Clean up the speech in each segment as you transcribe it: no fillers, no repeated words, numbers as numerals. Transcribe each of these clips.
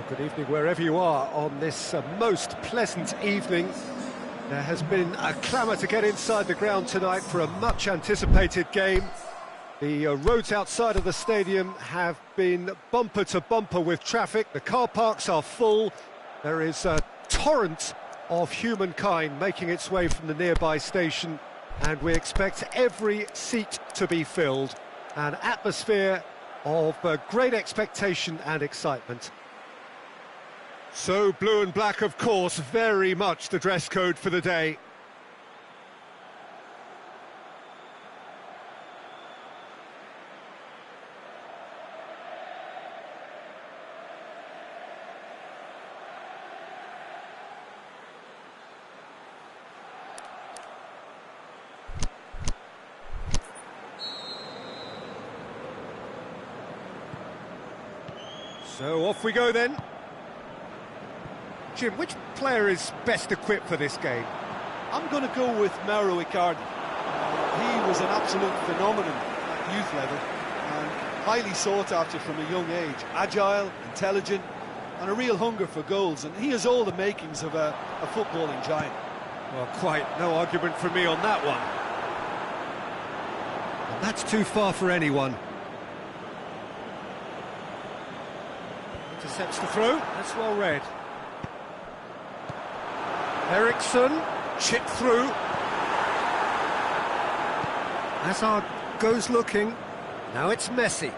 Good evening wherever you are on this most pleasant evening. There has been a clamour to get inside the ground tonight for a much-anticipated game. The roads outside of the stadium have been bumper to bumper with traffic. The car parks are full. There is a torrent of humankind making its way from the nearby station, and we expect every seat to be filled. An atmosphere of great expectation and excitement. So blue and black, of course, very much the dress code for the day. So off we go then. Jim, which player is best equipped for this game? I'm going to go with Mauro Icardi. He was an absolute phenomenon at youth level and highly sought after from a young age. Agile, intelligent, and a real hunger for goals. And he has all the makings of a footballing giant. Well, quite no argument from me on that one. And that's too far for anyone. Intercepts the throw, that's well read. Eriksson, chipped through. Hazard goes looking. Now it's Messi.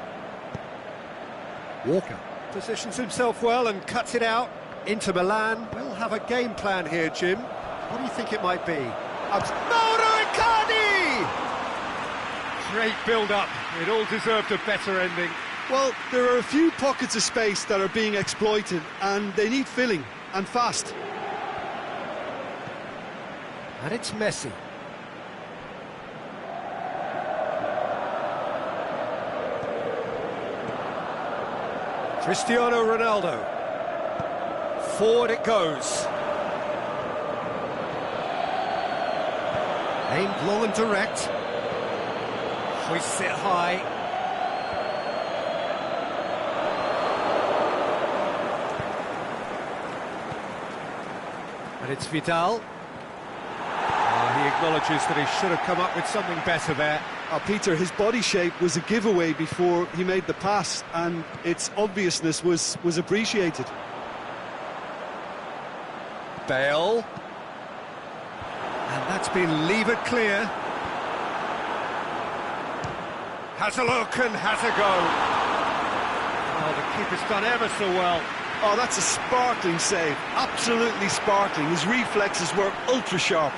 Walker positions himself well and cuts it out. Inter Milan will have a game plan here, Jim. What do you think it might be? Mauro Icardi! Great build-up. It all deserved a better ending. Well, there are a few pockets of space that are being exploited, and they need filling, and fast. And it's Messi. Cristiano Ronaldo. Forward it goes. Aimed long and direct. Hoists it high. And it's Vidal. He acknowledges that he should have come up with something better there. Peter, his body shape was a giveaway before he made the pass, and its obviousness was appreciated. Bale. And that's been levered clear. Has a look and has a go. Oh, the keeper's done ever so well. Oh, that's a sparkling save. Absolutely sparkling. His reflexes were ultra-sharp.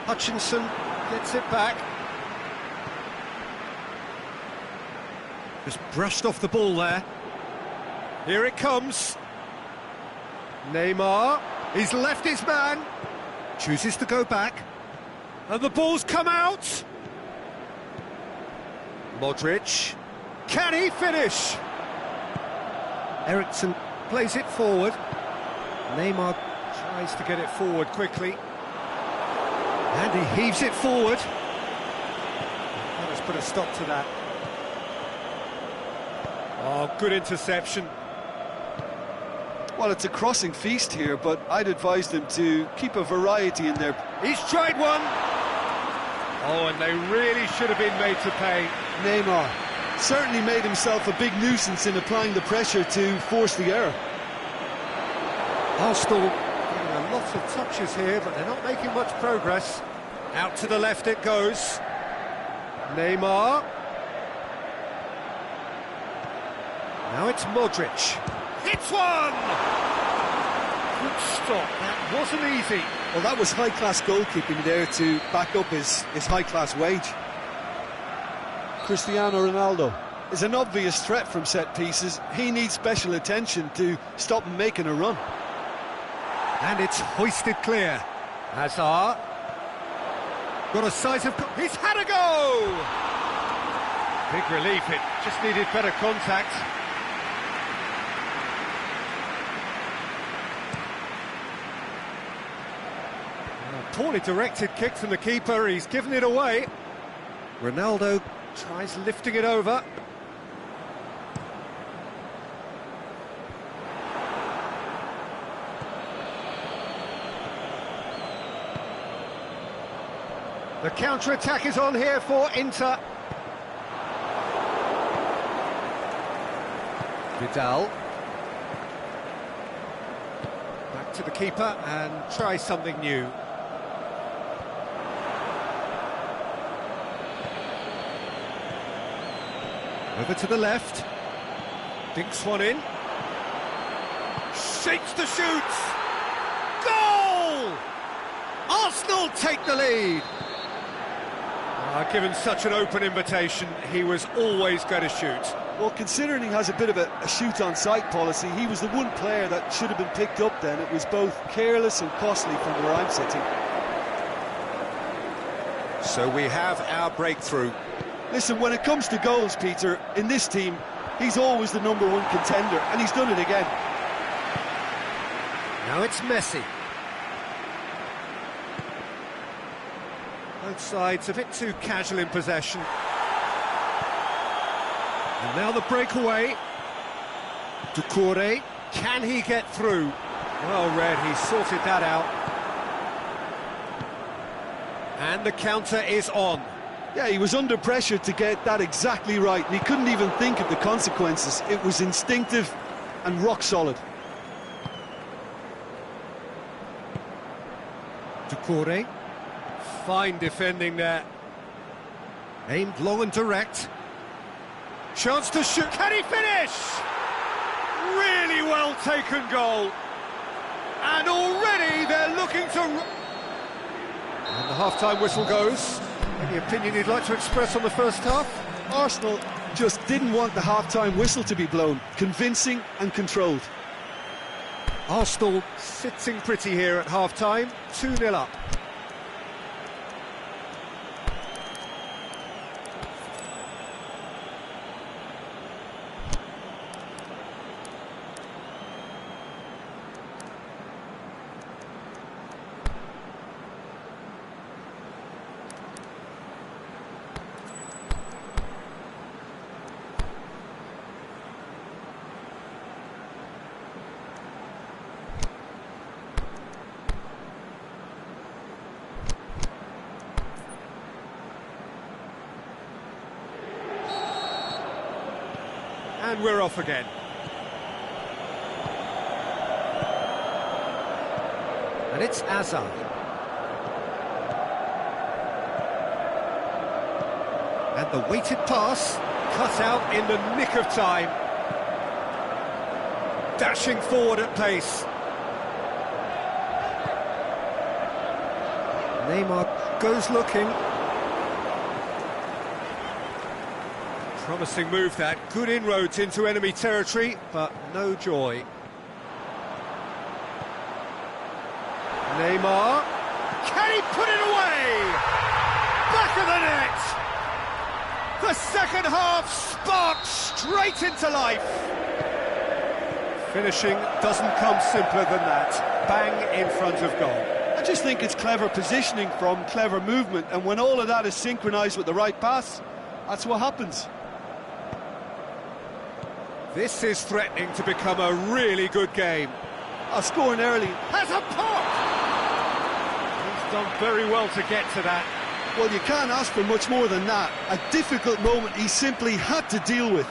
Hutchinson gets it back. Just brushed off the ball there. Here it comes. Neymar, he's left his man. Chooses to go back. And the ball's come out. Modric. Can he finish? Eriksson plays it forward. Neymar tries to get it forward quickly. And he heaves it forward. Let us put a stop to that. Oh, good interception. Well, it's a crossing feast here, but I'd advise them to keep a variety in there. He's tried one. Oh, and they really should have been made to pay. Neymar certainly made himself a big nuisance in applying the pressure to force the error. Arsenal getting a lot of touches here, but they're not making much progress. Out to the left it goes. Neymar. Now it's Modric. Hits one! Good stop, that wasn't easy. Well, that was high-class goalkeeping there to back up his high-class wage. Cristiano Ronaldo is an obvious threat from set pieces. He needs special attention to stop him making a run. And it's hoisted clear. Hazard. Got a size of... He's had a go! Big relief, it just needed better contact. Poorly directed kick from the keeper, he's given it away. Ronaldo tries lifting it over. The counter-attack is on here for Inter. Vidal. Back to the keeper and try something new. Over to the left. Dinks one in. Shakes to shoot. Goal! Arsenal take the lead. Given such an open invitation, he was always going to shoot. Well, considering he has a bit of a shoot-on-sight policy, he was the one player that should have been picked up then. It was both careless and costly from where I'm sitting. So we have our breakthrough. Listen, when it comes to goals, Peter, in this team, he's always the #1 contender, and he's done it again. Now it's Messi. Both sides a bit too casual in possession. And now the breakaway. Doucouré, can he get through? Well read, he sorted that out. And the counter is on. Yeah, he was under pressure to get that exactly right, and he couldn't even think of the consequences. It was instinctive and rock solid. Doucouré, fine defending there. Aimed long and direct. Chance to shoot, can he finish? Really well taken goal. And already they're looking to... And the half-time whistle goes. Any opinion you'd like to express on the first half? Arsenal just didn't want the half-time whistle to be blown. Convincing and controlled. Arsenal sitting pretty here at half-time, 2-0 up. And we're off again. And it's Hazard. And the weighted pass, cut out in the nick of time. Dashing forward at pace. Neymar goes looking. Promising move that, good inroads into enemy territory, but no joy. Neymar, can he put it away? Back of the net! The second half sparks straight into life. Finishing doesn't come simpler than that, bang in front of goal. I just think it's clever positioning from clever movement, and when all of that is synchronised with the right pass, that's what happens. This is threatening to become a really good game. Scoring early. Has a pop! He's done very well to get to that. Well, you can't ask for much more than that. A difficult moment he simply had to deal with.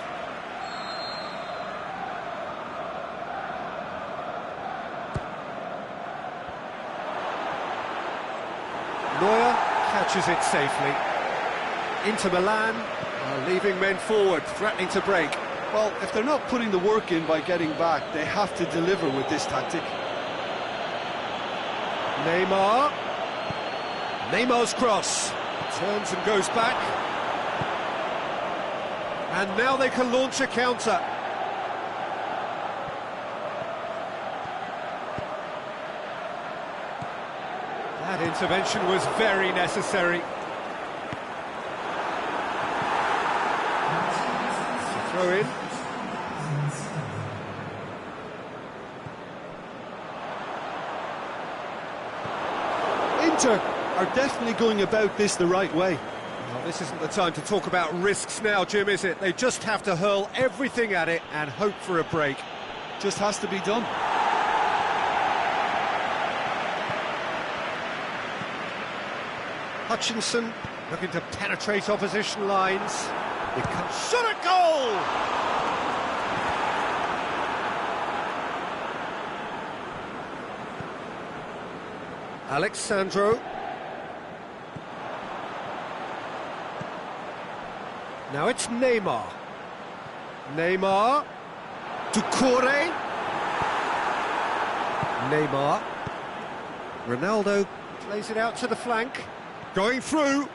Neuer catches it safely. Inter Milan are leaving men forward, threatening to break. Well, if they're not putting the work in by getting back, they have to deliver with this tactic. Neymar. Neymar's cross. Turns and goes back. And now they can launch a counter. That intervention was very necessary. Throw in. Inter are definitely going about this the right way. Well, this isn't the time to talk about risks now, Jim, is it? They just have to hurl everything at it and hope for a break. Just has to be done. Hutchinson looking to penetrate opposition lines. Shot a goal! Alexandro. Now it's Neymar. Neymar. Doucouré. Neymar. Ronaldo plays it out to the flank. Going through.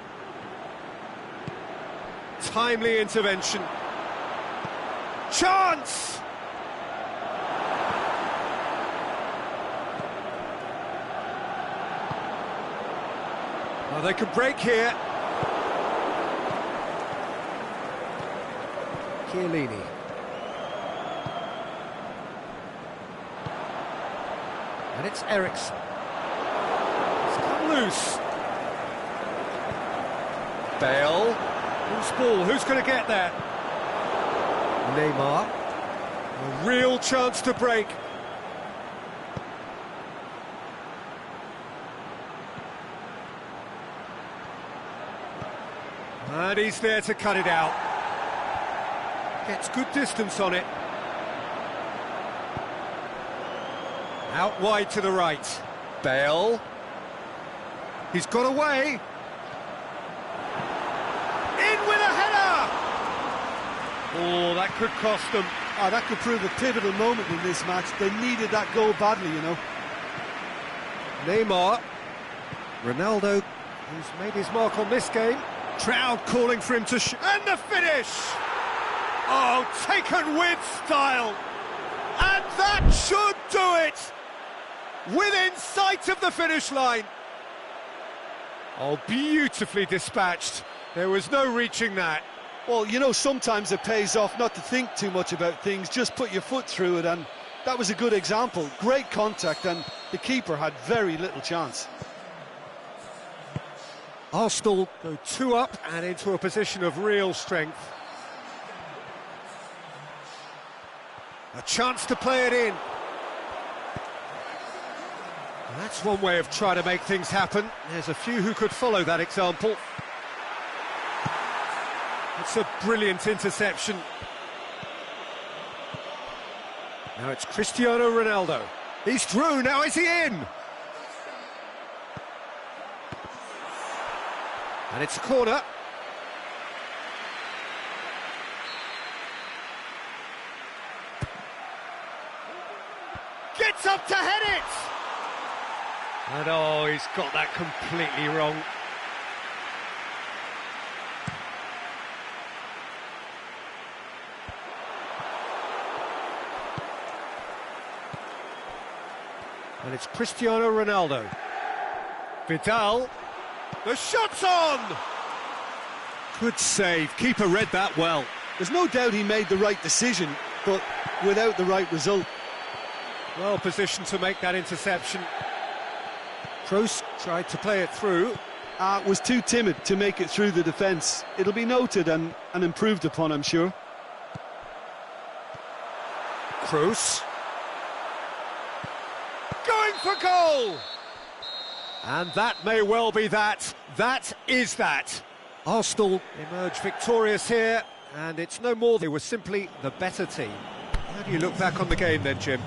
Timely intervention. Chance! Well, they could break here. Chiellini. And it's Eriksen. It's come loose. Bale. Who's ball? Who's going to get there? Neymar. A real chance to break. And he's there to cut it out. Gets good distance on it. Out wide to the right. Bale. He's got away. In with a header! Oh, that could cost them. Oh, that could prove a pivotal moment in this match. They needed that goal badly, you know. Neymar. Ronaldo, who's made his mark on this game. Crowd calling for him to and the finish! Oh, taken with style! And that should do it! Within sight of the finish line. Oh, beautifully dispatched. There was no reaching that. Well, you know, sometimes it pays off not to think too much about things, just put your foot through it, and that was a good example. Great contact, and the keeper had very little chance. Arsenal go 2 up and into a position of real strength. A chance to play it in. And that's one way of trying to make things happen. There's a few who could follow that example. It's a brilliant interception. Now it's Cristiano Ronaldo. He's through, now is he in? And it's a corner. Gets up to head it! And oh, he's got that completely wrong. And it's Cristiano Ronaldo. Vidal. The shot's on! Good save. Keeper read that well. There's no doubt he made the right decision, but without the right result. Well positioned to make that interception. Kroos tried to play it through. Was too timid to make it through the defence. It'll be noted and improved upon, I'm sure. Kroos. Going for goal! And that may well be that. That is that. Arsenal emerge victorious here, and it's no more. They were simply the better team. How do you look back on the game then, Jim?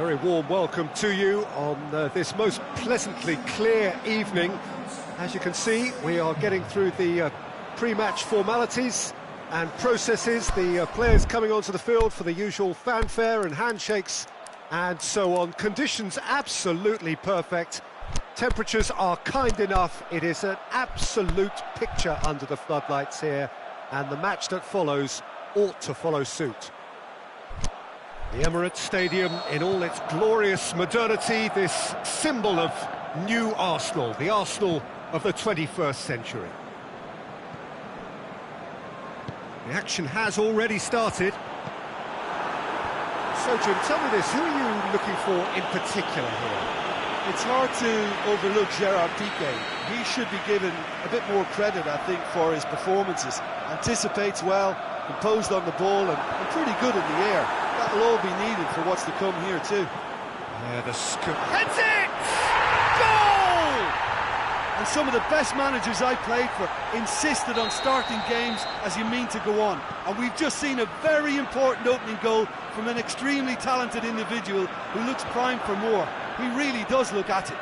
Very warm welcome to you on this most pleasantly clear evening. As you can see, we are getting through the pre-match formalities and processes, the players coming onto the field for the usual fanfare and handshakes and so on. Conditions absolutely perfect. Temperatures are kind enough. It is an absolute picture under the floodlights here, and the match that follows ought to follow suit. The Emirates Stadium in all its glorious modernity, this symbol of new Arsenal, the Arsenal of the 21st century. The action has already started. So, Jim, tell me this, who are you looking for in particular here? It's hard to overlook Gerard Piqué. He should be given a bit more credit, I think, for his performances. Anticipates well, composed on the ball, and pretty good in the air. That'll all be needed for what's to come here too. Yeah, the scoop. Heads it! Goal! And some of the best managers I played for insisted on starting games as you mean to go on. And we've just seen a very important opening goal from an extremely talented individual who looks primed for more. He really does look at it.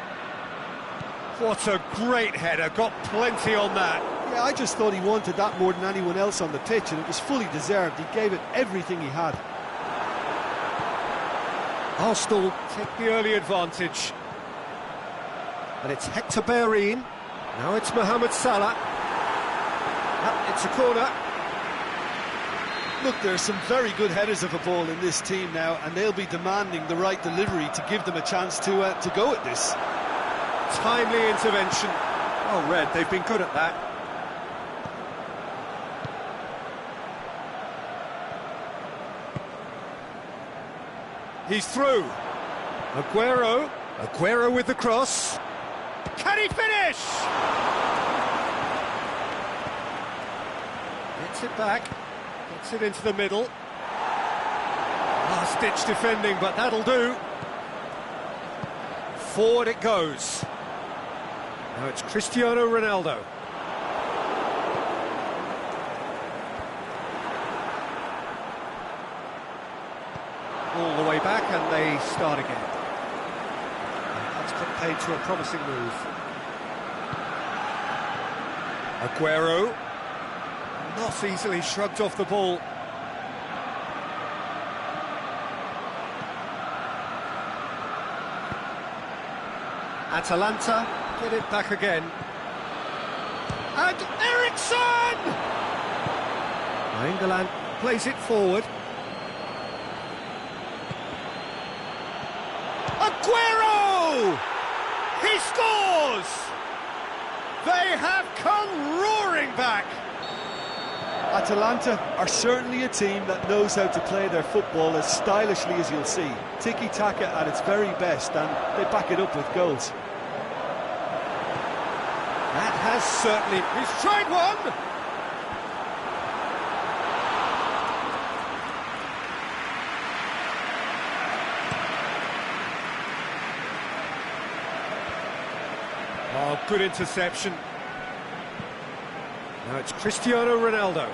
What a great header, got plenty on that. Yeah, I just thought he wanted that more than anyone else on the pitch, and it was fully deserved. He gave it everything he had. Arsenal take the early advantage. And it's Hector Bellerin. Now it's Mohamed Salah. It's a corner. Look, there's some very good headers of a ball in this team now, and they'll be demanding the right delivery to give them a chance to go at this. Timely intervention. Oh, Red, they've been good at that. He's through. Aguero with the cross. Can he finish? Gets it back. Gets it into the middle. Last-ditch defending, but that'll do. Forward it goes. Now it's Cristiano Ronaldo. All the way back, and they start again. That's put paid to a promising move. Aguero, not easily shrugged off the ball. Atalanta get it back again. And Eriksson! England plays it forward. Aguero! He scores! They have come roaring back! Atalanta are certainly a team that knows how to play their football as stylishly as you'll see. Tiki-taka at its very best, and they back it up with goals. That has certainly... He's tried one! Oh, good interception. Now it's Cristiano Ronaldo.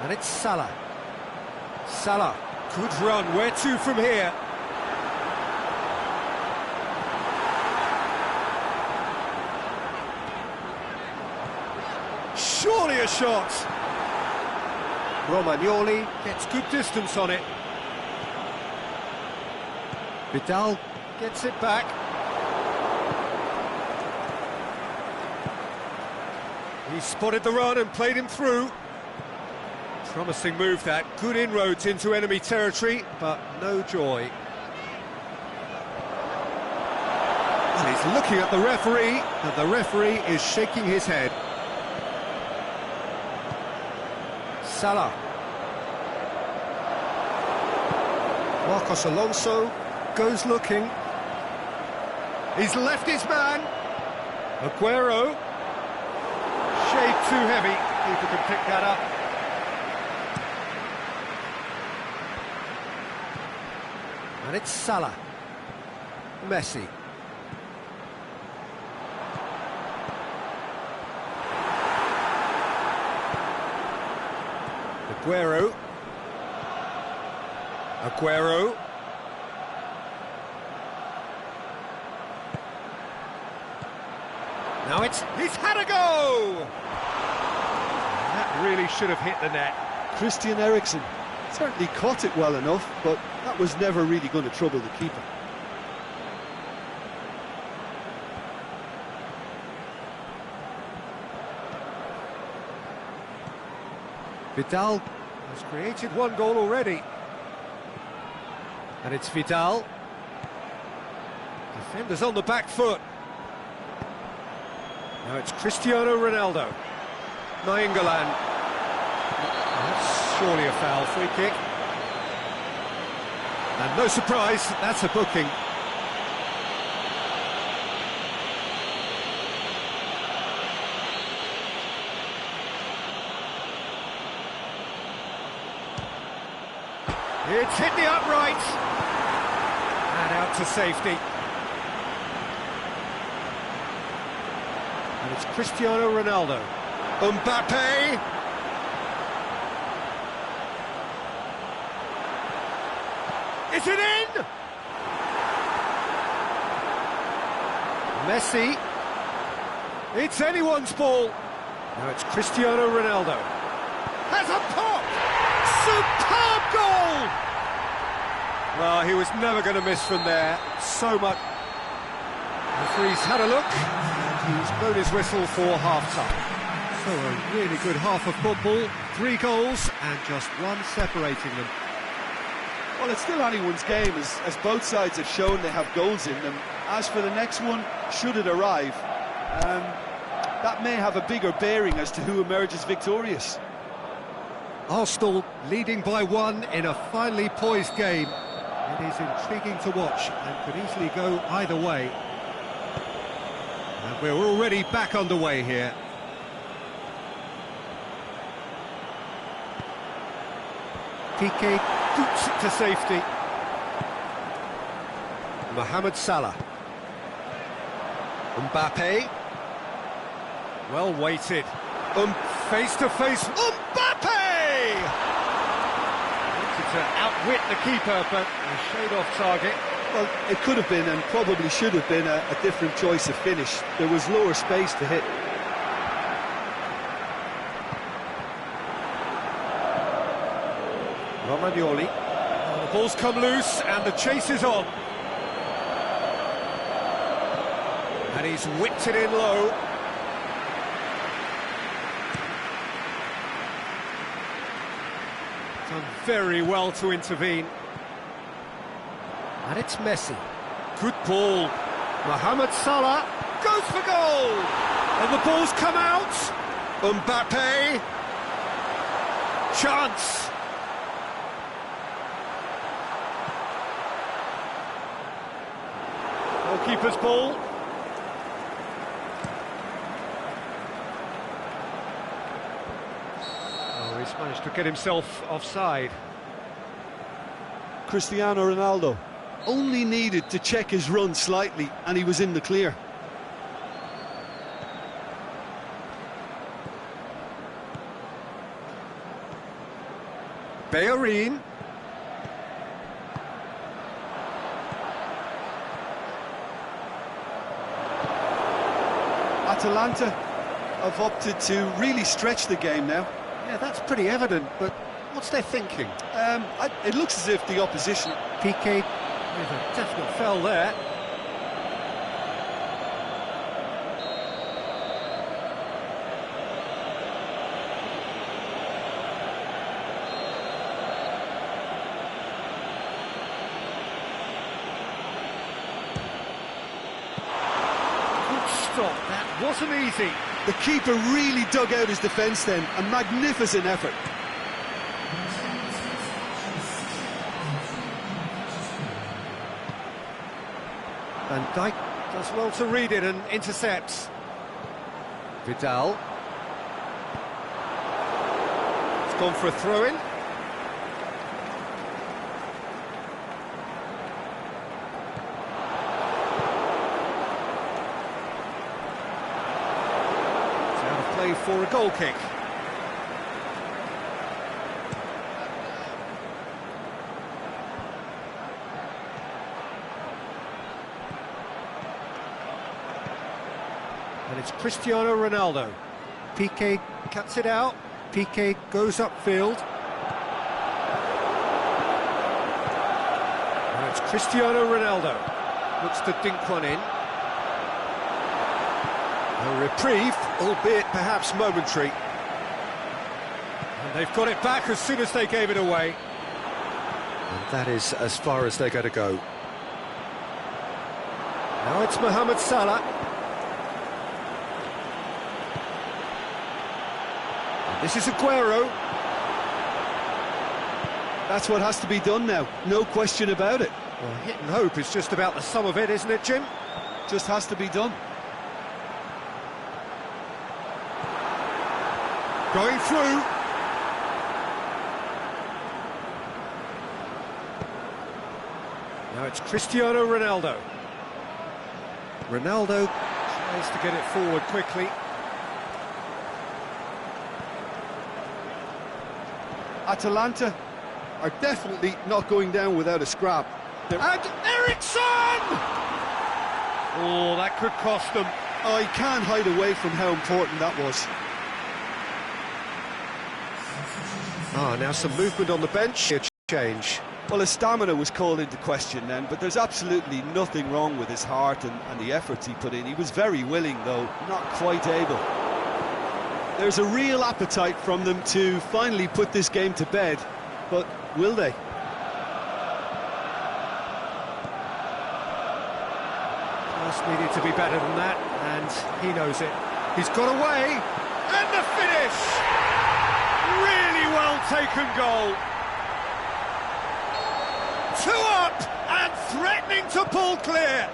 And it's Salah. Salah, good run. Where to from here? Surely a shot. Romagnoli gets good distance on it. Vidal gets it back. He spotted the run and played him through. Promising move that. Good inroads into enemy territory, but no joy. And he's looking at the referee, and the referee is shaking his head. Salah. Marcos Alonso goes looking. He's left his man. Aguero. Shade too heavy. Keeper can pick that up. And it's Salah. Messi. Aguero. Now he's had a go! That really should have hit the net. Christian Eriksen certainly caught it well enough, but that was never really going to trouble the keeper. Vidal has created one goal already. And it's Vidal. Defenders on the back foot. Now it's Cristiano Ronaldo. Nainggolan. That's surely a foul, free kick. And no surprise, that's a booking. It's hit the upright. And out to safety. And it's Cristiano Ronaldo. Mbappe. Is it in? Messi. It's anyone's ball. Now it's Cristiano Ronaldo. Has a pop! Superb goal! Well, he was never going to miss from there. So much. The referee's had a look, and he's blown his whistle for half-time. So a really good half of football, 3 goals, and just one separating them. Well, it's still anyone's game, as both sides have shown they have goals in them. As for the next one, should it arrive, that may have a bigger bearing as to who emerges victorious. Arsenal leading by 1 in a finely poised game. It is intriguing to watch and could easily go either way. And we're already back underway here. Piqué boots it to safety. Mohamed Salah. Mbappe. Well weighted. Face to face. Mbappe! Wanted to outwit the keeper, but a shade off target. Well, it could have been and probably should have been a different choice of finish. There was lower space to hit. Romagnoli. Oh, the ball's come loose and the chase is on. And he's whipped it in low. Done very well to intervene. And it's Messi. Good ball. Mohamed Salah goes for goal. And the ball's come out. Mbappe. Chance. Goalkeeper's ball. Oh, he's managed to get himself offside. Cristiano Ronaldo only needed to check his run slightly and he was in the clear. Bellerin. Atalanta have opted to really stretch the game now. Yeah, that's pretty evident, but what's their thinking? It looks as if the opposition... Piqué, there's a definite foul there. Stop. That wasn't easy. The keeper really dug out his defence then. A magnificent effort. Van Dijk does well to read it and intercepts. Vidal. It's gone for a throw-in. For a goal kick. And it's Cristiano Ronaldo. Piqué cuts it out. Piqué goes upfield. And it's Cristiano Ronaldo. Looks to dink one in. A reprieve, albeit perhaps momentary. And they've got it back as soon as they gave it away. And that is as far as they're going to go. Now it's Mohamed Salah. And this is Aguero. That's what has to be done now, no question about it. Well, hit and hope is just about the sum of it, isn't it, Jim? Just has to be done. Going through. Now it's Cristiano Ronaldo. Ronaldo tries to get it forward quickly. Atalanta are definitely not going down without a scrap. And Ericsson! Oh, that could cost them. Oh, he can't hide away from how important that was. Now some movement on the bench. A change. Well, his stamina was called into question then, but there's absolutely nothing wrong with his heart and the efforts he put in. He was very willing, though, not quite able. There's a real appetite from them to finally put this game to bed, but will they? Just needed to be better than that, and he knows it. He's got away, and the finish! Really well taken goal. 2 up, and threatening to pull clear.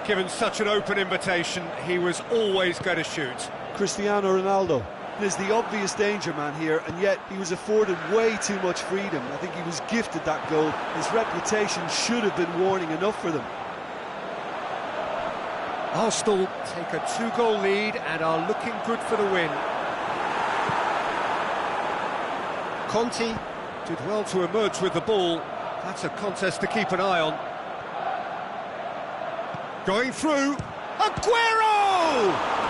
Given such an open invitation, he was always going to shoot. Cristiano Ronaldo is the obvious danger man here, and yet he was afforded way too much freedom. I think he was gifted that goal. His reputation should have been warning enough for them. Arsenal take a 2-goal lead and are looking good for the win. Conte did well to emerge with the ball. That's a contest to keep an eye on. Going through, Aguero!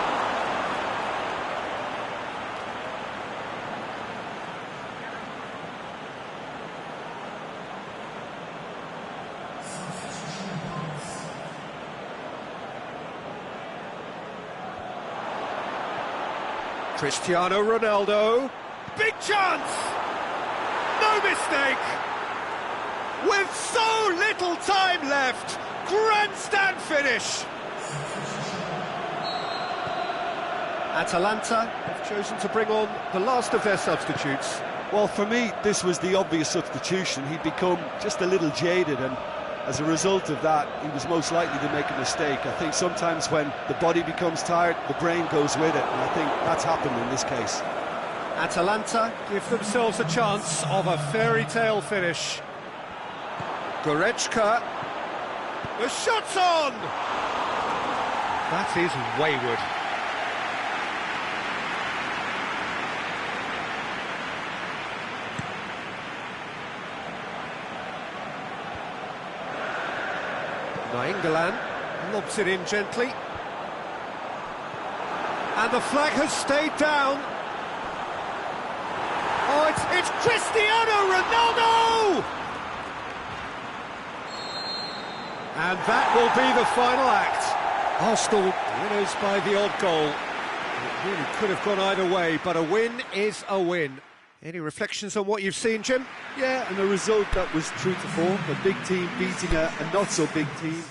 Cristiano Ronaldo, big chance! No mistake! With so little time left, grandstand finish! Atalanta have chosen to bring on the last of their substitutes. Well, for me, this was the obvious substitution. He'd become just a little jaded, and as a result of that, he was most likely to make a mistake. I think sometimes when the body becomes tired, the brain goes with it, and I think that's happened in this case. Atalanta give themselves a chance of a fairy tale finish. Goretzka, the shot's on! That is wayward. Nainggolan lobs it in gently. And the flag has stayed down. Oh, it's Cristiano Ronaldo! And that will be the final act. Arsenal winners by the odd goal. It really could have gone either way, but a win is a win. Any reflections on what you've seen, Jim? Yeah, and a result that was true to form. A big team beating a not-so-big team.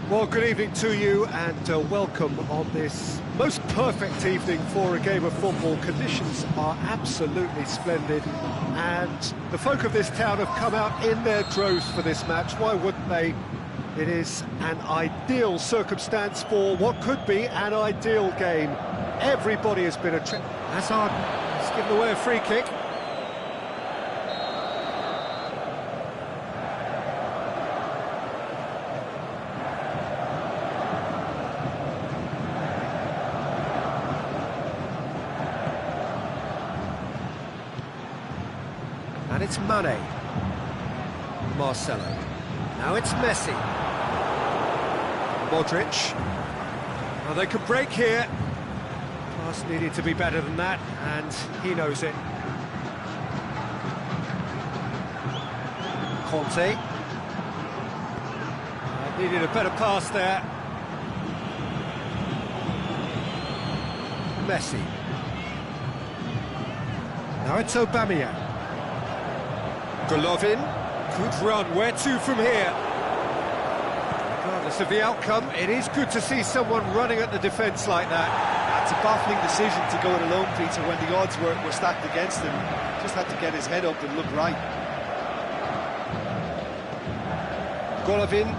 Well, good evening to you and welcome on this most perfect evening for a game of football. Conditions are absolutely splendid and the folk of this town have come out in their droves for this match. Why wouldn't they? It is an ideal circumstance for what could be an ideal game. Everybody has been Hazard has given away a free kick. And it's Mane. Marcelo. Now it's Messi. Modric. Well, they could break here. Pass needed to be better than that, and he knows it. Conte. Needed a better pass there. Messi. Now it's Aubameyang. Golovin, good run, where to from here? Regardless of the outcome, it is good to see someone running at the defence like that. That's a baffling decision to go it alone, Peter, when the odds were stacked against him. Just had to get his head up and look right. Golovin.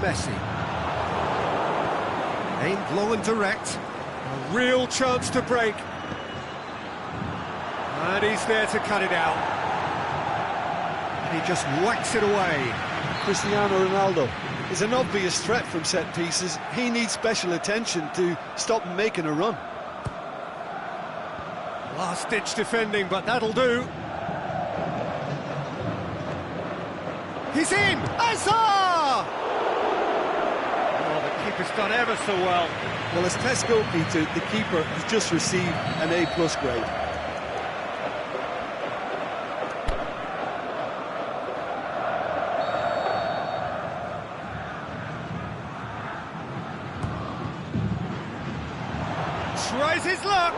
Messi. Aimed long and direct. A real chance to break. And he's there to cut it out. And he just whacks it away. Cristiano Ronaldo is an obvious threat from set pieces. He needs special attention to stop him making a run. Last-ditch defending, but that'll do. He's in! Hazard! Oh, the keeper's done ever so well. Well, as tests go, Peter, the keeper has just received an A+ grade. Tries his luck.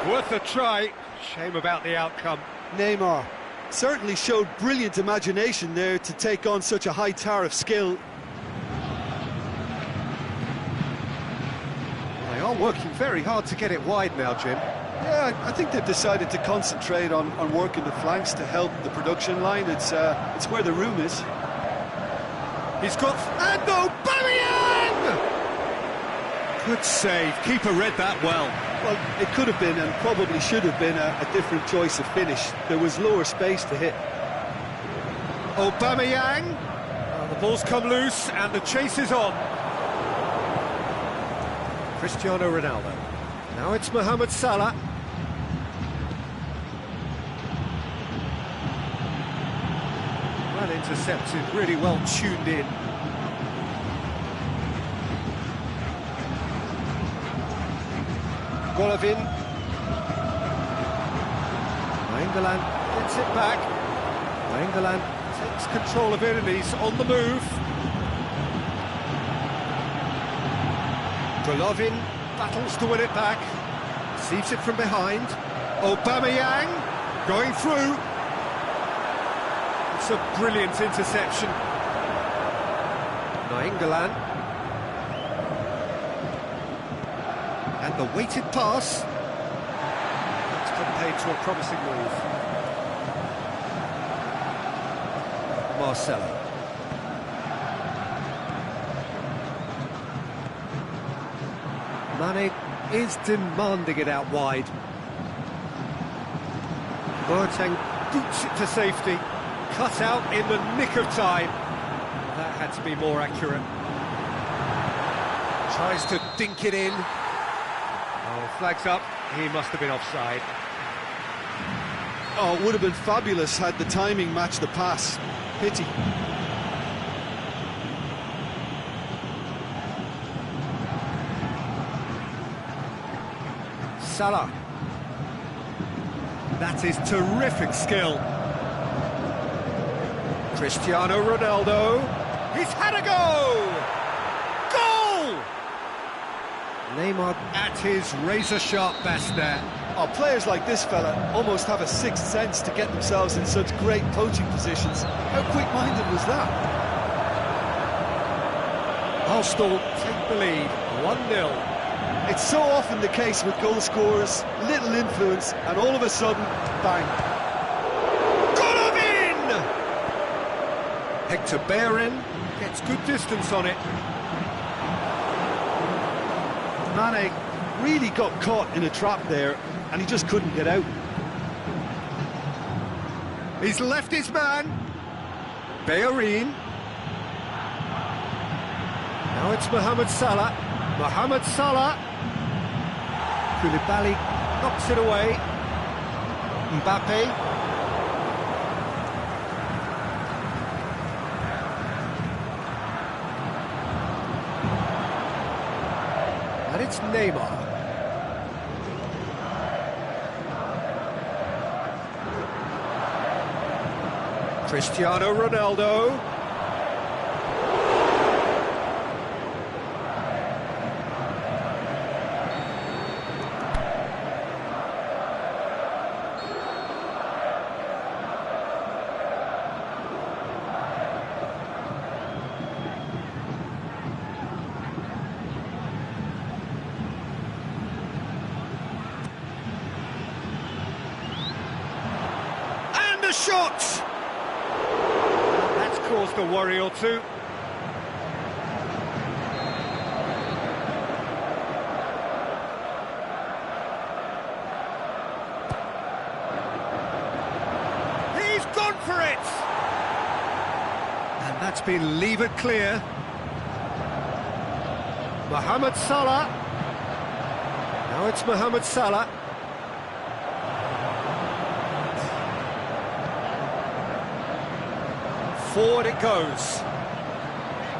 Worth a try. Shame about the outcome. Neymar certainly showed brilliant imagination there to take on such a high tower of skill. They are working very hard to get it wide now, Jim. Yeah, I think they've decided to concentrate on working the flanks to help the production line. It's where the room is. He's got... And Aubameyang! Good save. Keeper read that well. Well, it could have been and probably should have been a different choice of finish. There was lower space to hit. Aubameyang. The ball's come loose and the chase is on. Cristiano Ronaldo. Now it's Mohamed Salah. Well intercepted, really well tuned in. Golovin. England gets it back. England takes control of it and he's on the move. Golovin battles to win it back. Receives it from behind. Aubameyang going through. It's a brilliant interception. England. And the weighted pass. That's compared to a promising move. Marcelo. Mane is demanding it out wide. Boateng boots it to safety. Cut out in the nick of time. That had to be more accurate. Tries to dink it in. Oh, flags up. He must have been offside. Oh, it would have been fabulous had the timing matched the pass. Pity. Salah. That is terrific skill. Cristiano Ronaldo. He's had a go! Goal! Neymar at his razor-sharp best there. Oh, players like this fella almost have a sixth sense to get themselves in such great poaching positions. How quick-minded was that? Arsenal take the lead, 1-0. It's so often the case with goal scorers, little influence, and all of a sudden, bang. Golovin! Hector Bellerin gets good distance on it. Mane really got caught in a trap there, and he just couldn't get out. He's left his man. Bellerin. Now it's Mohamed Salah. Mohamed Salah. Koulibaly knocks it away. Mbappe. And it's Neymar. Cristiano Ronaldo. And a shot! That's caused a worry or two. He's gone for it! And that's been levered clear. Mohamed Salah. Now it's Mohamed Salah. Forward it goes.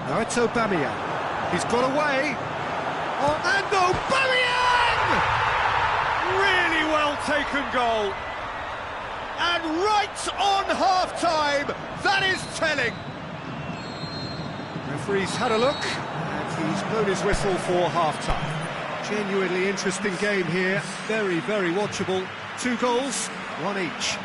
Now it's Aubameyang. He's got away. Oh, and Aubameyang! Really well taken goal. And right on half-time, that is telling. Referee's had a look, and he's blown his whistle for half-time. Genuinely interesting game here. Very, very watchable. 2 goals, 1 each.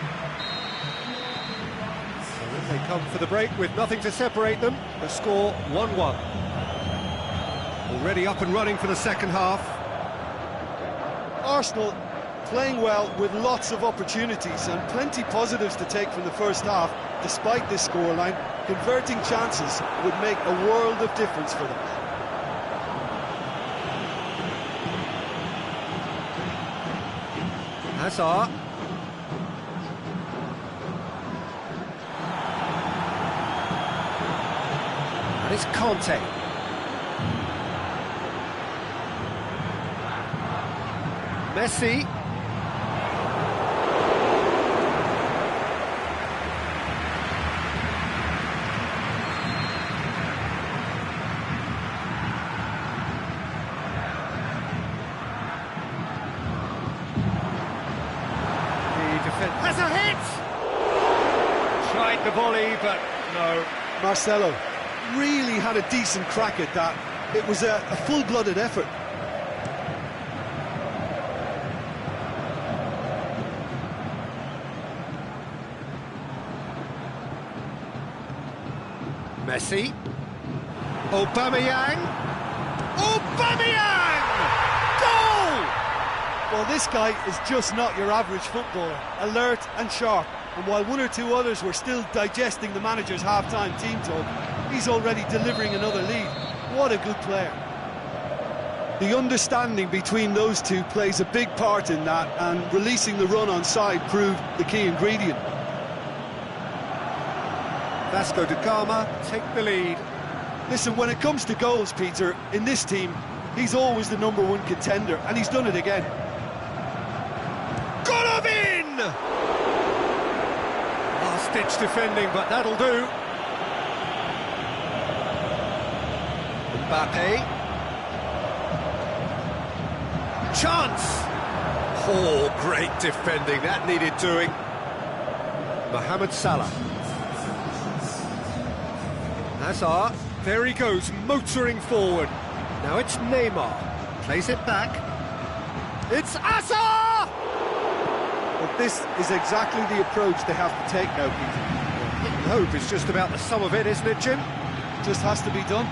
They come for the break with nothing to separate them. The score 1-1. Already up and running for the second half. Arsenal playing well with lots of opportunities and plenty positives to take from the first half. Despite this scoreline, converting chances would make a world of difference for them. Hazard. And it's Conte. Messi. The defence has a hit! Tried the volley, but no. Marcelo really had a decent crack at that. It was a full-blooded effort. Messi. Aubameyang. Aubameyang! Goal! Well, this guy is just not your average footballer. Alert and sharp. And while 1 or 2 others were still digesting the manager's half-time team talk, he's already delivering another lead. What a good player. The understanding between those two plays a big part in that, and releasing the run on side proved the key ingredient. Vasco da Gama take the lead. Listen, when it comes to goals, Peter, in this team, he's always the #1 contender, and he's done it again. Golovin! Last-ditch defending, but that'll do. Mbappe. Chance! Oh, great defending, that needed doing. Mohamed Salah. Hazard, there he goes, motoring forward. Now it's Neymar. Plays it back. It's Asa! But this is exactly the approach they have to take now, Peter. Hope is just about the sum of it, isn't it, Jim? Just has to be done.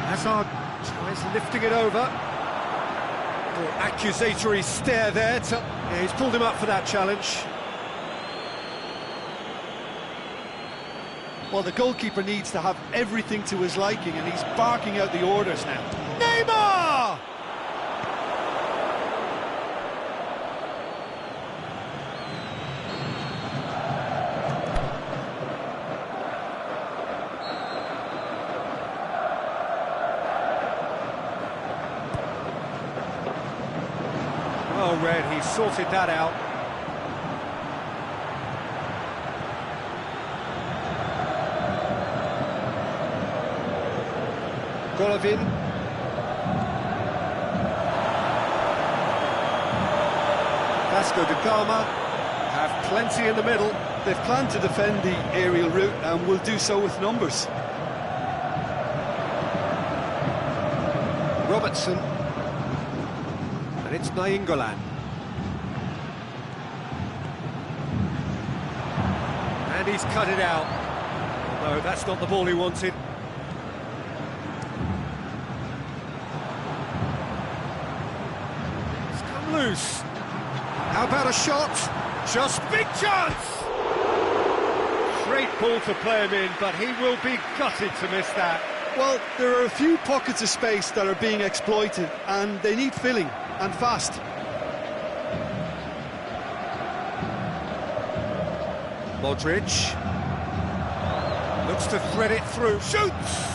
Hazard tries lifting it over. Little accusatory stare there. Yeah, he's pulled him up for that challenge. Well, the goalkeeper needs to have everything to his liking, and he's barking out the orders now. Neymar! Well read, he sorted that out. Golovin. Vasco da Gama have plenty in the middle. They've planned to defend the aerial route and will do so with numbers. Robertson. And it's Nainggolan. And he's cut it out. No, that's not the ball he wanted. It's come loose. How about a shot? Just big chance! Great ball to play him in, but he will be gutted to miss that. Well, there are a few pockets of space that are being exploited, and they need filling, and fast. Modric looks to thread it through, shoots!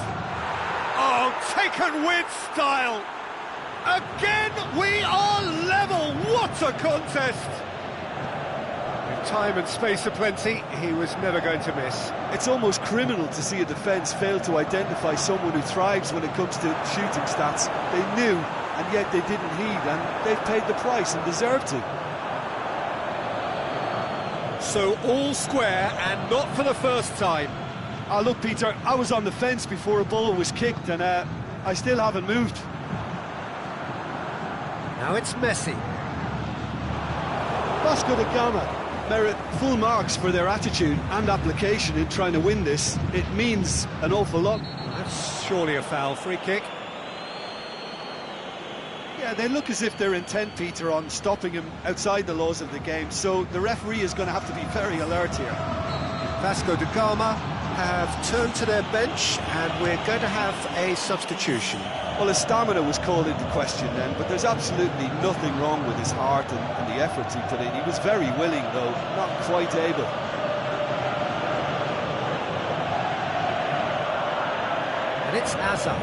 Oh, taken with style! Again, we are level! What a contest! With time and space aplenty, he was never going to miss. It's almost criminal to see a defence fail to identify someone who thrives when it comes to shooting stats. They knew, and yet they didn't heed, and they've paid the price and deserve to. So all square, and not for the first time. Look, Peter, I was on the fence before a ball was kicked, and I still haven't moved. Now it's Messi. Vasco da Gama merit full marks for their attitude and application in trying to win this. It means an awful lot. That's surely a foul. Free kick. Yeah, they look as if they're intent, Peter, on stopping him outside the laws of the game, so the referee is going to have to be very alert here. Vasco da Gama have turned to their bench, and we're going to have a substitution. Well, his stamina was called into question then, but there's absolutely nothing wrong with his heart and the efforts he put in. He was very willing, though, not quite able. And it's Asa.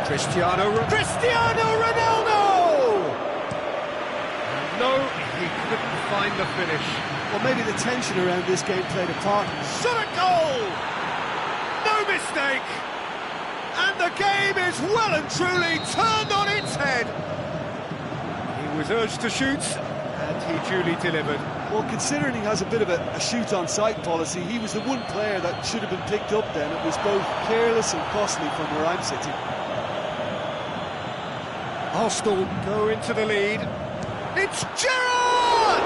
Cristiano Ronaldo! No, he couldn't find the finish. Well, maybe the tension around this game played a part. Shot at goal! No mistake! And the game is well and truly turned on its head. He was urged to shoot, and he duly delivered. Well, considering he has a bit of a shoot-on-sight policy, he was the one player that should have been picked up then. It was both careless and costly from where I'm sitting. Arsenal go into the lead. It's Gerrard!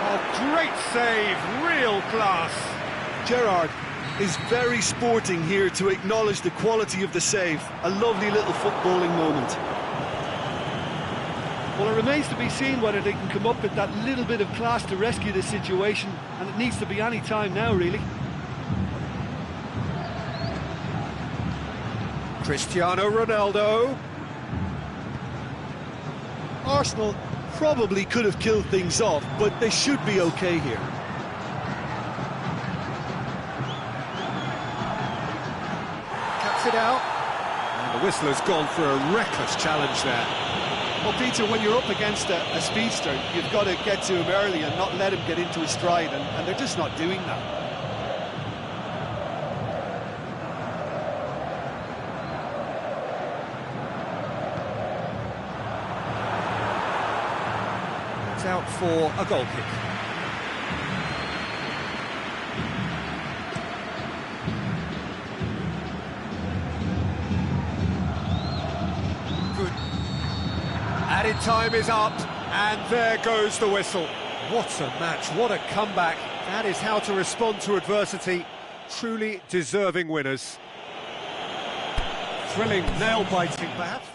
Oh, great save, real class. Gerrard is very sporting here to acknowledge the quality of the save. A lovely little footballing moment. Well, it remains to be seen whether they can come up with that little bit of class to rescue this situation, and it needs to be any time now, really. Cristiano Ronaldo. Arsenal probably could have killed things off, but they should be okay here. Cuts it out. And the whistler's gone for a reckless challenge there. Well, Peter, when you're up against a speedster, you've got to get to him early and not let him get into his stride, and they're just not doing that. It's out for a goal kick. time is up, and there goes the whistle. What a match, what a comeback. That is how to respond to adversity. Truly deserving winners. Thrilling, nail-biting, perhaps.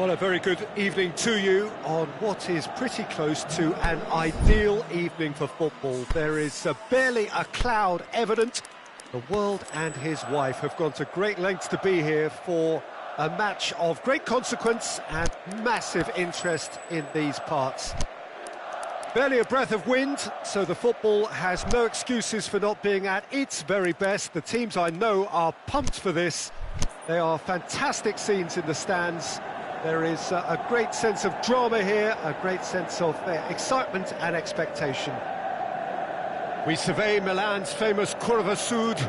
Well, a very good evening to you on what is pretty close to an ideal evening for football. There is barely a cloud evident. The world and his wife have gone to great lengths to be here for a match of great consequence and massive interest in these parts. Barely a breath of wind, so the football has no excuses for not being at its very best. The teams I know are pumped for this. They are fantastic scenes in the stands. There is a great sense of drama here, a great sense of excitement and expectation. We survey Milan's famous Curva Sud,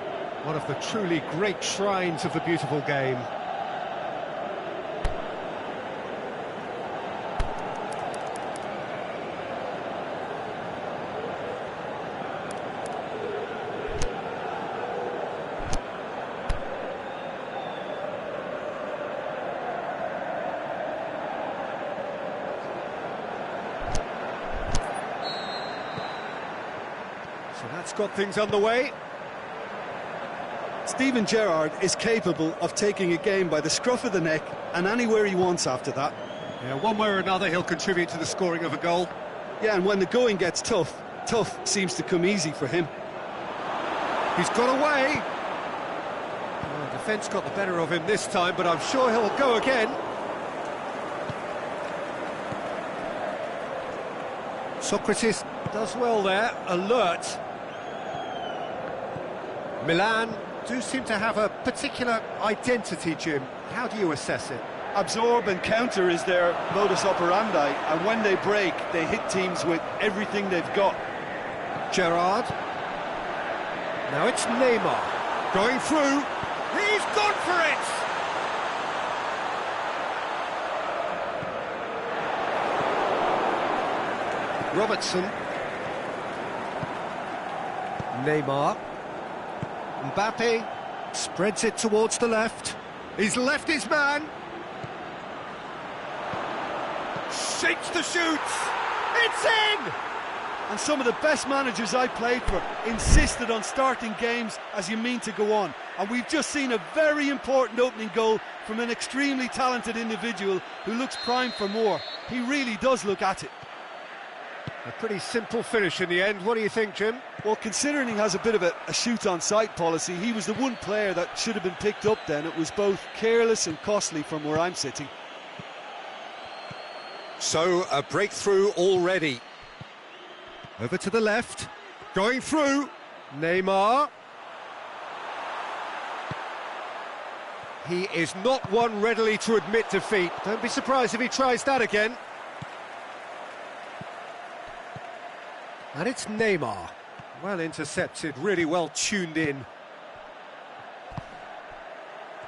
one of the truly great shrines of the beautiful game. So that's got things underway. Steven Gerrard is capable of taking a game by the scruff of the neck and anywhere he wants after that. Yeah, one way or another he'll contribute to the scoring of a goal. Yeah, and when the going gets tough, tough seems to come easy for him. He's got away. Well, defence got the better of him this time, but I'm sure he'll go again. Socrates does well there, alert. Milan do seem to have a particular identity, Jim. How do you assess it? Absorb and counter is their modus operandi, and when they break, they hit teams with everything they've got. Gerrard. Now it's Neymar. Going through. He's gone for it! Robertson. Neymar. Mbappe spreads it towards the left. He's left his man. Shakes the shoots. It's in! And some of the best managers I played for insisted on starting games as you mean to go on. And we've just seen a very important opening goal from an extremely talented individual who looks primed for more. He really does look at it. A pretty simple finish in the end. What do you think, Jim? Well, considering he has a bit of a shoot-on-sight policy, he was the one player that should have been picked up then. It was both careless and costly from where I'm sitting. So, a breakthrough already. Over to the left. Going through. Neymar. He is not one readily to admit defeat. Don't be surprised if he tries that again. And it's Neymar. Well intercepted, really well tuned in.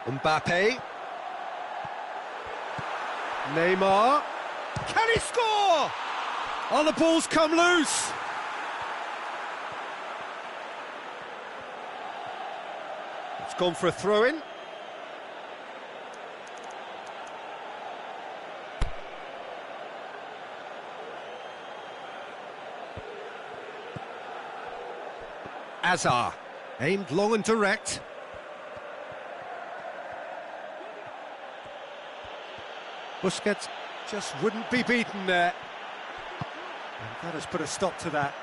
Mbappe. Neymar. Can he score? Oh, the ball's come loose. It's gone for a throw-in. Azar, aimed long and direct. Busquets just wouldn't be beaten there. And that has put a stop to that.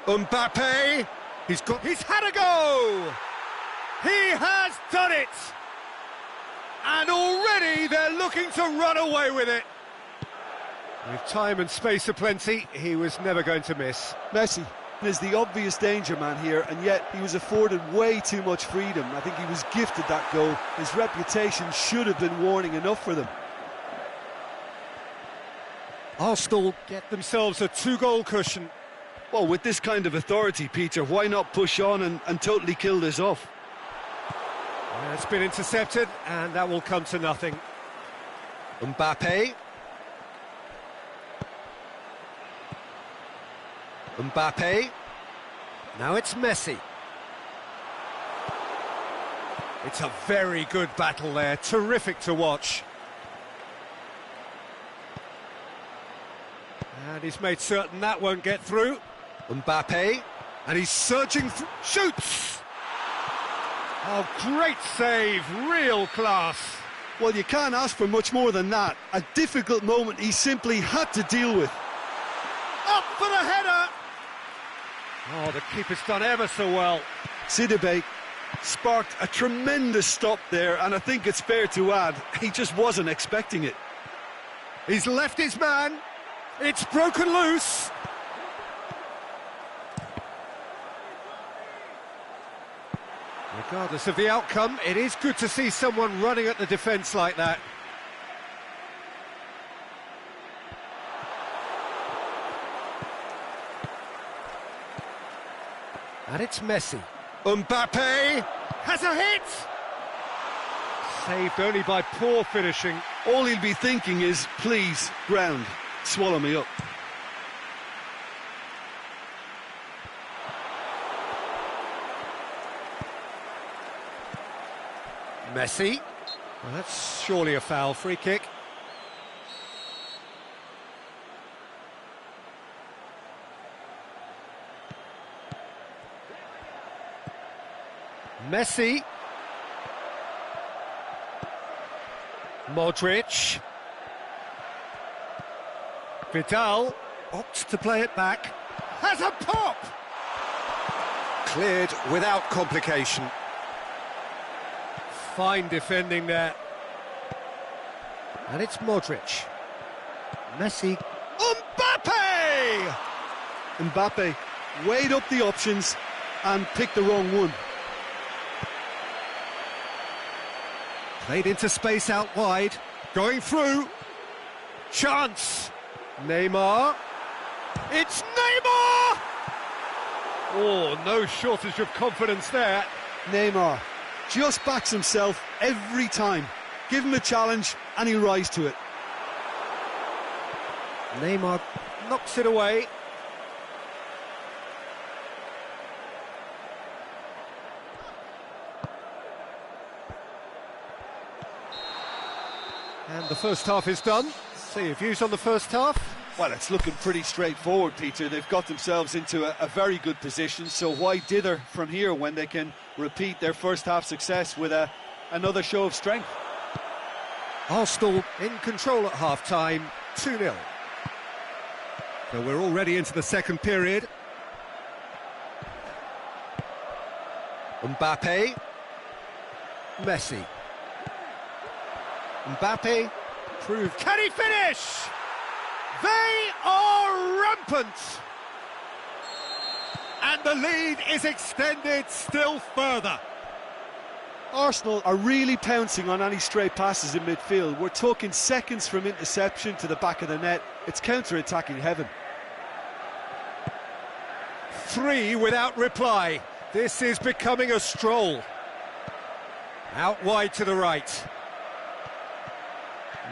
Mbappe, he's had a go! He has done it! And already they're looking to run away with it. With time and space aplenty, he was never going to miss. Messi is the obvious danger man here, and yet he was afforded way too much freedom. I think he was gifted that goal. His reputation should have been warning enough for them. Arsenal get themselves a 2-goal cushion. Well, with this kind of authority, Peter, why not push on and totally kill this off? It's been intercepted, and that will come to nothing. Mbappe. Mbappe. Now it's Messi. It's a very good battle there, terrific to watch. And he's made certain that won't get through. Mbappe, and he's surging, shoots! Oh, great save, real class. Well, you can't ask for much more than that. A difficult moment he simply had to deal with. Up for the header! Oh, the keeper's done ever so well. Sidibe sparked a tremendous stop there, and I think it's fair to add, he just wasn't expecting it. He's left his man. It's broken loose. Regardless of the outcome, it is good to see someone running at the defence like that. And it's Messi. Mbappe has a hit! Saved only by poor finishing. All he'll be thinking is, please, ground, swallow me up. Messi. Well, that's surely a foul. Free kick. Messi. Modric. Vidal opts to play it back. Has a pop! Cleared without complication. Fine defending there. And it's Modric. Messi. Mbappe! Mbappe weighed up the options and picked the wrong one. Played into space out wide. Going through. Chance. Neymar. It's Neymar! Oh, no shortage of confidence there. Neymar just backs himself every time. Give him a challenge and he'll rise to it. Neymar knocks it away. And the first half is done. So your views on the first half? Well, it's looking pretty straightforward, Peter. They've got themselves into a very good position, so why dither from here when they can repeat their first half success with another show of strength? Arsenal in control at half-time, 2-0. So we're already into the second period. Mbappe. Messi. Mbappe proved. Can he finish? They are rampant! And the lead is extended still further. Arsenal are really pouncing on any stray passes in midfield. We're talking seconds from interception to the back of the net. It's counter-attacking heaven. 3 without reply. This is becoming a stroll. Out wide to the right.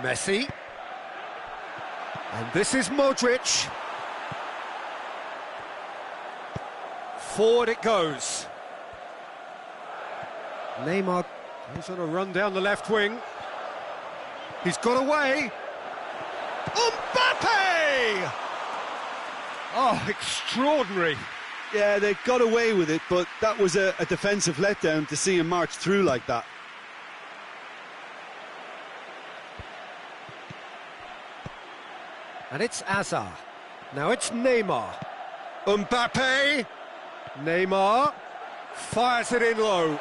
Messi. And this is Modric. Forward it goes. Neymar goes on a run down the left wing. He's got away. Mbappe! Oh, extraordinary. Yeah, they got away with it, but that was a defensive letdown to see him march through like that. And it's Azar. Now it's Neymar. Mbappe. Neymar fires it in low.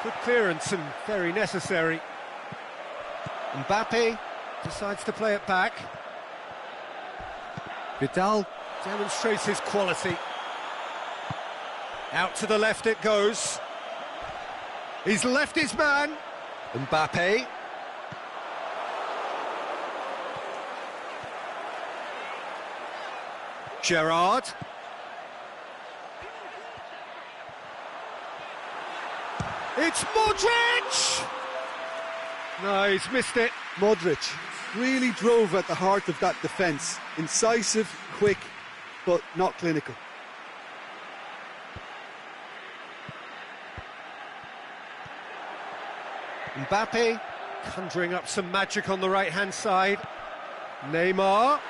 Good clearance and very necessary. Mbappe decides to play it back. Vidal demonstrates his quality. Out to the left it goes. He's left his man. Mbappe. Gerrard. It's Modric! No, he's missed it. Modric really drove at the heart of that defence. Incisive, quick, but not clinical. Mbappe conjuring up some magic on the right-hand side. Neymar.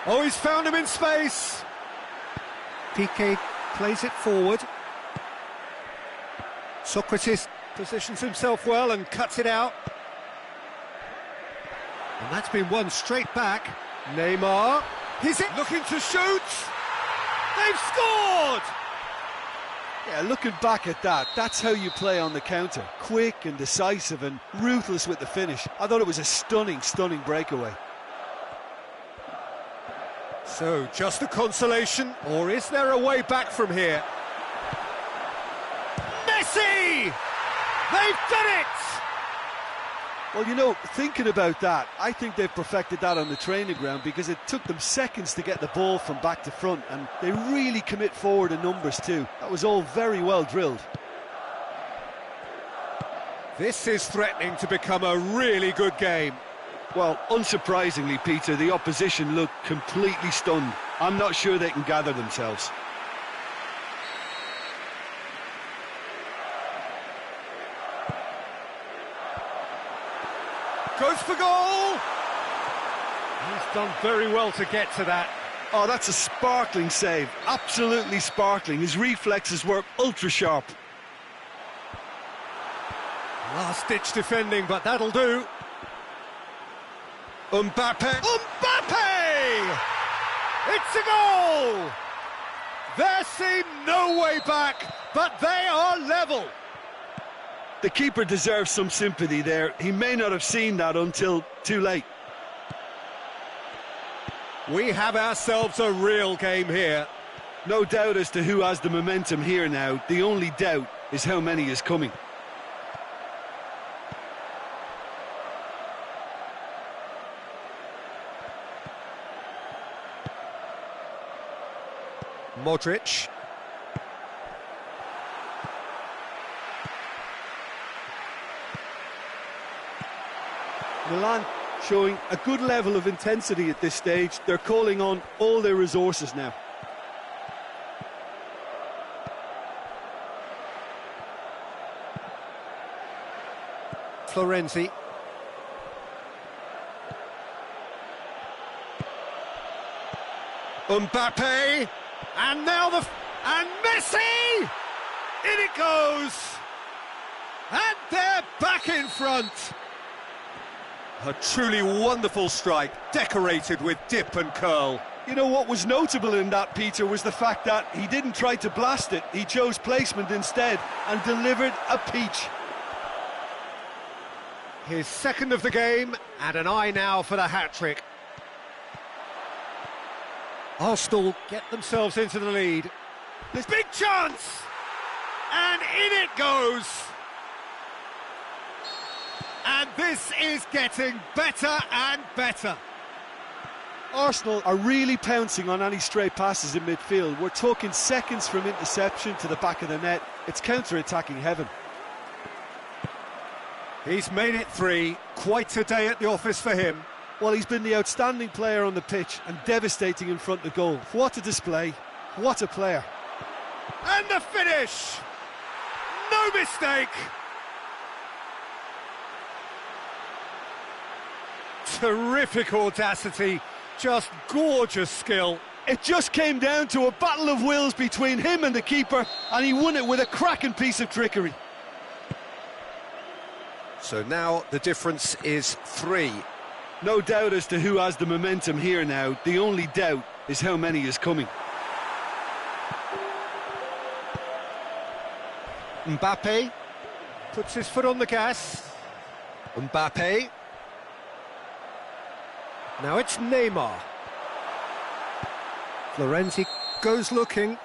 Oh, he's found him in space. Piqué plays it forward. Socrates positions himself well and cuts it out. And that's been won straight back. Neymar, he's it, looking to shoot. They've scored! Yeah, looking back at that, that's how you play on the counter. Quick and decisive and ruthless with the finish. I thought it was a stunning, stunning breakaway. So, just a consolation, or is there a way back from here? Messi! They've done it! Well, you know, thinking about that, I think they've perfected that on the training ground because it took them seconds to get the ball from back to front, and they really commit forward in numbers too. That was all very well drilled. This is threatening to become a really good game. Well, unsurprisingly, Peter, the opposition look completely stunned. I'm not sure they can gather themselves. Goes for goal! He's done very well to get to that. Oh, that's a sparkling save. Absolutely sparkling. His reflexes were ultra sharp. Last-ditch defending, but that'll do. Mbappe! It's a goal! There seemed no way back, but they are level. The keeper deserves some sympathy there. He may not have seen that until too late. We have ourselves a real game here. No doubt as to who has the momentum here now. The only doubt is how many is coming. Modric. Milan showing a good level of intensity at this stage. They're calling on all their resources now. Florenzi. Mbappe. And now and Messi! In it goes! And they're back in front. A truly wonderful strike, decorated with dip and curl. You know what was notable in that, Peter, was the fact that he didn't try to blast it. He chose placement instead and delivered a peach. His second of the game, and an eye now for the hat-trick. Arsenal get themselves into the lead. There's big chance! And in it goes! And this is getting better and better. Arsenal are really pouncing on any stray passes in midfield. We're talking seconds from interception to the back of the net. It's counter-attacking heaven. He's made it 3. Quite a day at the office for him. Well, he's been the outstanding player on the pitch and devastating in front of goal. What a display. What a player. And the finish! No mistake! Terrific audacity, just gorgeous skill. It just came down to a battle of wills between him and the keeper, and he won it with a cracking piece of trickery. So now the difference is 3. No doubt as to who has the momentum here now. The only doubt is how many is coming. Mbappe puts his foot on the gas. Mbappe. Now it's Neymar. Florenzi goes looking.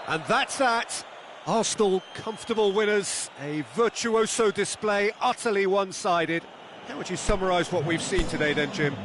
And that's that. Arsenal comfortable winners. A virtuoso display, utterly one-sided. How would you summarise what we've seen today then, Jim?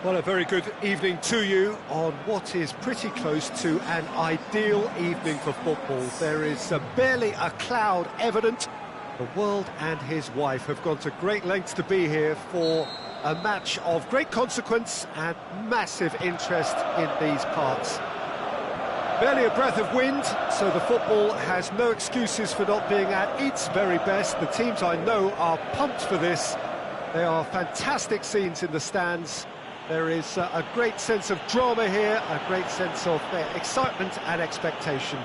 Well, a very good evening to you on what is pretty close to an ideal evening for football. There is barely a cloud evident. The world and his wife have gone to great lengths to be here for a match of great consequence and massive interest in these parts. Barely a breath of wind, so the football has no excuses for not being at its very best. The teams I know are pumped for this. There are fantastic scenes in the stands. There is a great sense of drama here, a great sense of excitement and expectation.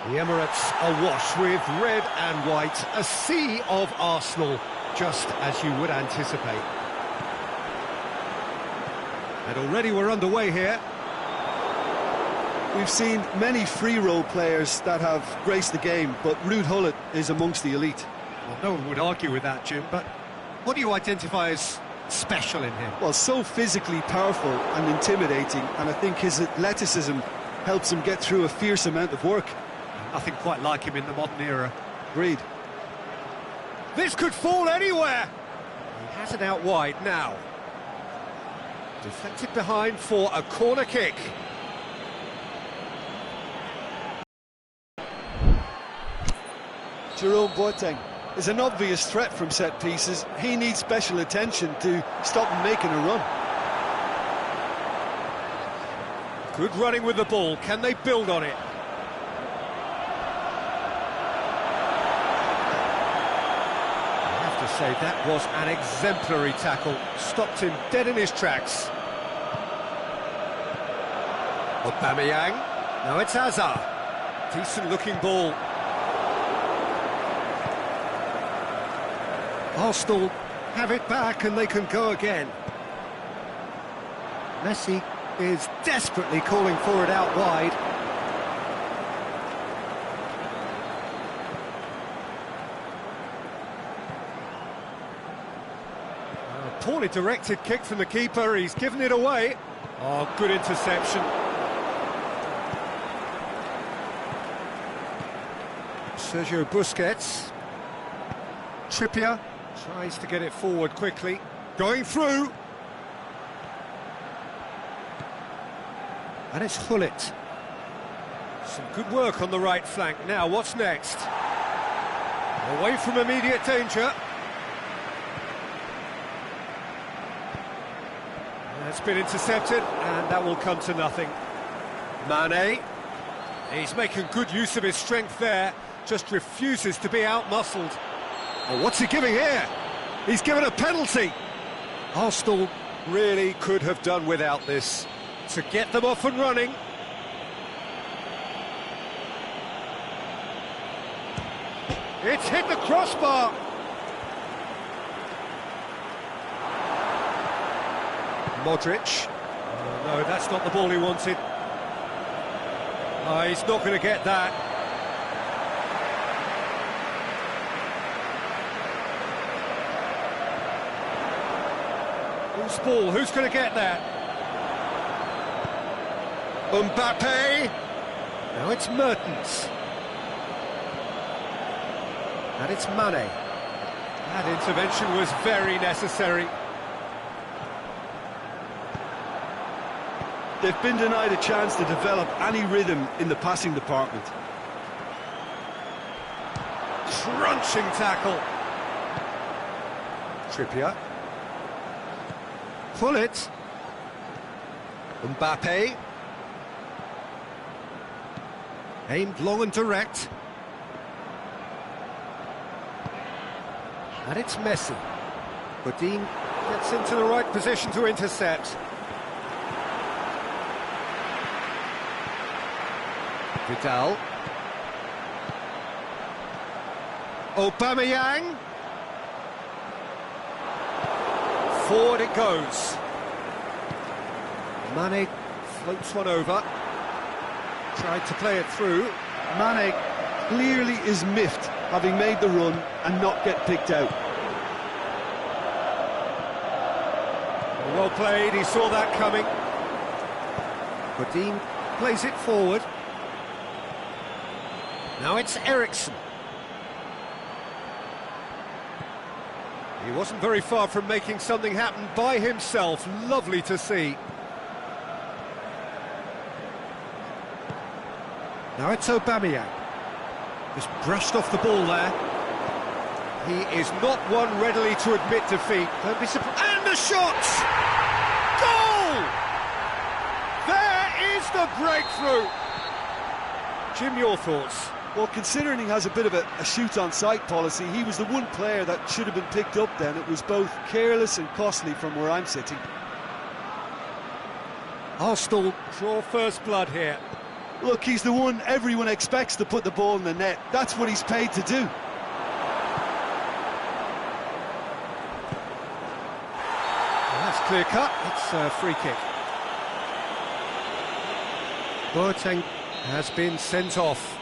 The Emirates awash with red and white, a sea of Arsenal, just as you would anticipate. And already we're underway here. We've seen many free role players that have graced the game, but Ruud Gullit is amongst the elite. Well, no one would argue with that, Jim, but what do you identify as special in him? Well, so physically powerful and intimidating, and I think his athleticism helps him get through a fierce amount of work. Nothing quite like him in the modern era. Agreed. This could fall anywhere! He has it out wide now. Deflected behind for a corner kick. Jerome Boateng is an obvious threat from set pieces. He needs special attention to stop him making a run. Good running with the ball. Can they build on it? I have to say that was an exemplary tackle. Stopped him dead in his tracks. Aubameyang. Now it's Hazard. Decent looking ball. Arsenal have it back and they can go again. Messi is desperately calling for it out wide. A poorly directed kick from the keeper, he's given it away. Oh, good interception. Sergio Busquets. Trippier. Tries to get it forward quickly. Going through. And it's Gullit. Some good work on the right flank. Now, what's next? Away from immediate danger. That's been intercepted, and that will come to nothing. Mane. He's making good use of his strength there. Just refuses to be out-muscled. Oh, what's he giving here? He's given a penalty. Arsenal really could have done without this to get them off and running. It's hit the crossbar. Modric. Oh, no, that's not the ball he wanted. Oh, he's not going to get that. Loose ball, who's going to get that? Mbappe. Now it's Mertens. And it's Mane. That intervention was very necessary. They've been denied a chance to develop any rhythm in the passing department. Crunching tackle. Trippier. Gullit. Mbappe. Aimed long and direct. And it's Messi. Godin gets into the right position to intercept. Vidal. Aubameyang. Forward it goes. Mane floats one over. Tried to play it through. Mane clearly is miffed, having made the run and not get picked out. Well played, he saw that coming. Godin plays it forward. Now it's Eriksen. He wasn't very far from making something happen by himself. Lovely to see. Now it's Aubameyang. Just brushed off the ball there. He is not one readily to admit defeat. Don't be surprised. And the shot! Goal! There is the breakthrough. Jim, your thoughts? Well, considering he has a bit of a shoot-on-sight policy, he was the one player that should have been picked up then. It was both careless and costly from where I'm sitting. Arsenal draw first blood here. Look, he's the one everyone expects to put the ball in the net. That's what he's paid to do. That's clear cut. It's a free kick. Boateng has been sent off.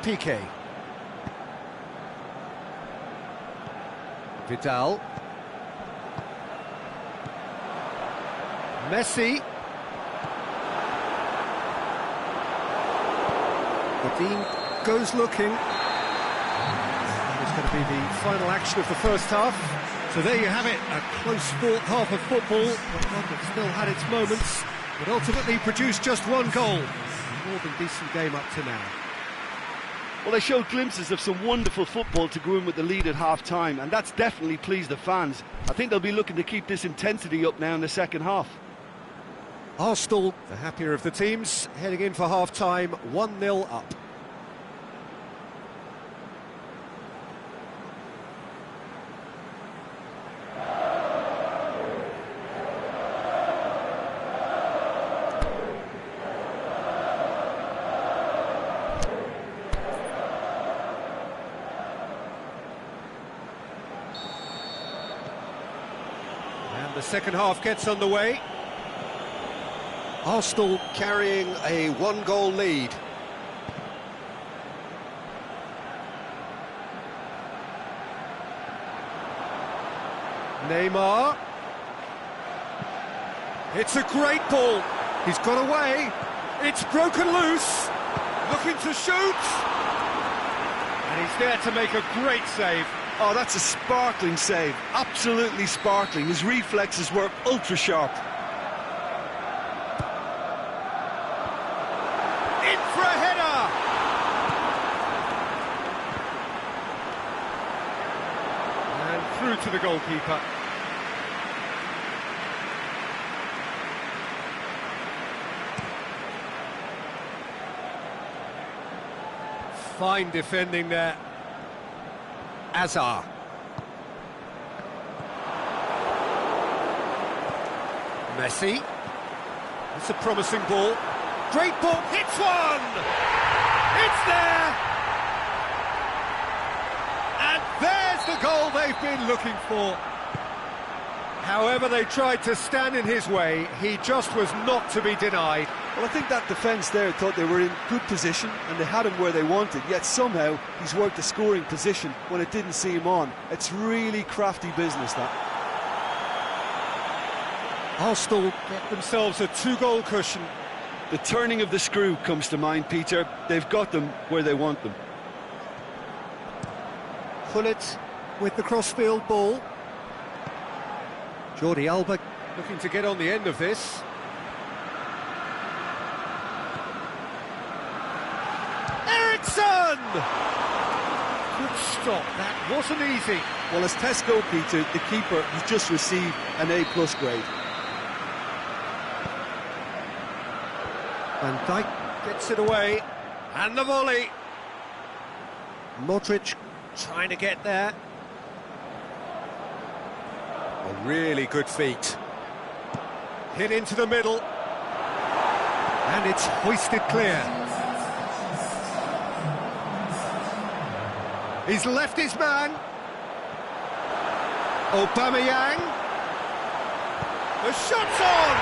Piqué. Vidal. Messi. Dean goes looking. It's going to be the final action of the first half. So there you have it, a close-fought half of football, but one that still had its moments, but ultimately produced just one goal. A more than decent game up to now. Well, they showed glimpses of some wonderful football to go in with the lead at half-time, and that's definitely pleased the fans. I think they'll be looking to keep this intensity up now in the second half. Arsenal, the happier of the teams, heading in for half-time, 1-0 up. And the second half gets underway. Arsenal carrying a one-goal lead. Neymar. It's a great ball. He's got away. It's broken loose. Looking to shoot. And he's there to make a great save. Oh, that's a sparkling save. Absolutely sparkling. His reflexes were ultra-sharp. For a header! And through to the goalkeeper. Fine defending there. Azar. Messi. It's a promising ball. Great ball, hits one! It's there! And there's the goal they've been looking for. However they tried to stand in his way, he just was not to be denied. Well, I think that defence there thought they were in good position and they had him where they wanted, yet somehow he's worked a scoring position when it didn't see him on. It's really crafty business, that. Arsenal get themselves a two-goal cushion. The turning of the screw comes to mind, Peter. They've got them where they want them. Hullet with the crossfield ball. Jordi Alba looking to get on the end of this. Eriksson! Good stop, that wasn't easy. Well, as tests go, Peter, the keeper has just received an A+ grade. Van Dijk gets it away, and the volley. Modric trying to get there. A really good feat. Hit into the middle, and it's hoisted clear. He's left his man. Aubameyang. The shot's on!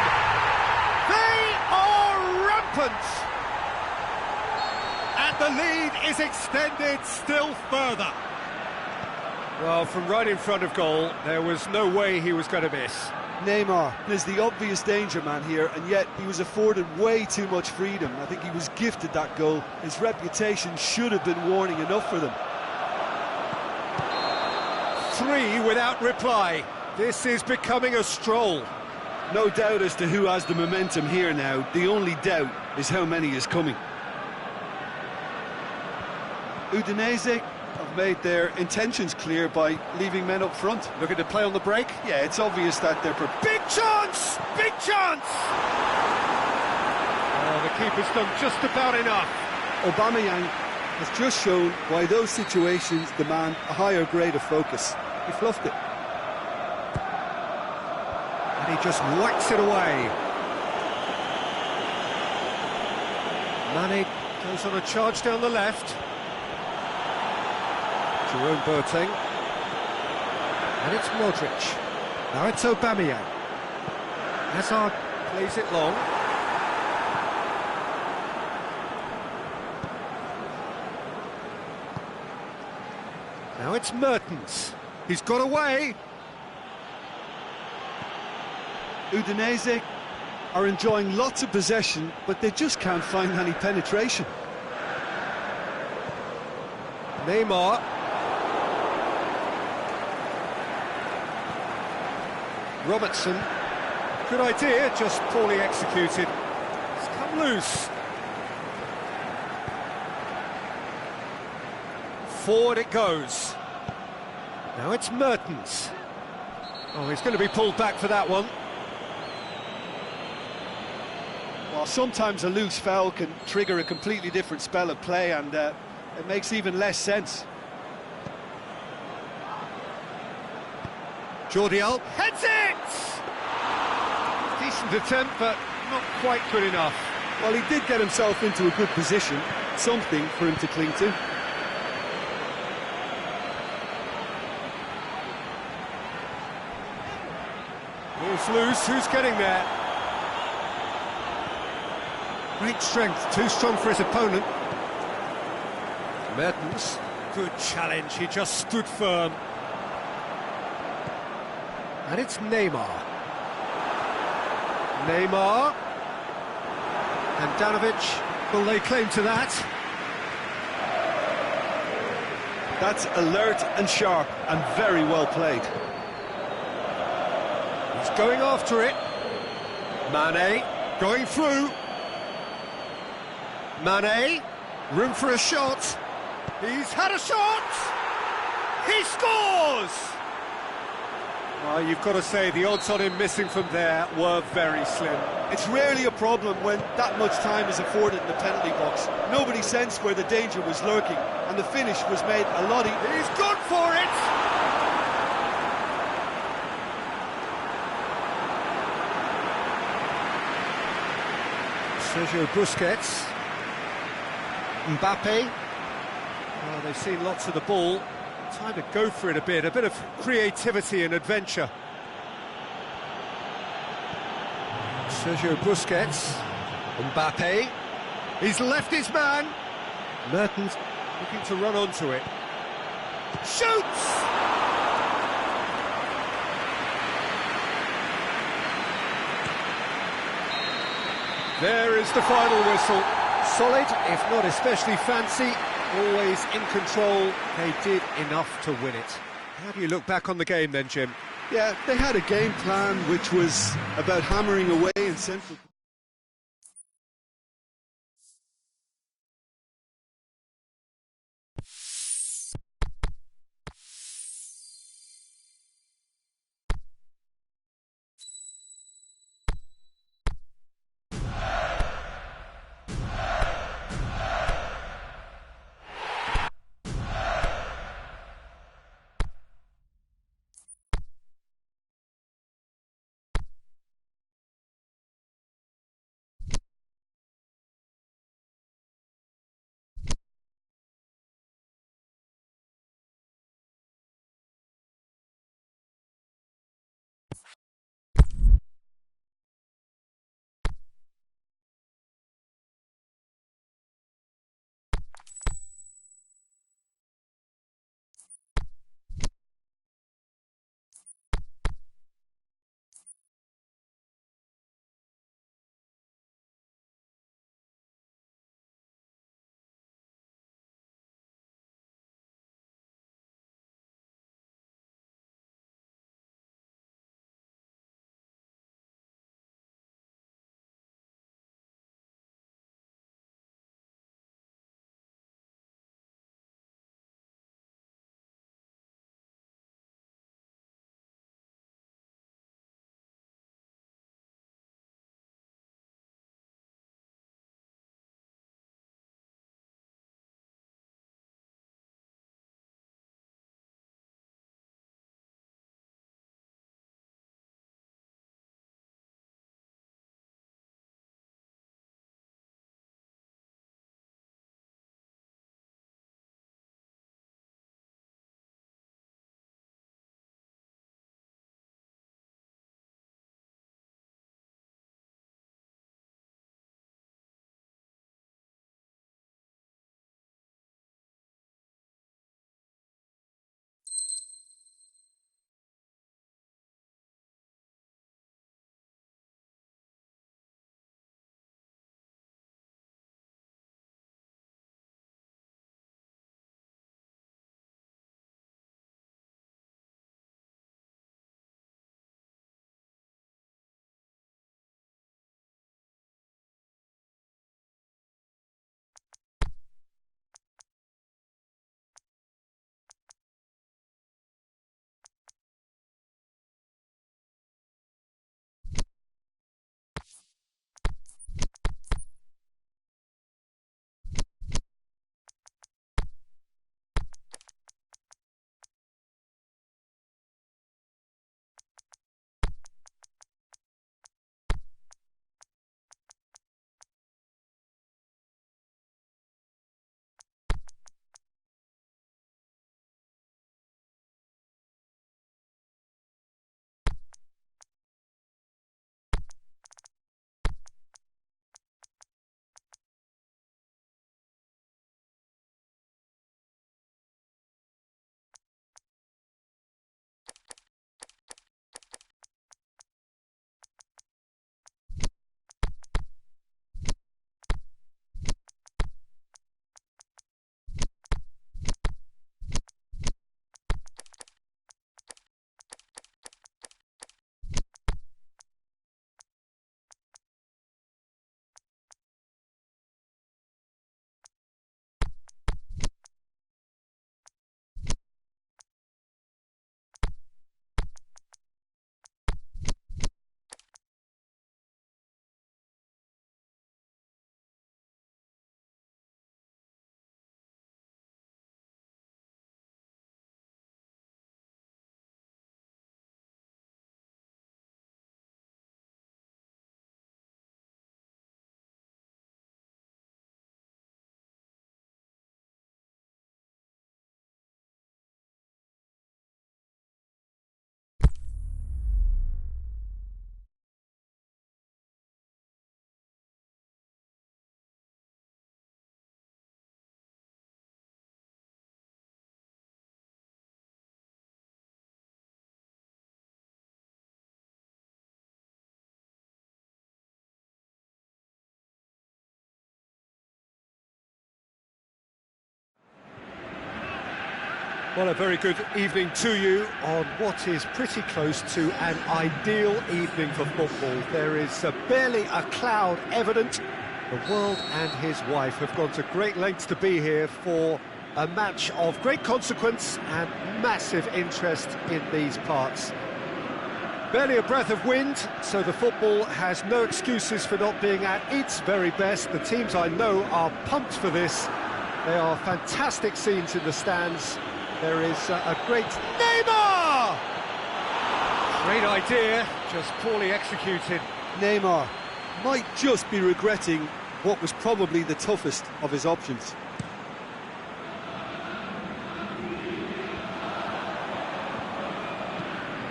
They are rampant! And the lead is extended still further. Well, from right in front of goal, there was no way he was going to miss. Neymar is the obvious danger man here, and yet he was afforded way too much freedom. I think he was gifted that goal. His reputation should have been warning enough for them. 3 without reply. This is becoming a stroll. No doubt as to who has the momentum here now. The only doubt is how many is coming. Udinese have made their intentions clear by leaving men up front. Looking to play on the break. Yeah, it's obvious that they're... Big chance! Big chance! Oh, the keeper's done just about enough. Aubameyang has just shown why those situations demand a higher grade of focus. He fluffed it. And he just whacks it away. Mane goes on a charge down the left. Jerome Boateng. And it's Modric. Now it's Aubameyang. Hazard plays it long. Now it's Mertens. He's got away. Udinese are enjoying lots of possession, but they just can't find any penetration. Neymar. Robertson. Good idea, just poorly executed. It's come loose. Forward it goes. Now it's Mertens. Oh, he's going to be pulled back for that one. Well, sometimes a loose foul can trigger a completely different spell of play, and it makes even less sense. Jordi Alba heads it! Decent attempt, but not quite good enough. Well, he did get himself into a good position, something for him to cling to. It's loose, who's getting there? Great strength, too strong for his opponent. Mertens, good challenge, he just stood firm. And it's Neymar. Neymar. And Danovic, will lay claim to that? That's alert and sharp and very well played. He's going after it. Mane, going through. Mane, room for a shot. He's had a shot! He scores! Well, you've got to say, the odds on him missing from there were very slim. It's rarely a problem when that much time is afforded in the penalty box. Nobody sensed where the danger was lurking, and the finish was made a lot easier. He's good for it! Sergio Busquets. Mbappe. Well, they've seen lots of the ball. Time to go for it a bit of creativity and adventure. Sergio Busquets. Mbappe. He's left his man. Mertens looking to run onto it. Shoots! There is the final whistle. Solid, if not especially fancy, always in control. They did enough to win it. How do you look back on the game then, Jim? Yeah, they had a game plan which was about hammering away in central... Well, a very good evening to you on what is pretty close to an ideal evening for football. There is barely a cloud evident. The world and his wife have gone to great lengths to be here for a match of great consequence and massive interest in these parts. Barely a breath of wind, so the football has no excuses for not being at its very best. The teams I know are pumped for this. They are fantastic scenes in the stands. There is a great Neymar! Great idea, just poorly executed. Neymar might just be regretting what was probably the toughest of his options.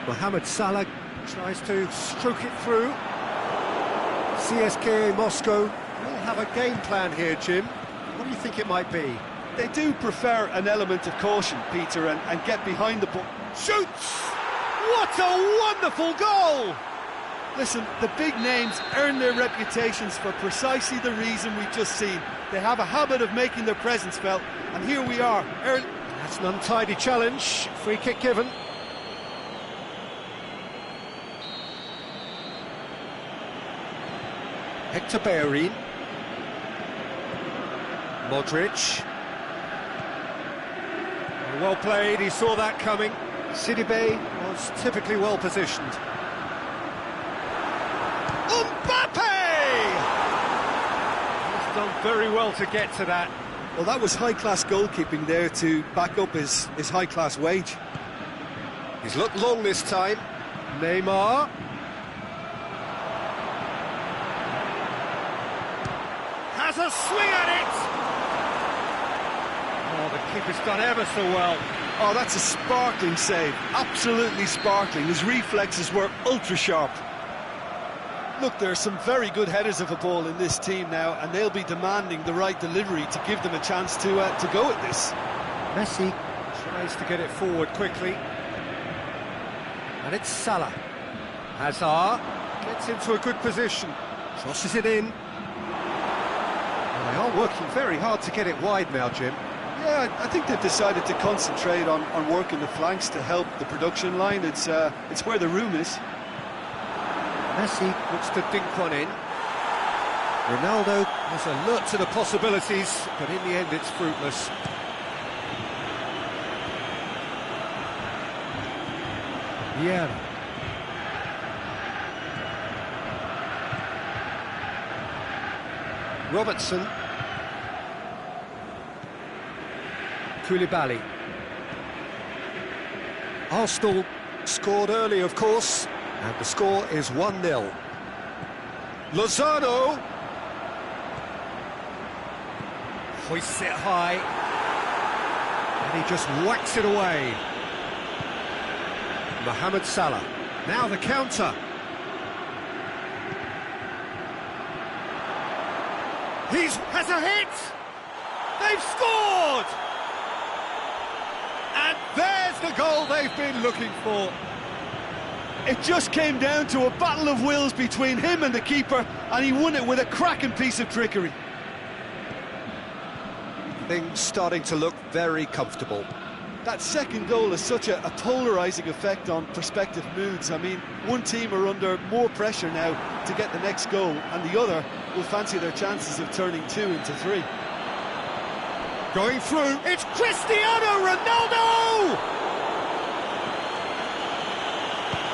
Mohamed Salah tries to stroke it through. CSKA Moscow will have a game plan here, Jim. What do you think it might be? They do prefer an element of caution, Peter, and get behind the ball. Shoots! What a wonderful goal! Listen, the big names earn their reputations for precisely the reason we've just seen. They have a habit of making their presence felt, and here we are. That's an untidy challenge. Free kick given. Hector Bellerin. Modric. Well played, he saw that coming. Sidibe was typically well positioned. Mbappe! He's done very well to get to that. Well, that was high-class goalkeeping there to back up his high-class wage. He's looked long this time. Neymar. Has a swing at it! Oh, the keeper's done ever so well. Oh, that's a sparkling save. Absolutely sparkling. His reflexes were ultra-sharp. Look, there are some very good headers of a ball in this team now, and they'll be demanding the right delivery to give them a chance to go at this. Messi tries to get it forward quickly. And it's Salah. Hazard gets into a good position. Crosses it in. Well, they are working very hard to get it wide now, Jim. Yeah, I think they've decided to concentrate on working the flanks to help the production line. It's where the room is. Messi looks to dink one in. Ronaldo was alert to the possibilities, but in the end it's fruitless. Yeah. Robertson. Koulibaly. Arsenal scored early, of course, and the score is 1-0. Lozano hoists it high, and he just whacks it away. Mohamed Salah. Now the counter. Has a hit! They've scored! And there's the goal they've been looking for. It just came down to a battle of wills between him and the keeper, and he won it with a cracking piece of trickery. Things starting to look very comfortable. That second goal has such a polarising effect on prospective moods. I mean, one team are under more pressure now to get the next goal, and the other will fancy their chances of turning 2 into 3. Going through, it's Cristiano Ronaldo!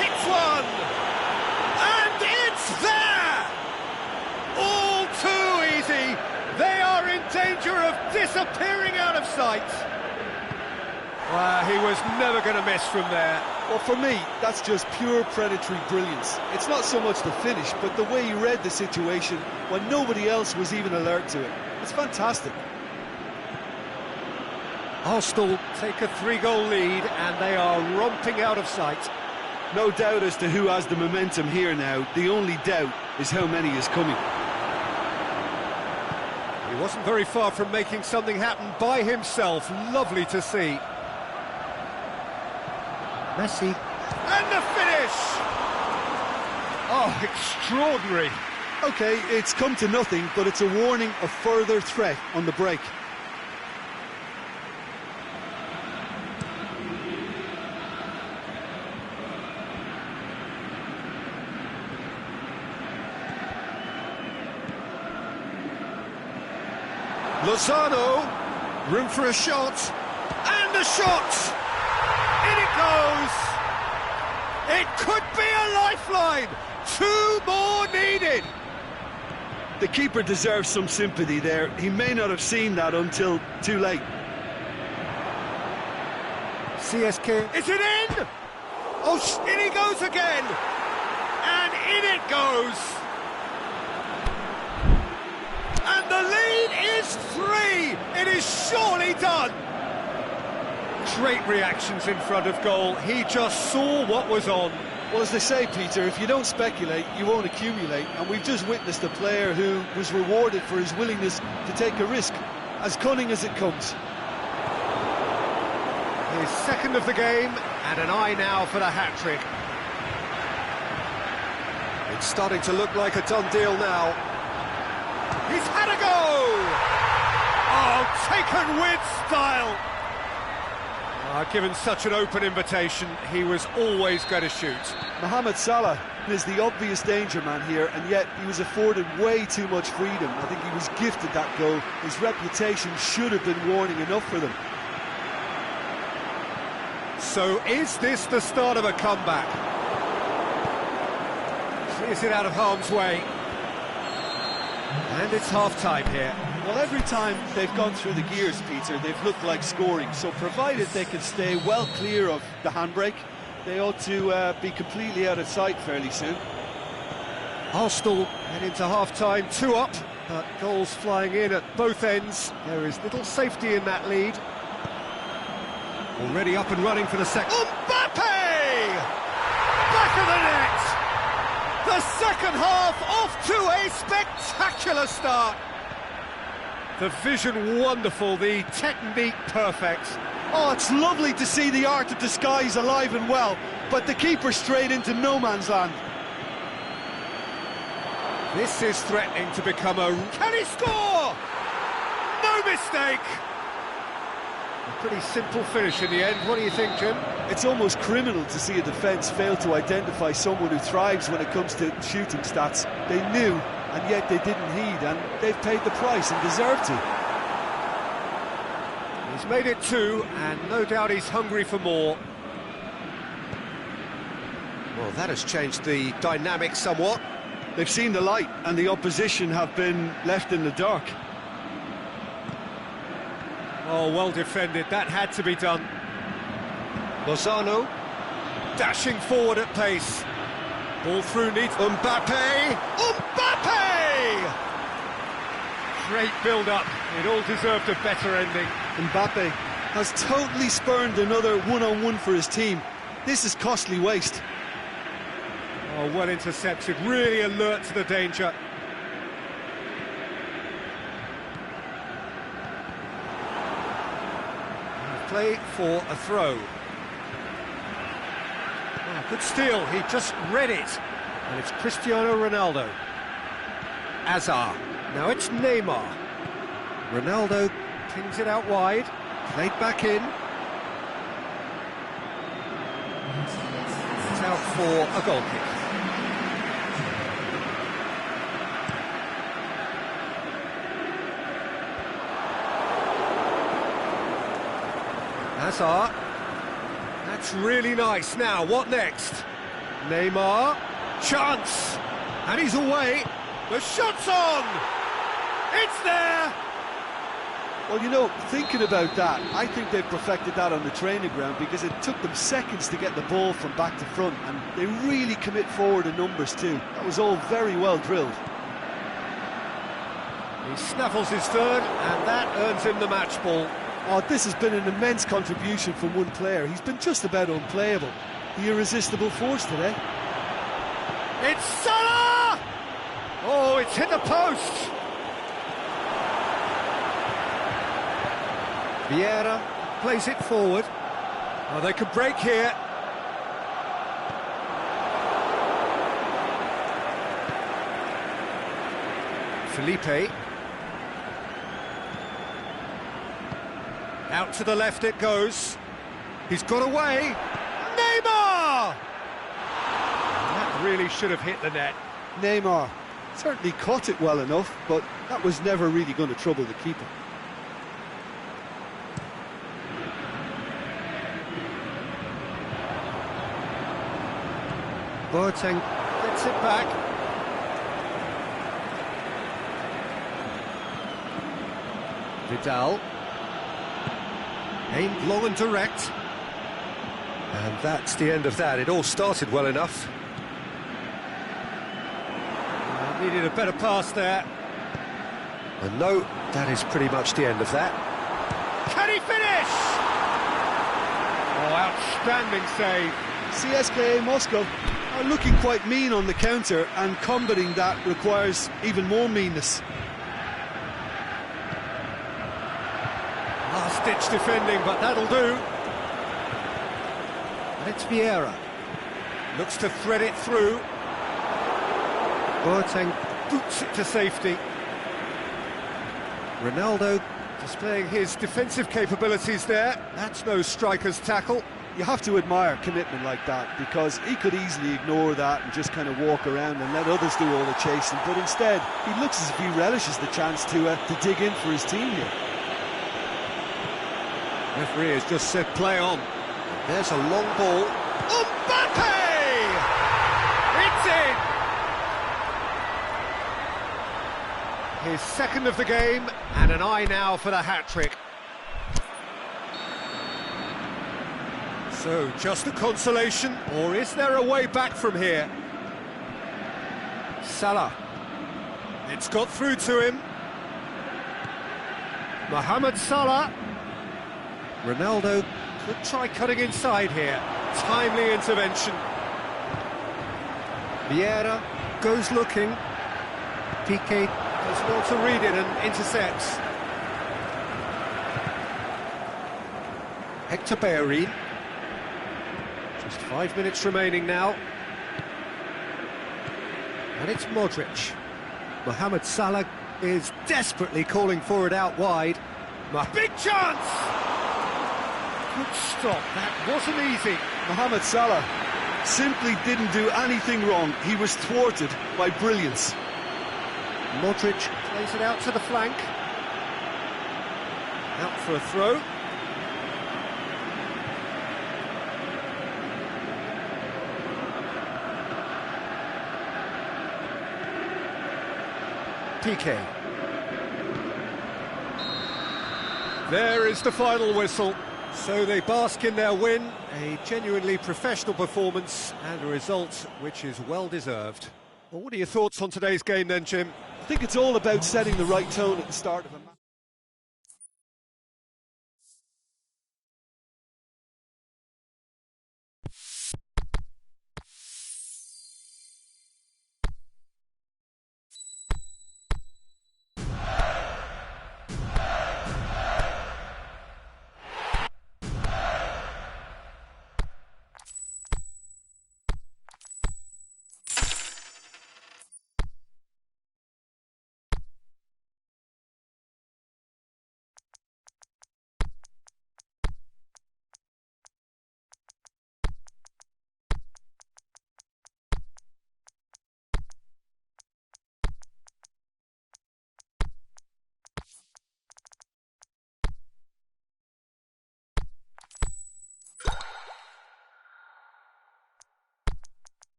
Hits one! And it's there! All too easy! They are in danger of disappearing out of sight! He was never going to miss from there. Well, for me, that's just pure predatory brilliance. It's not so much the finish, but the way he read the situation when nobody else was even alert to it. It's fantastic. Arsenal take a 3-goal lead and they are romping out of sight. No doubt as to who has the momentum here now. The only doubt is how many is coming. He wasn't very far from making something happen by himself. Lovely to see. Messi. And the finish! Oh, extraordinary. OK, it's come to nothing, but it's a warning of further threat on the break. Lozano, room for a shot, and a shot! In it goes! It could be a lifeline! 2 more needed! The keeper deserves some sympathy there. He may not have seen that until too late. CSK. Is it in? Oh, in he goes again! And in it goes! And the lead is 3! It is surely done! Great reactions in front of goal. He just saw what was on. Well, as they say, Peter, if you don't speculate, you won't accumulate. And we've just witnessed a player who was rewarded for his willingness to take a risk, as cunning as it comes. His second of the game, and an eye now for the hat-trick. It's starting to look like a done deal now. He's had a go! Oh, taken with style! Given such an open invitation, he was always going to shoot. Mohamed Salah is the obvious danger man here, and yet he was afforded way too much freedom. I think he was gifted that goal. His reputation should have been warning enough for them. So is this the start of a comeback? Clears it out of harm's way. And it's half-time here. Well, every time they've gone through the gears, Peter, they've looked like scoring. So provided they can stay well clear of the handbrake, they ought to be completely out of sight fairly soon. Arsenal head into half-time, 2 up, but goals flying in at both ends. There is little safety in that lead. Already up and running for the second. Mbappe! Back of the net! The second half off to a spectacular start. The vision wonderful, the technique perfect. Oh, it's lovely to see the art of disguise alive and well, but the keeper straight into no man's land. This is threatening to become a... Can he score? No mistake! A pretty simple finish in the end. What do you think, Jim? It's almost criminal to see a defence fail to identify someone who thrives when it comes to shooting stats. They knew, and yet they didn't heed, and they've paid the price and deserve to. He's made it 2, and no doubt he's hungry for more. Well, that has changed the dynamic somewhat. They've seen the light, and the opposition have been left in the dark. Oh, well defended. That had to be done. Lozano dashing forward at pace. Ball through needs Mbappe! Mbappe! Great build-up. It all deserved a better ending. Mbappe has totally spurned another one-on-one for his team. This is costly waste. Oh, well intercepted. Really alert to the danger. Play for a throw. Oh, good steal, he just read it. And it's Cristiano Ronaldo. Azar. Now it's Neymar. Ronaldo pings it out wide. Played back in. It's out for a goal kick. Hazard. That's really nice. Now, what next? Neymar. Chance. And he's away. The shot's on! It's there! Well, you know, thinking about that, I think they've perfected that on the training ground because it took them seconds to get the ball from back to front, and they really commit forward in numbers too. That was all very well drilled. He snaffles his third, and that earns him the match ball. Oh, this has been an immense contribution from one player. He's been just about unplayable. The irresistible force today. It's Salah! Oh, it's hit the post! Vieira plays it forward. Oh, they could break here. Felipe. Out to the left it goes. He's got away. Neymar! That really should have hit the net. Neymar certainly caught it well enough, but that was never really going to trouble the keeper. Boateng gets it back. Vidal. Aimed long and direct. And that's the end of that. It all started well enough. Needed a better pass there. And no, that is pretty much the end of that. Can he finish? Oh, outstanding save. CSKA Moscow are looking quite mean on the counter, and combating that requires even more meanness. Last-ditch defending, but that'll do. And it's Vieira. Looks to thread it through. Boateng boots it to safety. Ronaldo displaying his defensive capabilities there. That's no striker's tackle. You have to admire commitment like that, because he could easily ignore that and just kind of walk around and let others do all the chasing, but instead he looks as if he relishes the chance to dig in for his team here. Referee has just said play on. There's a long ball. Mbappe! It's in! His second of the game, and an eye now for the hat-trick. So, just a consolation, or is there a way back from here? Salah. It's got through to him. Mohamed Salah. Ronaldo could try cutting inside here. Timely intervention. Vieira goes looking. Piqué does well to read it and intercepts. Hector Bellerin. Just 5 minutes remaining now. And it's Modric. Mohamed Salah is desperately calling for it out wide. Big chance! Good stop, that wasn't easy. Mohamed Salah simply didn't do anything wrong. He was thwarted by brilliance. Modric plays it out to the flank. Out for a throw. Piqué. There is the final whistle. So they bask in their win, a genuinely professional performance and a result which is well deserved. Well, what are your thoughts on today's game then, Jim? I think it's all about setting the right tone at the start of a match.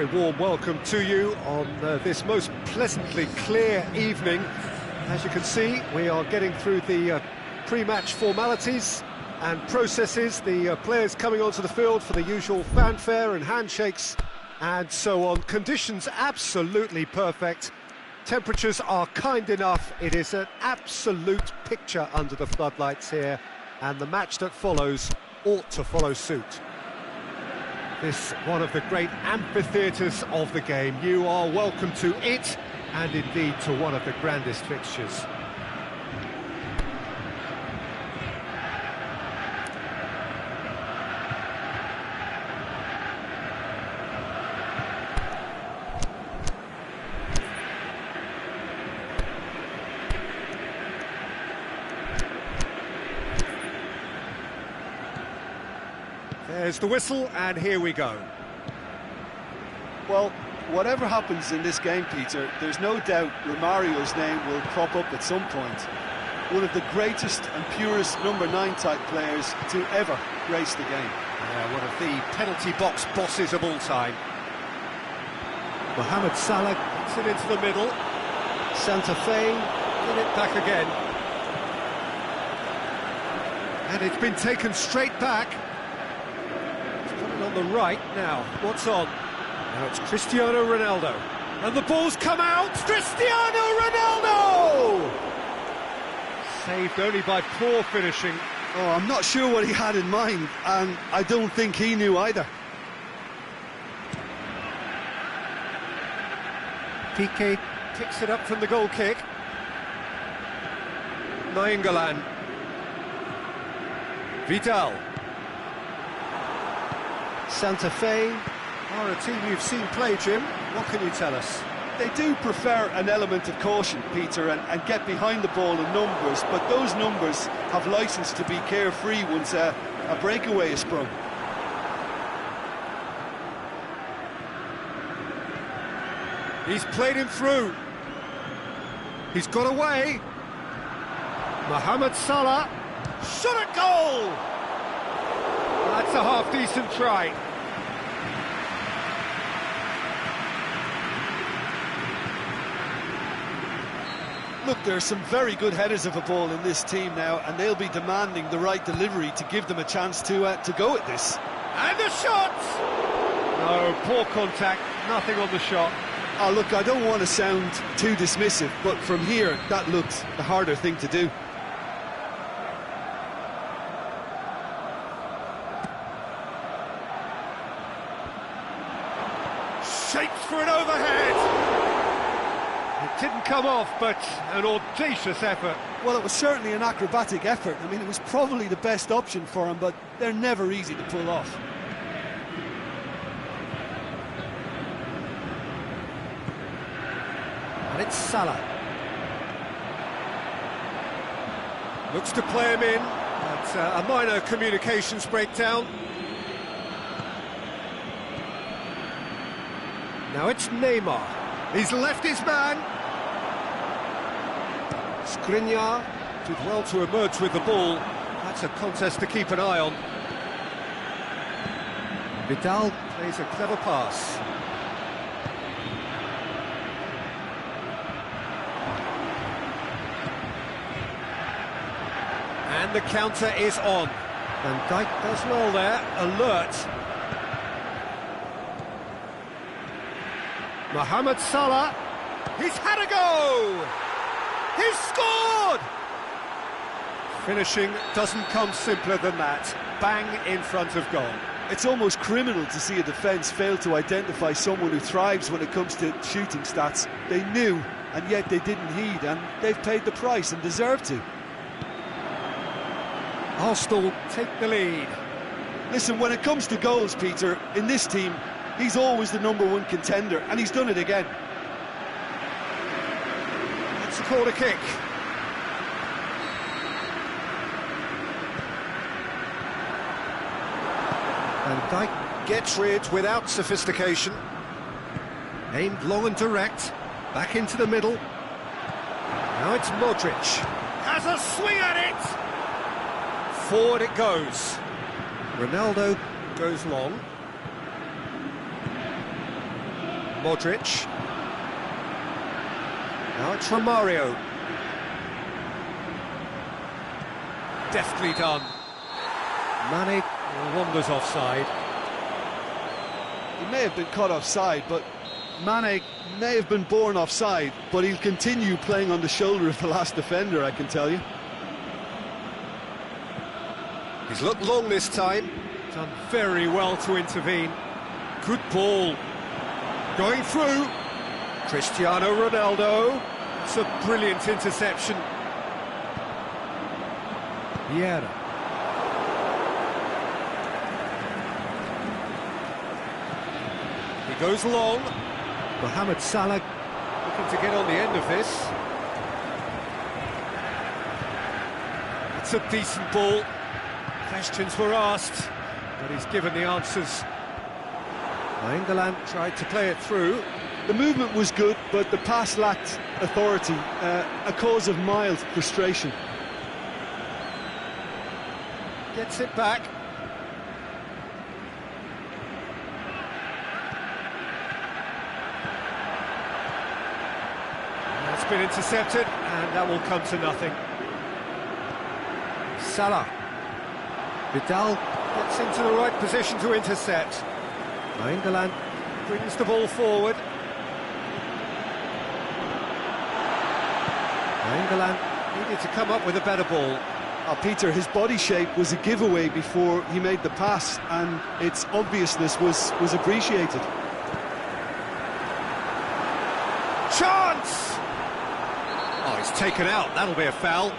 very warm welcome to you on this most pleasantly clear evening. As you can see, we are getting through the pre-match formalities and processes, the players coming onto the field for the usual fanfare and handshakes and so on. Conditions absolutely perfect. Temperatures are kind enough. It is an absolute picture under the floodlights here, and the match that follows ought to follow suit. This one of the great amphitheatres of the game. You are welcome to it, and indeed to one of the grandest fixtures. There's the whistle, and here we go. Well, whatever happens in this game, Peter, there's no doubt Romario's name will crop up at some point. One of the greatest and purest number 9 type players to ever grace the game. Yeah, one of the penalty box bosses of all time. Mohamed Salah gets it into the middle. Santa Fe get it back again. And it's been taken straight back. On the right now, what's on? Now it's Cristiano Ronaldo, and the ball's come out. Cristiano Ronaldo! Saved only by poor finishing. Oh, I'm not sure what he had in mind, and I don't think he knew either. Piqué picks it up from the goal kick. Nainggolan. Vidal. Santa Fe are a team you've seen play, Jim. What can you tell us? They do prefer an element of caution, Peter, and get behind the ball in numbers, but those numbers have licence to be carefree once a breakaway is sprung. He's played him through. He's got away. Mohamed Salah. Shot at goal! That's a half-decent try. Look, there are some very good headers of a ball in this team now, and they'll be demanding the right delivery to give them a chance to go at this. And the shot! No, poor contact, nothing on the shot. Oh, look, I don't want to sound too dismissive, but from here, that looked the harder thing to do. Shapes for an overhead! It didn't come off, but an audacious effort. Well, it was certainly an acrobatic effort. I mean, it was probably the best option for him, but they're never easy to pull off. And it's Salah. Looks to play him in, but a minor communications breakdown. Now it's Neymar. He's left his man. Skriniar did well to emerge with the ball. That's a contest to keep an eye on. Vidal plays a clever pass. And the counter is on. Van Dijk does well there, alert. Mohamed Salah, he's had a go! He's scored! Finishing doesn't come simpler than that. Bang in front of goal. It's almost criminal to see a defence fail to identify someone who thrives when it comes to shooting stats. They knew, and yet they didn't heed, and they've paid the price and deserve to. Arsenal take the lead. Listen, when it comes to goals, Peter, in this team, he's always the #1 contender, and he's done it again. It's a corner kick. Van Dijk gets rid without sophistication. Aimed long and direct. Back into the middle. Now it's Modric. Has a swing at it! Forward it goes. Ronaldo goes long. Modric. Now it's Romario. Deftly done. Mane wanders offside. He may have been caught offside, but Mane may have been born offside, but he'll continue playing on the shoulder of the last defender, I can tell you. He's looked long this time. Done very well to intervene. Good ball. Going through. Cristiano Ronaldo. It's a brilliant interception. Vieira. He goes long. Mohamed Salah looking to get on the end of this. It's a decent ball. Questions were asked, but he's given the answers. England tried to play it through. The movement was good, but the pass lacked authority, a cause of mild frustration. Gets it back. That's been intercepted, and that will come to nothing. Salah. Vidal gets into the right position to intercept. England brings the ball forward. England needed to come up with a better ball. Peter, his body shape was a giveaway before he made the pass, and its obviousness was appreciated. Chance! Oh, he's taken out. That'll be a foul.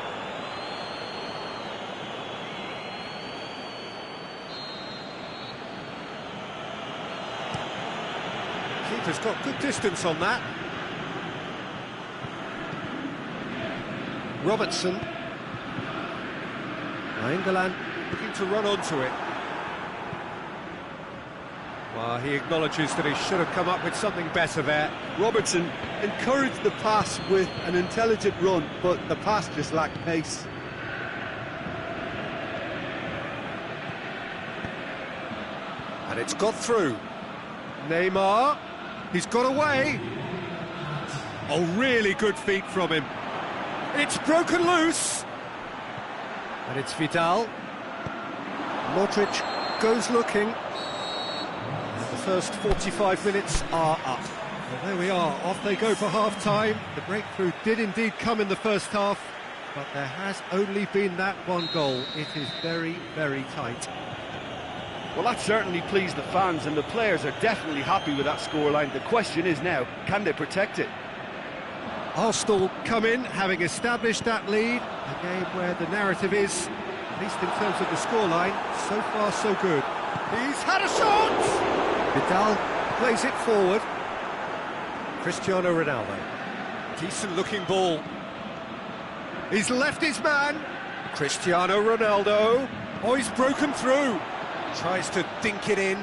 Keeper's got good distance on that. Robertson. England looking to run onto it. Well, he acknowledges that he should have come up with something better there. Robertson encouraged the pass with an intelligent run, but the pass just lacked pace. And it's got through. Neymar, he's got away. Oh, really good feet from him. It's broken loose. And it's Vidal. Modric goes looking. And the first 45 minutes are up. Well, there we are, off they go for half-time. The breakthrough did indeed come in the first half, but there has only been that one goal. It is very, very tight. Well, that certainly pleased the fans, and the players are definitely happy with that scoreline. The question is now, can they protect it? Arsenal come in, having established that lead. A game where the narrative is, at least in terms of the scoreline, so far so good. He's had a shot! Vidal plays it forward. Cristiano Ronaldo. Decent-looking ball. He's left his man. Cristiano Ronaldo. Oh, he's broken through. Tries to dink it in.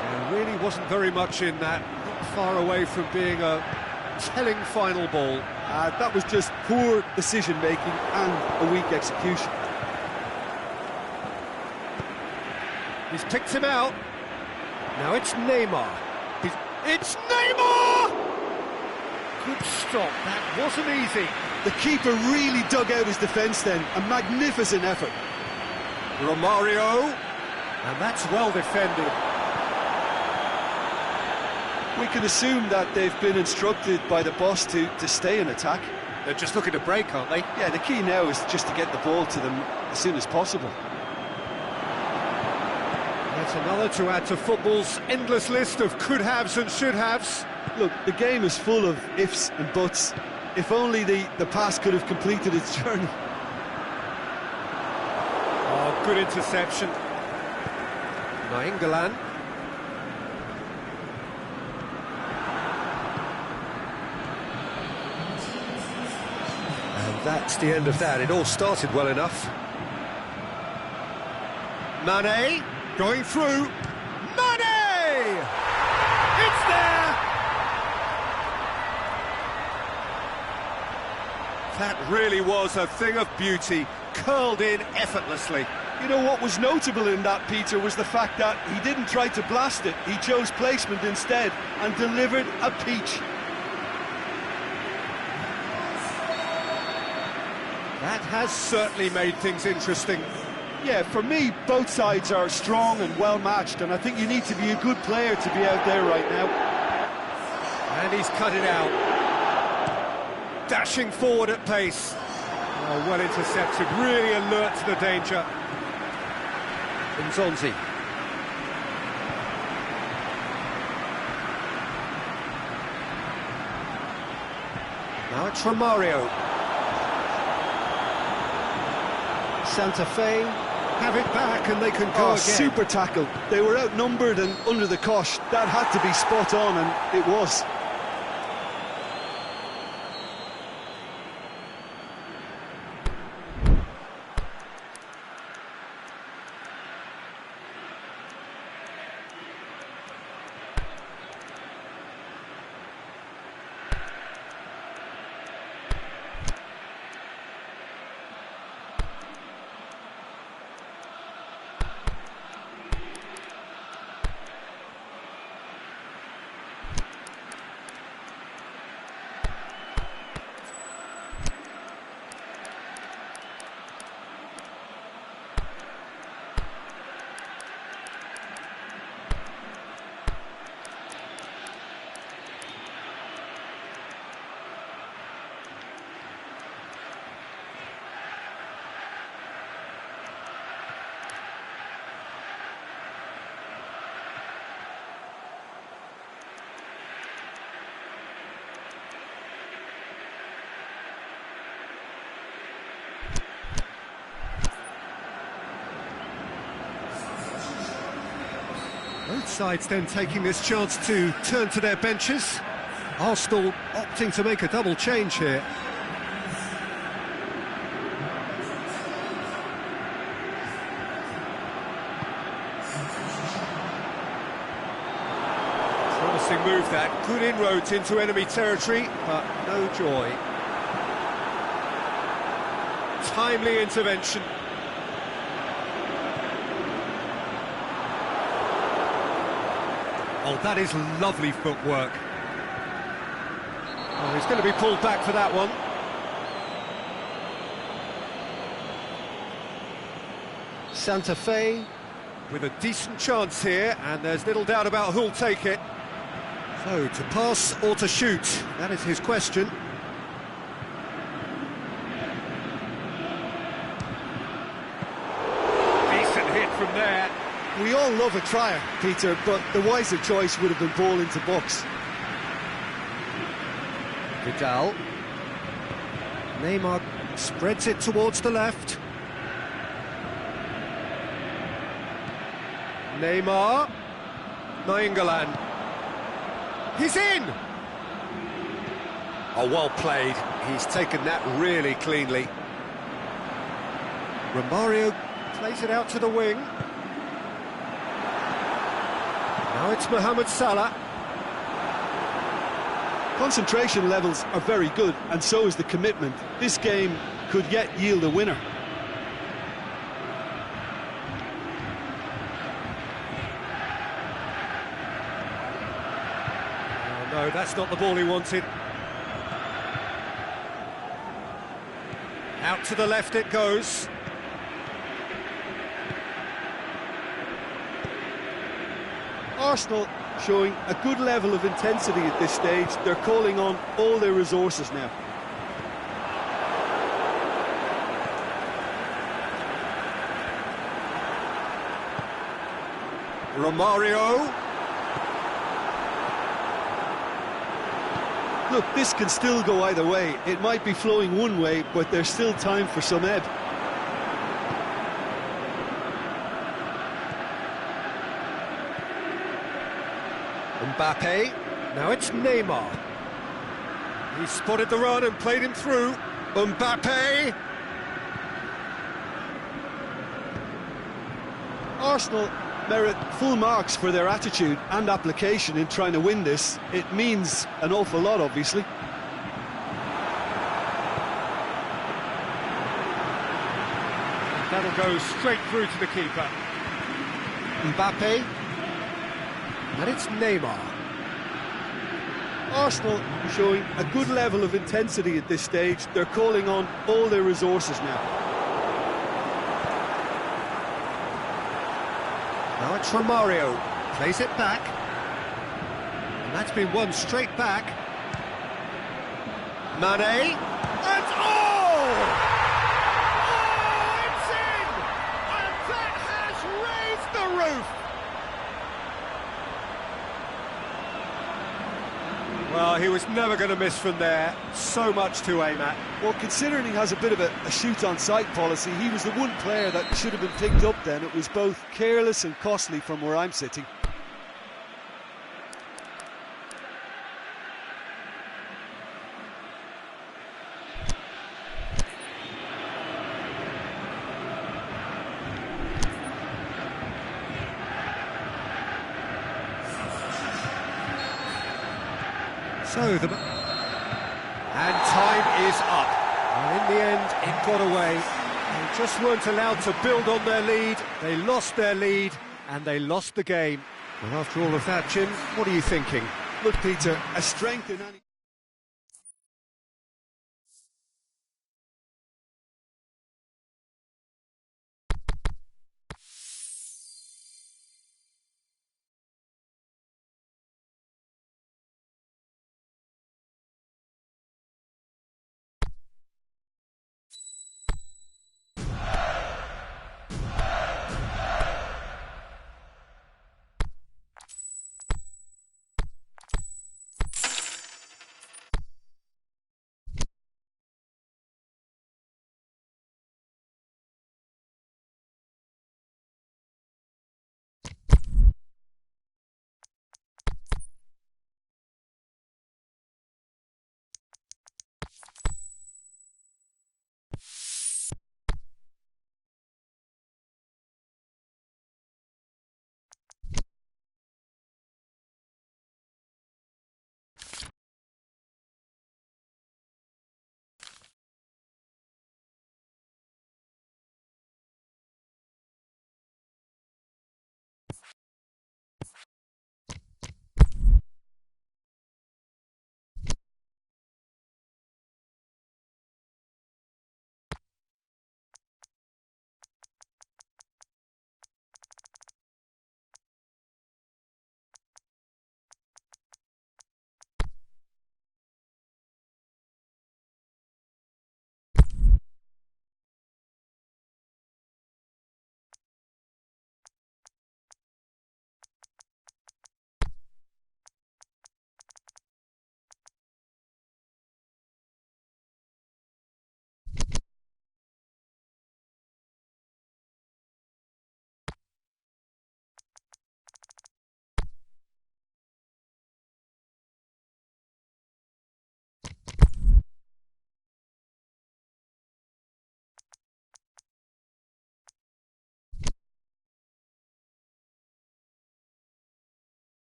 There really wasn't very much in that. Not far away from being a telling final ball. That was just poor decision-making and a weak execution. He's picked him out. Now it's Neymar. It's Neymar! Good stop. That wasn't easy. The keeper really dug out his defence then. A magnificent effort. Romario. And that's well defended. We can assume that they've been instructed by the boss to stay in attack. They're just looking to break, aren't they? Yeah, the key now is just to get the ball to them as soon as possible. That's another to add to football's endless list of could-haves and should-haves. Look, the game is full of ifs and buts. If only the pass could have completed its journey. Oh, good interception. England. And that's the end of that. It all started well enough. Mane going through. Mane! It's there! That really was a thing of beauty, curled in effortlessly. You know, what was notable in that, Peter, was the fact that he didn't try to blast it. He chose placement instead and delivered a peach. That has certainly made things interesting. Yeah, for me, both sides are strong and well-matched, and I think you need to be a good player to be out there right now. And he's cut it out. Dashing forward at pace. Oh, well intercepted, really alert to the danger. Nzonzi. Now it's Romario. Santa Fe have it back and they can go again. Super tackle. They were outnumbered and under the cosh. That had to be spot on, and it was. Both sides then taking this chance to turn to their benches. Arsenal opting to make a double change here. Promising move that, good inroads into enemy territory, but no joy. Timely intervention. Oh, that is lovely footwork. Oh, he's going to be pulled back for that one. Santa Fe with a decent chance here, and there's little doubt about who'll take it. So, to pass or to shoot, that is his question. Decent hit from there. We all love a tryer, Peter, but the wiser choice would have been ball into box. Vidal. Neymar spreads it towards the left. Neymar. Nainggolan. He's in! Oh, well played. He's taken that really cleanly. Romario plays it out to the wing. Now it's Mohamed Salah. Concentration levels are very good, and so is the commitment. This game could yet yield a winner. Oh, no, that's not the ball he wanted. Out to the left it goes. Arsenal showing a good level of intensity at this stage. They're calling on all their resources now. Romario. Look, this can still go either way. It might be flowing one way, but there's still time for some ebb. Mbappe, now it's Neymar. He spotted the run and played him through. Mbappe! Arsenal merit full marks for their attitude and application in trying to win this. It means an awful lot, obviously. That'll go straight through to the keeper. Mbappe. And it's Neymar. Arsenal showing a good level of intensity at this stage. They're calling on all their resources now. Now it's Romario. Plays it back. And that's been won straight back. Mane. And oh! It's in! And that has raised the roof! Well, he was never going to miss from there. So much to aim at. Well, considering he has a bit of a shoot-on-sight policy, he was the one player that should have been picked up then. It was both careless and costly from where I'm sitting. So and time is up. And in the end, it got away. They just weren't allowed to build on their lead. They lost their lead, and they lost the game. And after all of that, Jim, what are you thinking? Look, Peter, a strength in any...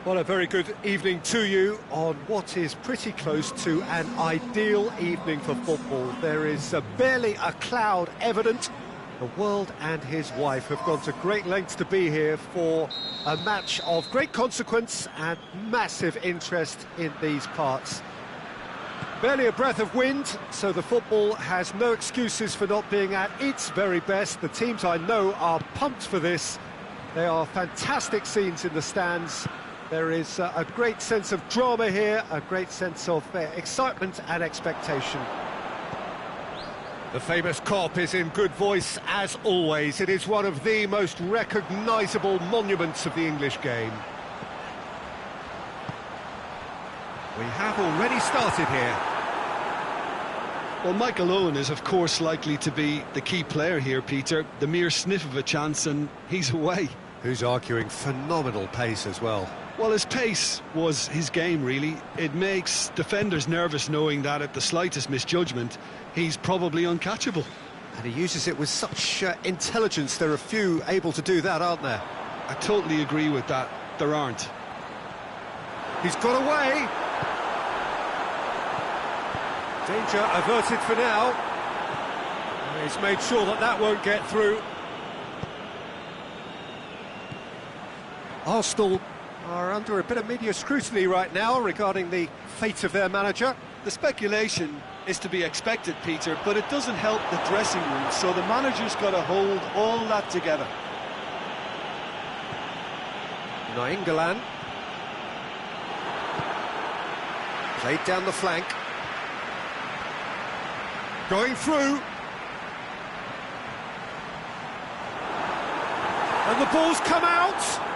Well, a very good evening to you on what is pretty close to an ideal evening for football. There is barely a cloud evident. The world and his wife have gone to great lengths to be here for a match of great consequence and massive interest in these parts. Barely a breath of wind, so the football has no excuses for not being at its very best. The teams I know are pumped for this. They are fantastic scenes in the stands. There is a great sense of drama here, a great sense of excitement and expectation. The famous Kop is in good voice as always. It is one of the most recognisable monuments of the English game. We have already started here. Well, Michael Owen is, of course, likely to be the key player here, Peter. The mere sniff of a chance and he's away. Who's arguing phenomenal pace as well. Well, his pace was his game, really. It makes defenders nervous knowing that at the slightest misjudgment, he's probably uncatchable. And he uses it with such intelligence. There are few able to do that, aren't there? I totally agree with that. There aren't. He's got away. Danger averted for now. And he's made sure that that won't get through. Arsenal are under a bit of media scrutiny right now regarding the fate of their manager. The speculation is to be expected, Peter, but it doesn't help the dressing room, so the manager's got to hold all that together. Nainggolan. Played down the flank. Going through. And the ball's come out.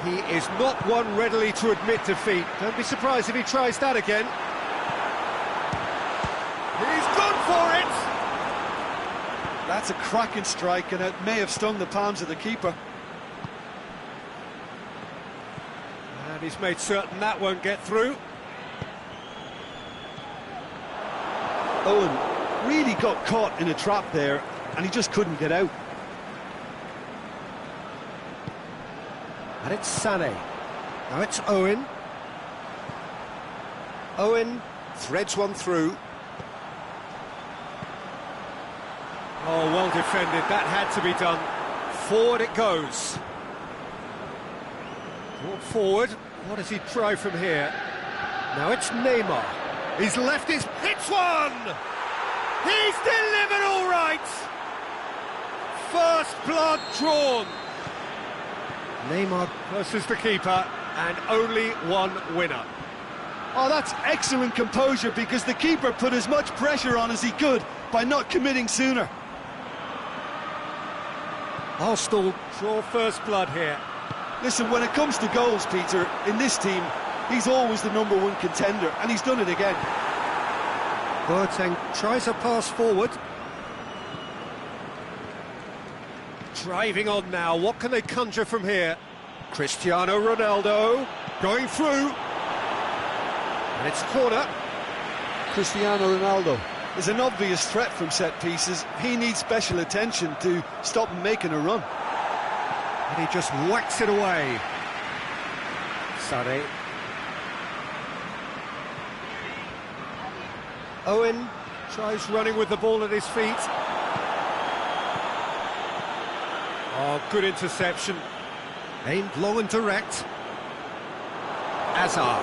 He is not one readily to admit defeat. Don't be surprised if he tries that again. He's gone for it! That's a cracking strike, and it may have stung the palms of the keeper. And he's made certain that won't get through. Owen really got caught in a trap there, and he just couldn't get out. And it's Sané. Now it's Owen. Owen threads one through. Oh, well defended. That had to be done. Forward it goes. Brought forward. What does he try from here? Now it's Neymar. He's left his... Hits one! He's delivered all right! First blood drawn. Neymar versus the keeper, and only one winner. Oh, that's excellent composure, because the keeper put as much pressure on as he could by not committing sooner. Arsenal draw first blood here. Listen, when it comes to goals, Peter, in this team, he's always the #1 contender, and he's done it again. Boateng tries a pass forward. Driving on now, what can they conjure from here? Cristiano Ronaldo going through. And it's corner. Cristiano Ronaldo is an obvious threat from set pieces. He needs special attention to stop him making a run. And he just whacks it away. Sané. Owen tries running with the ball at his feet. Oh, good interception. Aimed low and direct. Azar.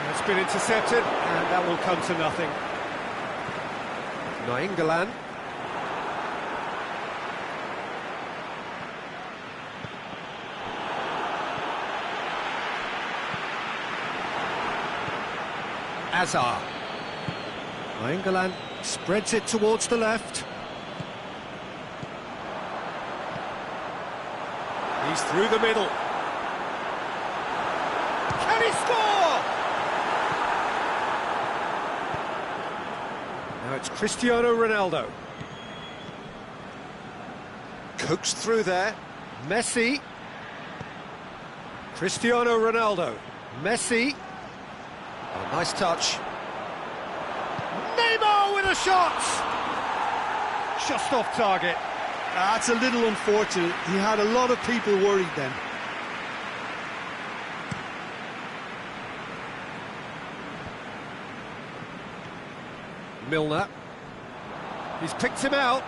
That's been intercepted, and that will come to nothing. Nainggolan. Azar. Nainggolan spreads it towards the left. He's through the middle. Can he score? Now it's Cristiano Ronaldo. Coaxed through there. Messi. Cristiano Ronaldo. Messi. Oh, nice touch. Neymar with a shot! Just off target. That's a little unfortunate. He had a lot of people worried then. Milner. He's picked him out.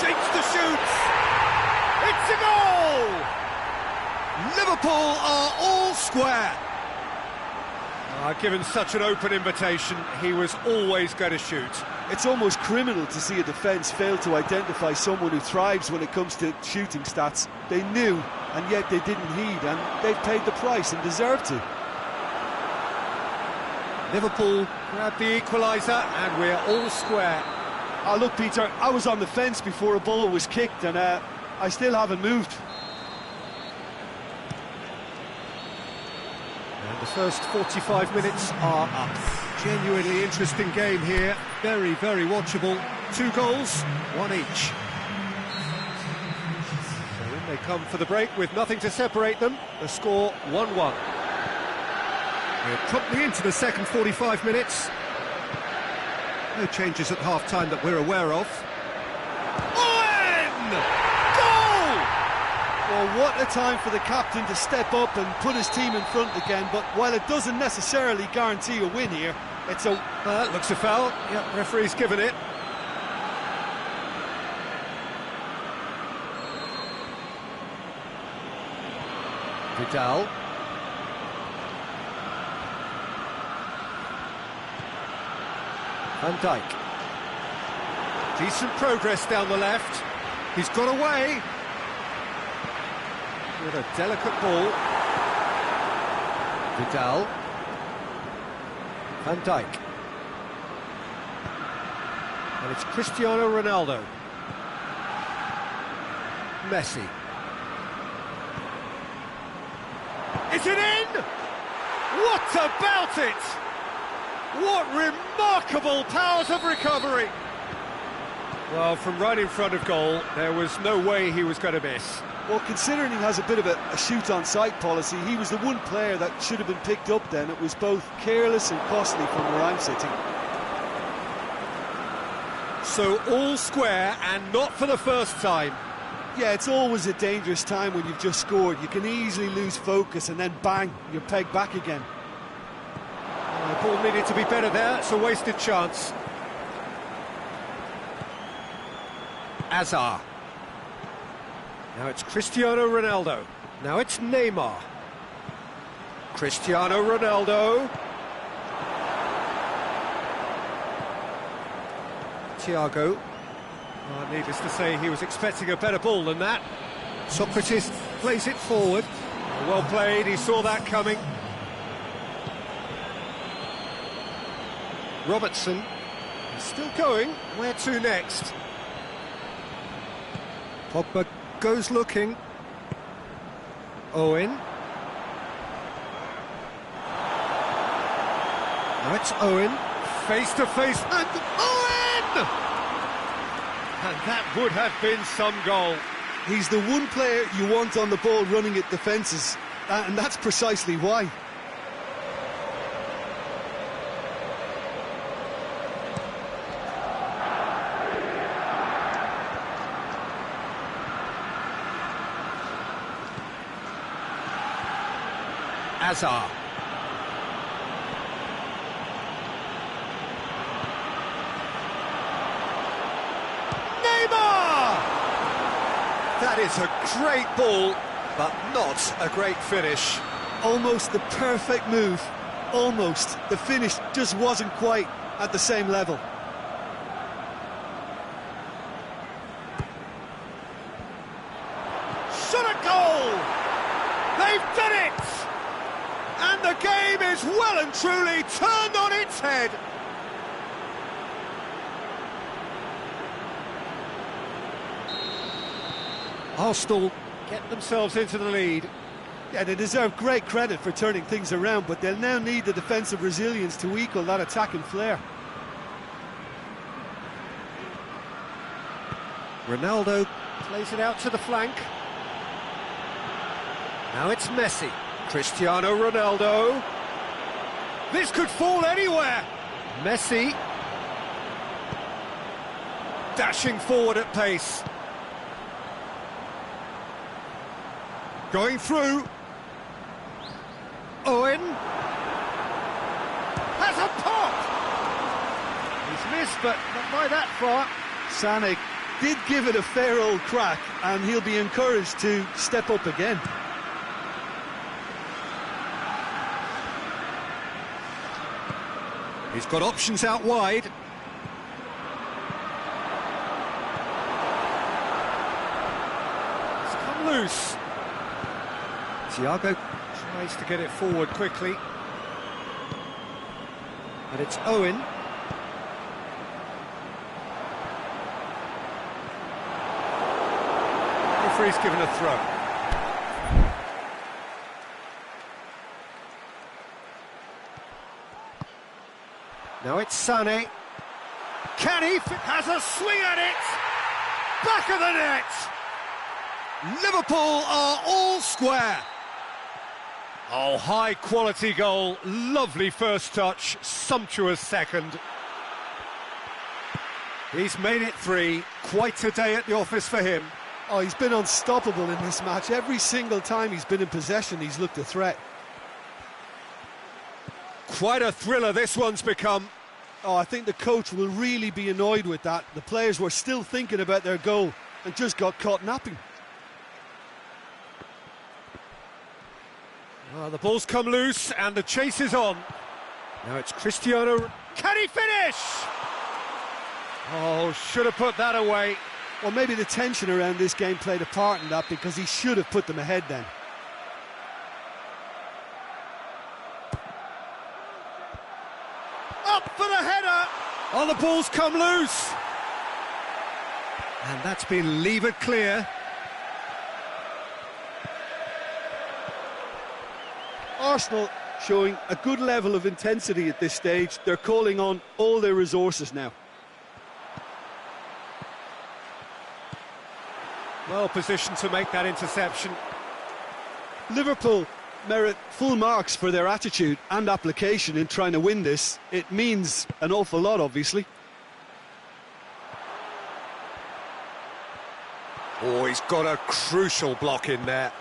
Shapes the shoots. It's a goal! Liverpool are all square. Given such an open invitation, he was always going to shoot. It's almost criminal to see a defence fail to identify someone who thrives when it comes to shooting stats. They knew, and yet they didn't heed, and they've paid the price and deserve to. Liverpool grab the equaliser, and we're all square. Oh, look, Peter, I was on the fence before a ball was kicked, and I still haven't moved. And the first 45 minutes are up. Genuinely interesting game here. Very, very watchable. 2 goals, 1 each. So in they come for the break with nothing to separate them. The score 1-1. We're promptly into the second 45 minutes. No changes at half-time that we're aware of. Owen! Goal! Well, what a time for the captain to step up and put his team in front again, but while it doesn't necessarily guarantee a win here, it's a... That looks a foul. Yep, referee's given it. Vidal. Van Dijk. Decent progress down the left. He's got away. With a delicate ball. Vidal. Van Dijk. And it's Cristiano Ronaldo. Messi. Is it in? What about it? What remarkable powers of recovery! Well, from right in front of goal, there was no way he was going to miss. Well, considering he has a bit of a shoot-on-sight policy, he was the one player that should have been picked up then. It was both careless and costly from where I'm sitting. So all square, and not for the first time. Yeah, it's always a dangerous time when you've just scored. You can easily lose focus and then bang, you're pegged back again. The ball needed to be better there, it's a wasted chance. Azar. Now it's Cristiano Ronaldo. Now it's Neymar. Cristiano Ronaldo. Thiago. Needless to say, he was expecting a better ball than that. Socrates plays it forward. Well played, he saw that coming. Robertson is still going. Where to next? Pogba goes looking. Owen. Now it's Owen. Face to face. And Owen! And that would have been some goal. He's the one player you want on the ball running at defences. And that's precisely why. Azar. Neymar! That is a great ball, but not a great finish. Almost the perfect move. Almost. The finish just wasn't quite at the same level. Shot a goal! They've done it! And the game is well and truly turned on its head. Arsenal get themselves into the lead. Yeah, they deserve great credit for turning things around, but they'll now need the defensive resilience to equal that attacking flair. Ronaldo plays it out to the flank. Now it's Messi. Cristiano Ronaldo. This could fall anywhere. Messi. Dashing forward at pace. Going through. Owen. Has a pop! He's missed, but not by that far. Sané did give it a fair old crack, and he'll be encouraged to step up again. He's got options out wide. It's come loose. Thiago tries to get it forward quickly. And it's Owen. Referee's given a throw. Now it's Sané. Can he? Has a swing at it! Back of the net! Liverpool are all square. Oh, high quality goal, lovely first touch, sumptuous second. He's made it 3, quite a day at the office for him. Oh, he's been unstoppable in this match. Every single time he's been in possession, he's looked a threat. Quite a thriller this one's become. Oh, I think the coach will really be annoyed with that. The players were still thinking about their goal and just got caught napping. Well, the ball's come loose and the chase is on. Now it's Cristiano. Can he finish? Oh, should have put that away. Well, maybe the tension around this game played a part in that, because he should have put them ahead then. Up for the header! Oh, the ball's come loose! And that's been levered clear. Arsenal showing a good level of intensity at this stage. They're calling on all their resources now. Well positioned to make that interception. Liverpool merit full marks for their attitude and application in trying to win this. It means an awful lot, obviously. Oh, he's got a crucial block in there.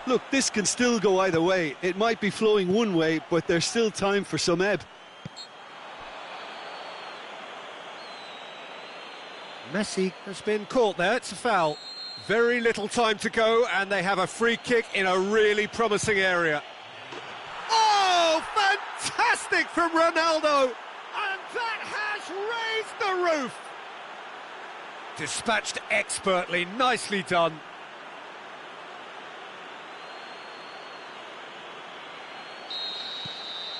Look, this can still go either way. It might be flowing one way, but there's still time for some ebb. Messi has been caught there, it's a foul. Very little time to go, and they have a free kick in a really promising area. Oh, fantastic from Ronaldo! And that has raised the roof! Dispatched expertly, nicely done.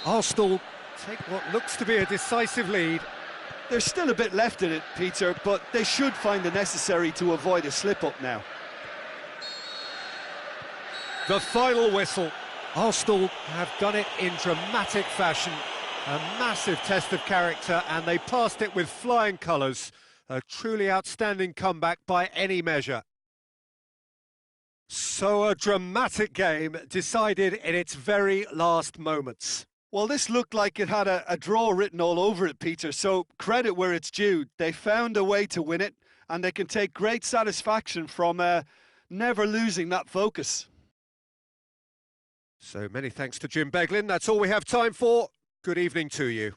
Arsenal take what looks to be a decisive lead. There's still a bit left in it, Peter, but they should find the necessary to avoid a slip-up now. The final whistle. Arsenal have done it in dramatic fashion. A massive test of character, and they passed it with flying colours. A truly outstanding comeback by any measure. So a dramatic game decided in its very last moments. Well, this looked like it had a draw written all over it, Peter, so credit where it's due. They found a way to win it, and they can take great satisfaction from never losing that focus. So many thanks to Jim Beglin. That's all we have time for. Good evening to you.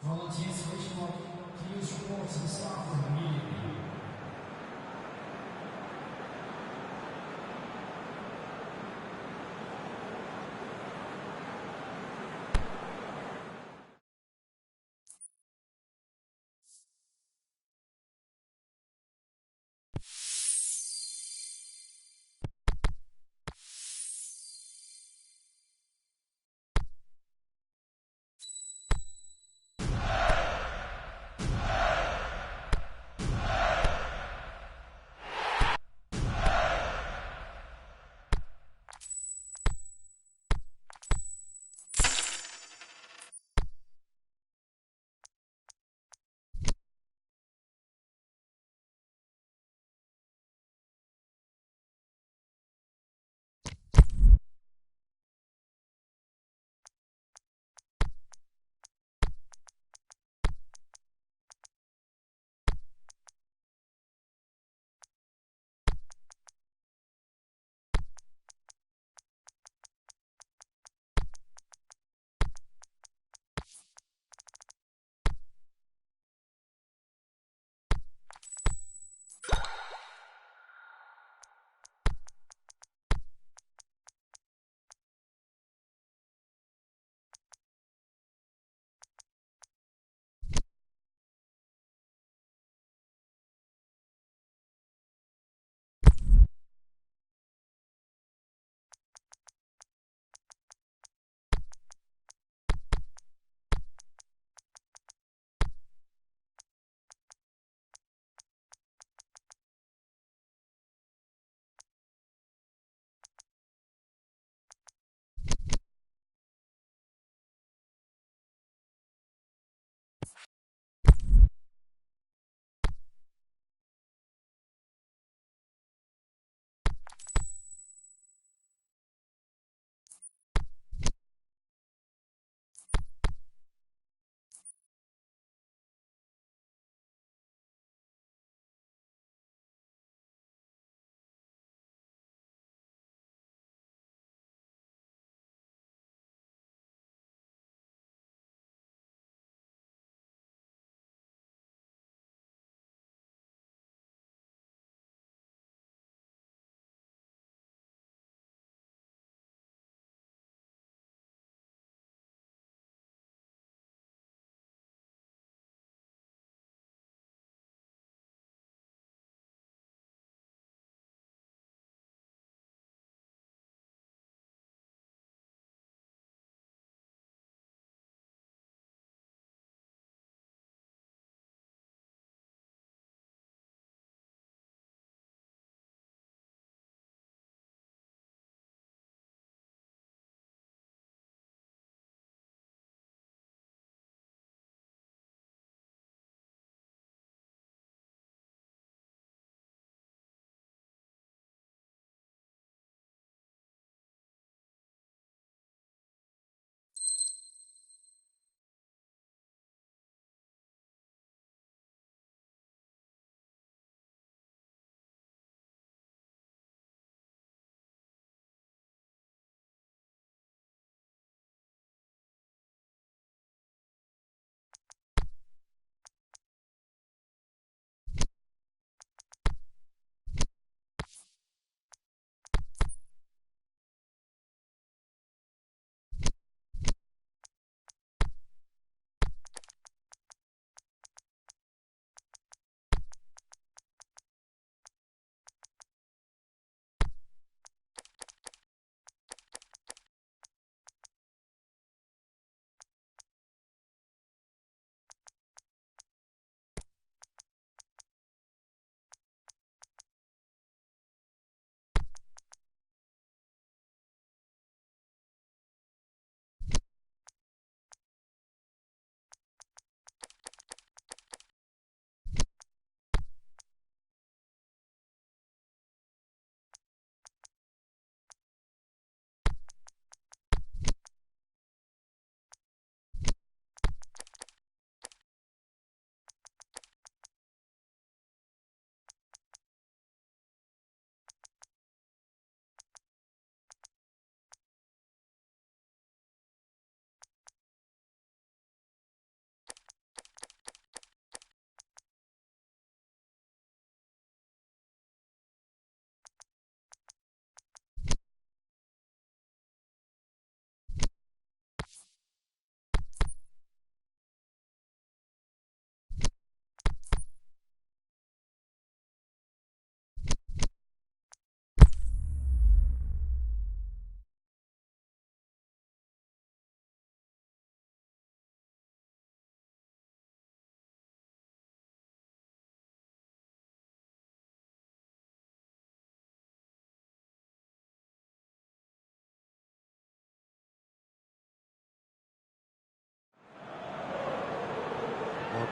Volunteers, which one? Please report.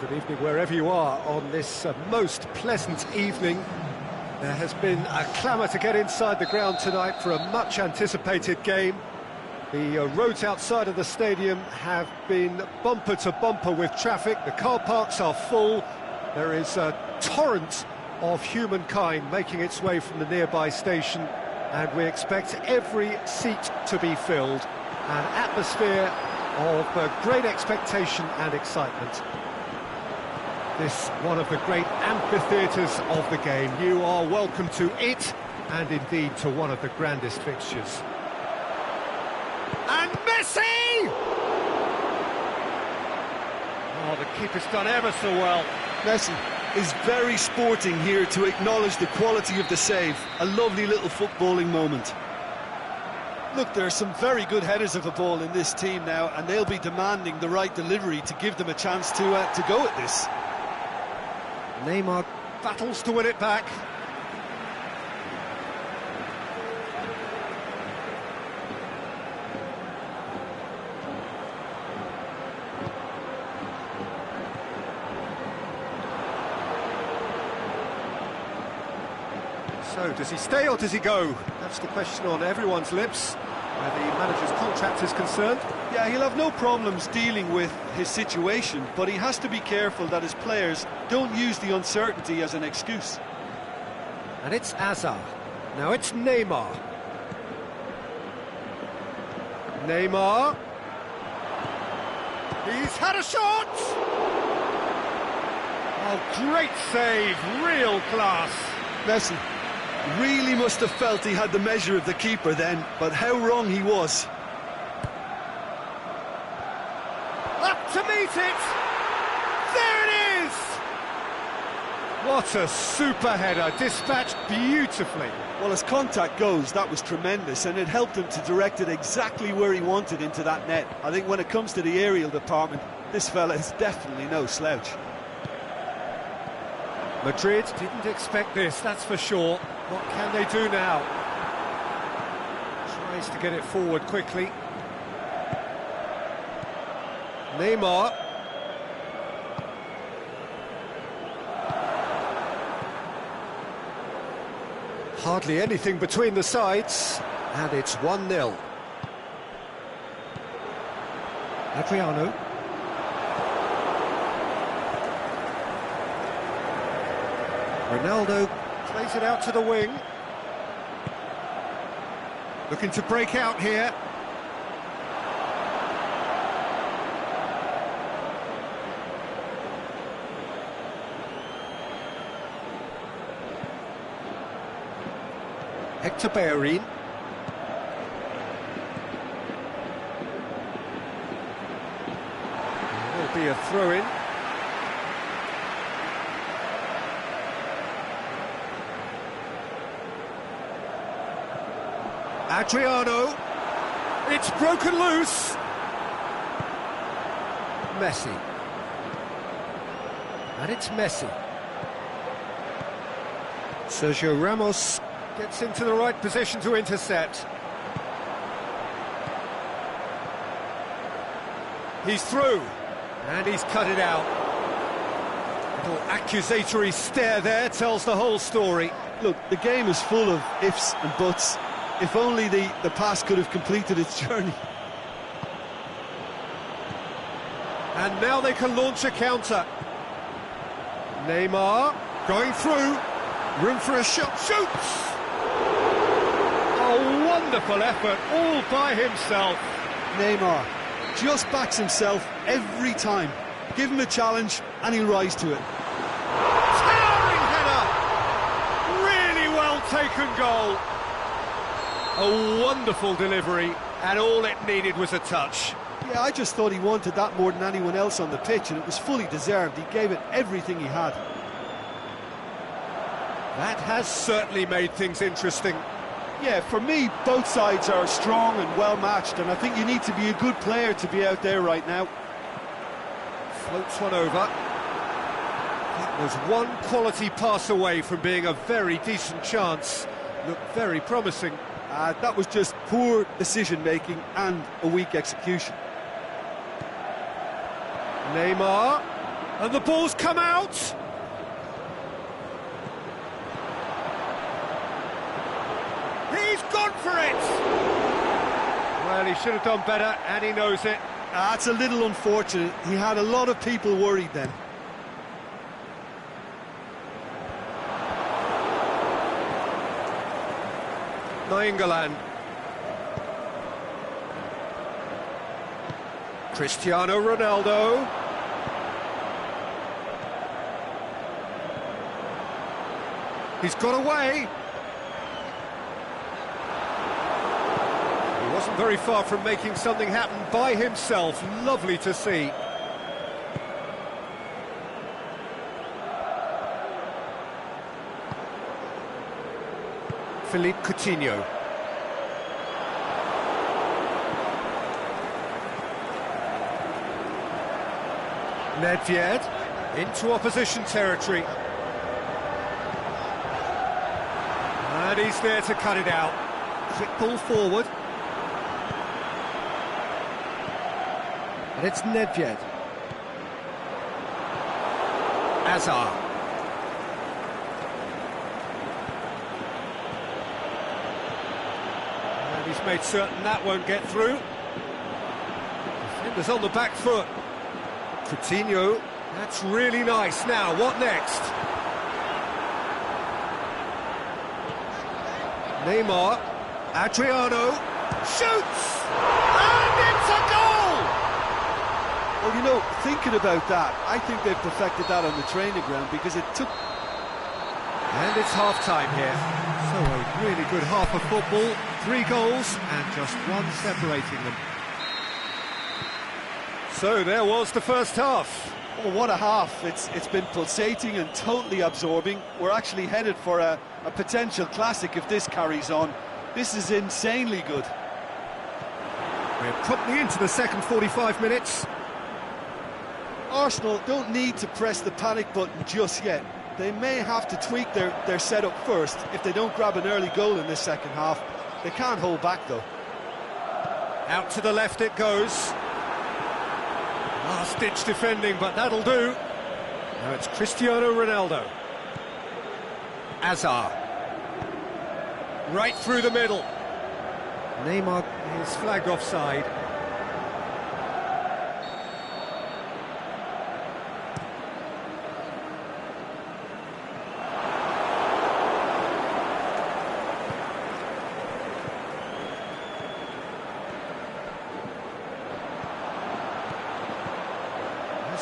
Good evening wherever you are on this most pleasant evening. There has been a clamour to get inside the ground tonight for a much anticipated game. The roads outside of the stadium have been bumper to bumper with traffic. The car parks are full. There is a torrent of humankind making its way from the nearby station, and we expect every seat to be filled. An atmosphere of great expectation and excitement. This one of the great amphitheatres of the game. You are welcome to it, and indeed to one of the grandest fixtures. And Messi! Oh, the keeper's done ever so well. Messi is very sporting here to acknowledge the quality of the save. A lovely little footballing moment. Look, there are some very good headers of the ball in this team now, and they'll be demanding the right delivery to give them a chance to go at this. Neymar battles to win it back. So, does he stay or does he go? That's the question on everyone's lips, where the manager's contract is concerned. Yeah, he'll have no problems dealing with his situation, but he has to be careful that his players don't use the uncertainty as an excuse. And it's Hazard. Now it's Neymar. Neymar. He's had a shot! Oh, great save, real class. Messi really must have felt he had the measure of the keeper then, but how wrong he was. Up to meet it! There it is! What a super header, dispatched beautifully. Well, as contact goes, that was tremendous, and it helped him to direct it exactly where he wanted into that net. I think when it comes to the aerial department, this fella is definitely no slouch. Madrid didn't expect this, that's for sure. What can they do now? Tries to get it forward quickly. Neymar. Hardly anything between the sides, and it's 1-0. Adriano. Ronaldo plays it out to the wing. Looking to break out here. Hector Bellerin. Will be a throw-in. Adriano, it's broken loose. Messi. And it's Messi. Sergio Ramos gets into the right position to intercept. He's through, and he's cut it out. Little accusatory stare there tells the whole story. Look, the game is full of ifs and buts. If only the pass could have completed its journey. And now they can launch a counter. Neymar going through. Room for a shot. Shoots! A wonderful effort all by himself. Neymar just backs himself every time. Give him a challenge and he'll rise to it. Towering header! Really well taken goal. A wonderful delivery, and all it needed was a touch. Yeah, I just thought he wanted that more than anyone else on the pitch, and it was fully deserved. He gave it everything he had. That has certainly made things interesting. Yeah, for me, both sides are strong and well matched, and I think you need to be a good player to be out there right now. Floats one over. That was one quality pass away from being a very decent chance. Looked very promising. That was just poor decision-making and a weak execution. Neymar. And the ball's come out. He's gone for it. Well, he should have done better, and he knows it. That's a little unfortunate. He had a lot of people worried then. Nainggolan. Cristiano Ronaldo. He's got away. He wasn't very far from making something happen by himself. Lovely to see. Philippe Coutinho. Nedved into opposition territory. And he's there to cut it out. Quick ball forward. And it's Nedved. Azar. And he's made certain that won't get through. Defender's on the back foot. Coutinho, that's really nice. Now, what next? Neymar, Adriano, shoots! And it's a goal! Well, you know, thinking about that, I think they've perfected that on the training ground because it took... And it's half-time here. So a really good half of football, 3 goals and just one separating them. So there was the first half. Oh, what a half. It's been pulsating and totally absorbing. We're actually headed for a potential classic if this carries on. This is insanely good. We're promptly into the second 45 minutes. Arsenal don't need to press the panic button just yet. They may have to tweak their setup first if they don't grab an early goal in this second half. They can't hold back though. Out to the left it goes. Last-ditch defending, but that'll do. Now it's Cristiano Ronaldo. Azar. Right through the middle. Neymar is flagged offside.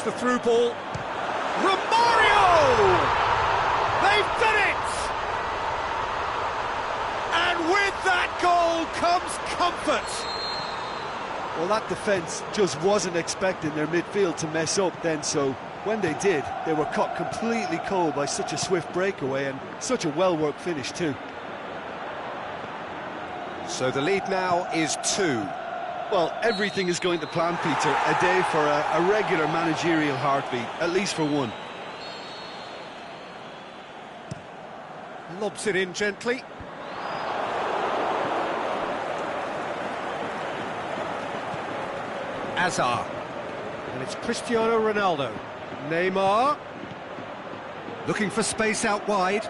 The through ball. Romario! They've done it! And with that goal comes comfort. Well, that defence just wasn't expecting their midfield to mess up then, so when they did, they were caught completely cold by such a swift breakaway and such a well-worked finish too. So the lead now is 2. Well, everything is going to plan, Peter. A day for a regular managerial heartbeat, at least for one. Lobs it in gently. Azar. And it's Cristiano Ronaldo. Neymar. Looking for space out wide.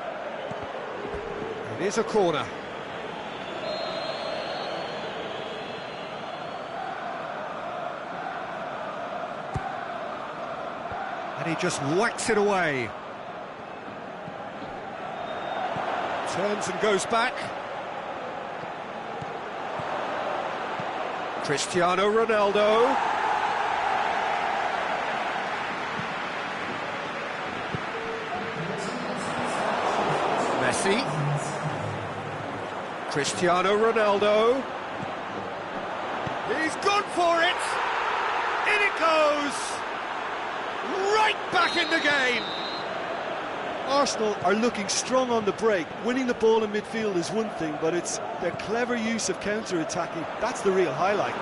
It is a corner. And he just whacks it away. Turns and goes back. Cristiano Ronaldo. Messi. Cristiano Ronaldo. He's gone for it. In it goes. Right back in the game. Arsenal are looking strong on the break. Winning the ball in midfield is one thing, but it's their clever use of counter-attacking. That's the real highlight.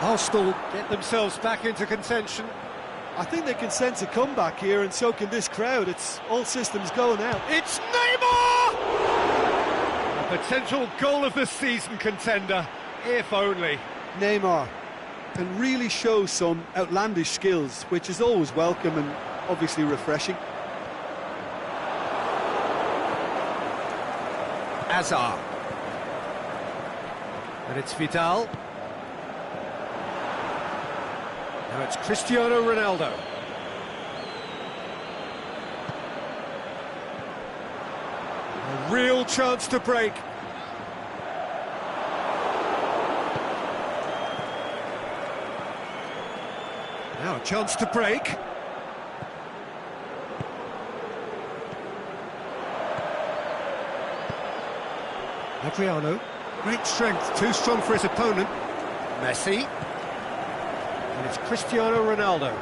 Arsenal get themselves back into contention. I think they can sense a comeback here, and so can this crowd. It's all systems go now. It's Neymar! A potential goal of the season contender, if only. Neymar. and really shows some outlandish skills, which is always welcome and obviously refreshing. Hazard. And it's Vidal. Now it's Cristiano Ronaldo. A real chance to break. Now a chance to break. Adriano, great strength, too strong for his opponent. Messi. And it's Cristiano Ronaldo.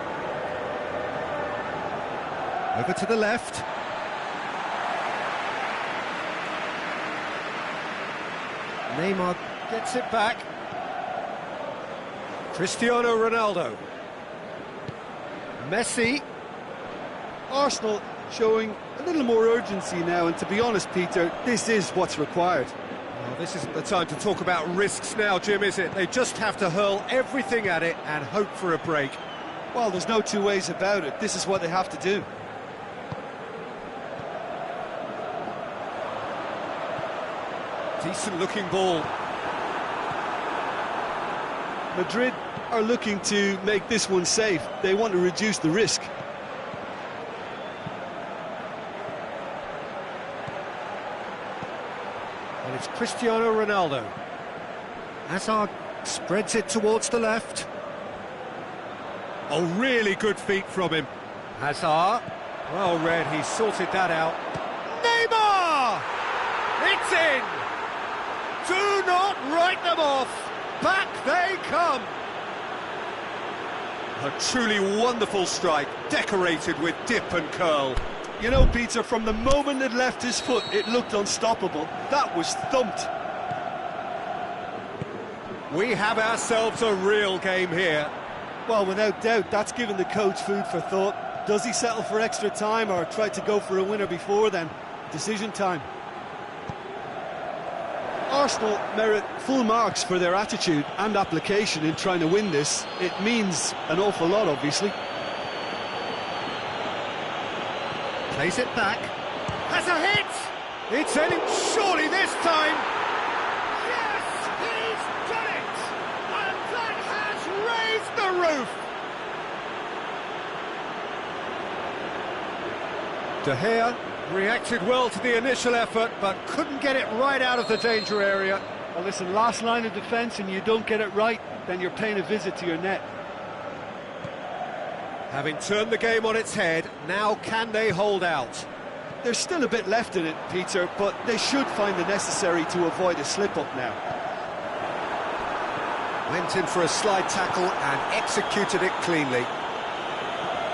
Over to the left. Neymar gets it back. Cristiano Ronaldo. Messi. Arsenal showing a little more urgency now, and to be honest, Peter, this is what's required. Well, this isn't the time to talk about risks now, Jim, is it? They just have to hurl everything at it and hope for a break. Well, there's no two ways about it. This is what they have to do. Decent looking ball. Madrid are looking to make this one safe. They want to reduce the risk. And it's Cristiano Ronaldo. Hazard spreads it towards the left. Oh, really good feet from him. Hazard. Well read, he sorted that out. Neymar! It's in! Do not write them off! Back they come! A truly wonderful strike, decorated with dip and curl. You know, Peter, from the moment it left his foot, it looked unstoppable. That was thumped. We have ourselves a real game here. Well, without doubt, that's given the coach food for thought. Does he settle for extra time or try to go for a winner before then? Decision time. Arsenal merit full marks for their attitude and application in trying to win this. It means an awful lot, obviously. Plays it back. Has a hit! It's in, surely this time! Yes, he's done it! And that has raised the roof! De Gea reacted well to the initial effort, but couldn't get it right out of the danger area. Well, listen, last line of defence and you don't get it right, then you're paying a visit to your net. Having turned the game on its head, now can they hold out? There's still a bit left in it, Peter, but they should find the necessary to avoid a slip-up now. Went in for a slide tackle and executed it cleanly.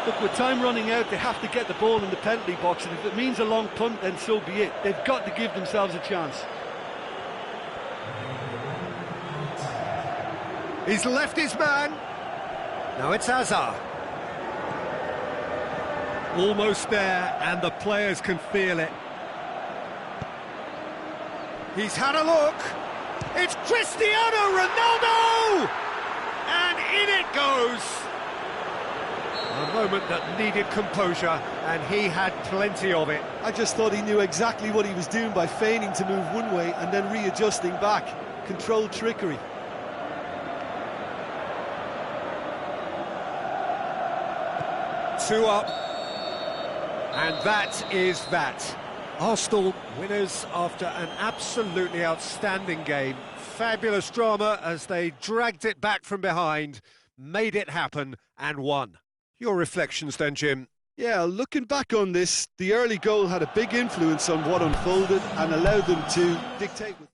Look, with time running out, they have to get the ball in the penalty box, and if it means a long punt, then so be it. They've got to give themselves a chance. He's left his man. Now it's Hazard. Almost there, and the players can feel it. He's had a look. It's Cristiano Ronaldo! And in it goes. A moment that needed composure, and he had plenty of it. I just thought he knew exactly what he was doing by feigning to move one way and then readjusting back. Controlled trickery. Two up. And that is that. Arsenal winners after an absolutely outstanding game. Fabulous drama as they dragged it back from behind, made it happen and won. Your reflections then, Jim? Yeah, looking back on this, the early goal had a big influence on what unfolded and allowed them to dictate with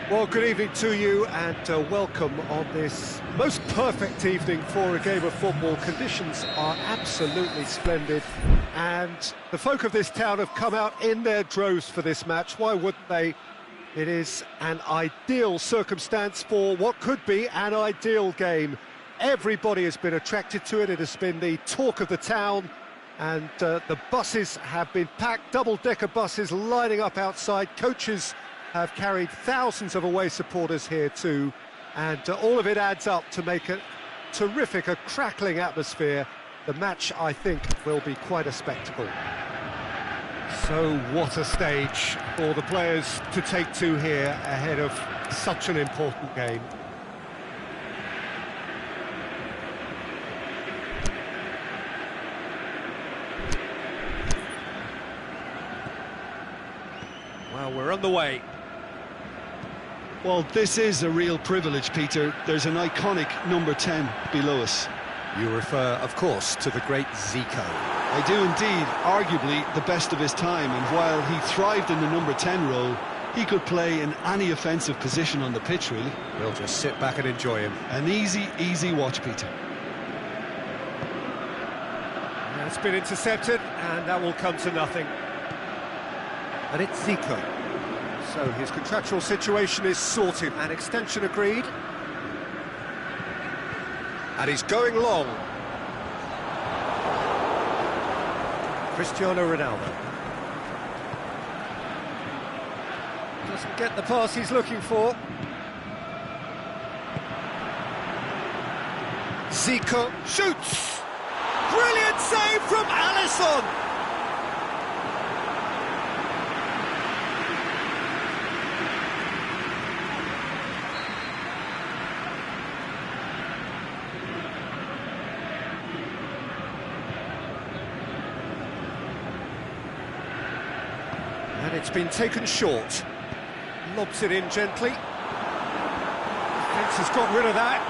Well, good evening to you and welcome on this most perfect evening for a game of football. Conditions are absolutely splendid and the folk of this town have come out in their droves for this match. Why wouldn't they? It is an ideal circumstance for what could be an ideal game. Everybody has been attracted to it. It has been the talk of the town, and the buses have been packed, double-decker buses lining up outside. Coaches have carried thousands of away supporters here too, and all of it adds up to make a terrific, a crackling atmosphere. The match, I think, will be quite a spectacle. So what a stage for the players to take to here ahead of such an important game. Well, we're on the way. Well, this is a real privilege, Peter. There's an iconic number 10 below us. You refer, of course, to the great Zico. I do indeed, arguably the best of his time, and while he thrived in the number 10 role, he could play in any offensive position on the pitch, really. We'll just sit back and enjoy him. An easy watch, Peter. It's been intercepted, and that will come to nothing. And it's Zico. So his contractual situation is sorted. An extension agreed. And he's going long. Cristiano Ronaldo. Doesn't get the pass he's looking for. Zico shoots! Brilliant save from Alisson! And it's been taken short. Lobs it in gently. Defence has got rid of that.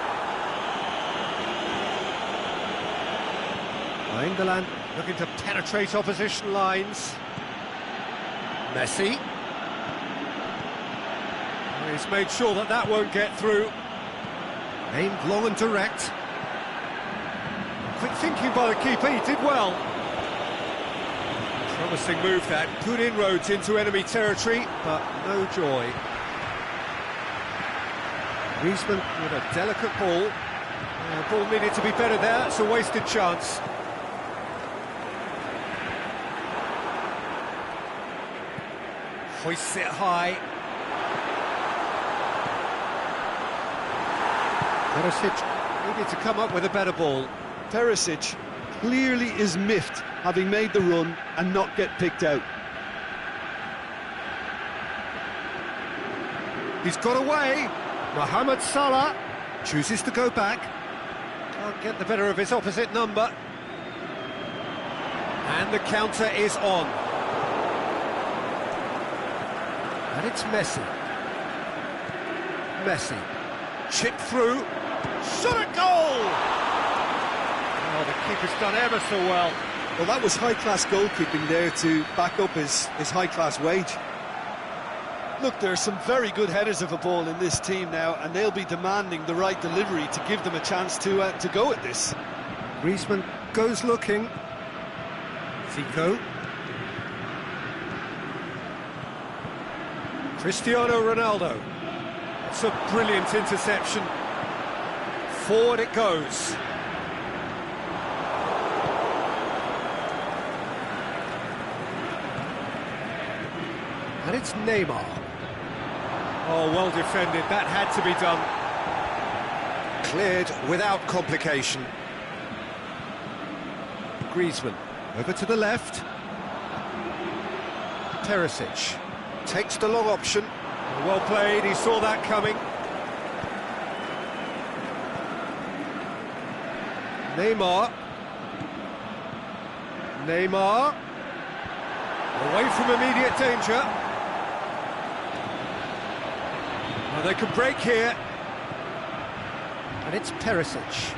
England looking to penetrate opposition lines. Messi. Well, he's made sure that that won't get through. Aimed long and direct. Quick thinking by the keeper, he did well. Promising move that, good inroads into enemy territory, but no joy. Griezmann with a delicate ball. Ball needed to be better there, it's a wasted chance. Hoists it high. Perisic needed to come up with a better ball. Perisic clearly is miffed, having made the run and not get picked out. He's got away. Mohamed Salah chooses to go back. Can't get the better of his opposite number. And the counter is on. And it's Messi. Messi. Chip through. Shot at goal! Oh, the keeper's done ever so well. Well, that was high-class goalkeeping there to back up his high-class wage. Look, there are some very good headers of a ball in this team now, and they'll be demanding the right delivery to give them a chance to go at this. Griezmann goes looking. Zico. Cristiano Ronaldo. It's a brilliant interception. Forward it goes. And it's Neymar. Oh, well defended. That had to be done. Cleared without complication. Griezmann over to the left. Perisic takes the long option. Well played, he saw that coming. Neymar. Neymar. Away from immediate danger. Well, they can break here. And it's Perisic.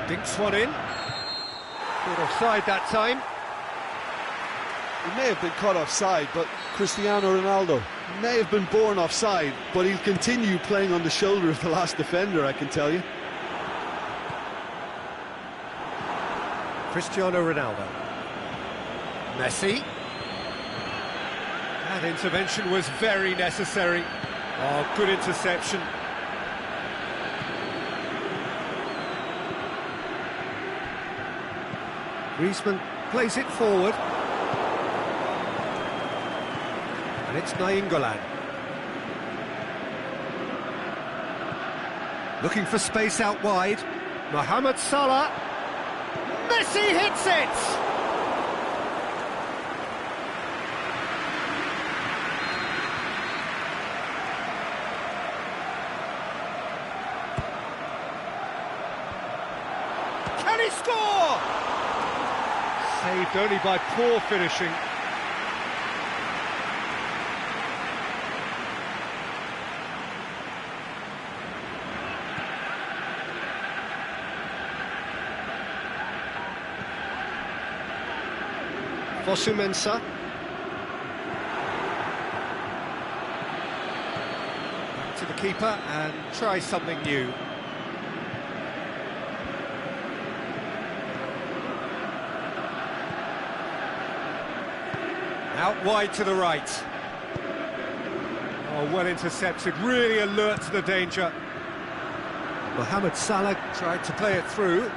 Dinks one in. Caught offside that time. He may have been caught offside, but Cristiano Ronaldo May have been born offside, but he'll continue playing on the shoulder of the last defender, I can tell you. Cristiano Ronaldo. Messi. That intervention was very necessary. Oh, good interception. Griezmann plays it forward. And it's Nainggolan. Looking for space out wide. Mohamed Salah. Messi hits it! Can he score? Saved only by poor finishing. Fosu-Mensah. Back to the keeper and try something new. Out wide to the right. Oh, well intercepted, really alert to the danger. Mohamed Salah tried to play it through.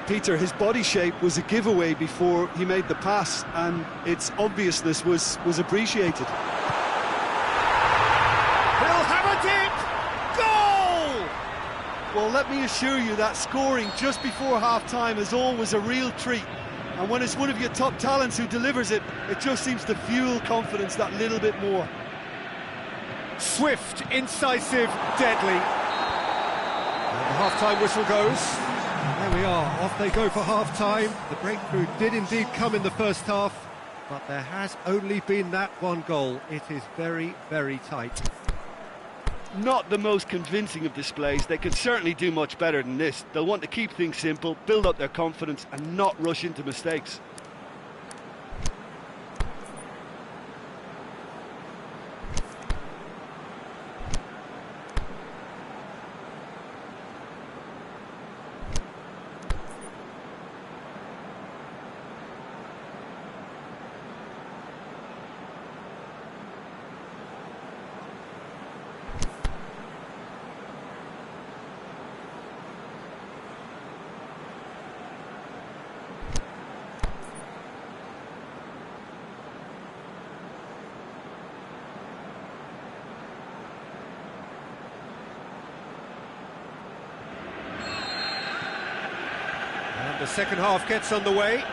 Peter, his body shape was a giveaway before he made the pass, and its obviousness was appreciated. He'll have a dip! Goal! Well, let me assure you that scoring just before half-time is always a real treat. And when it's one of your top talents who delivers it, it just seems to fuel confidence that little bit more. Swift, incisive, deadly. And the half-time whistle goes. There we are, off they go for half-time. The breakthrough did indeed come in the first half, but there has only been that one goal. It is very, very tight. Not the most convincing of displays. They can certainly do much better than this. They'll want to keep things simple, build up their confidence and not rush into mistakes. The second half gets underway.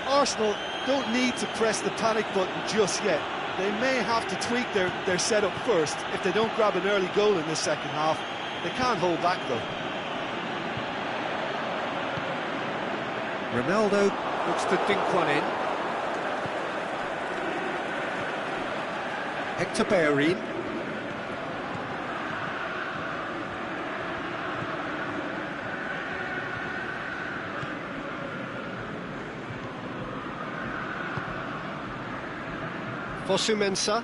Arsenal don't need to press the panic button just yet. They may have to tweak their setup first if they don't grab an early goal in this second half. They can't hold back though. Ronaldo looks to dink one in. Hector Bellerin. Fosu-Mensah.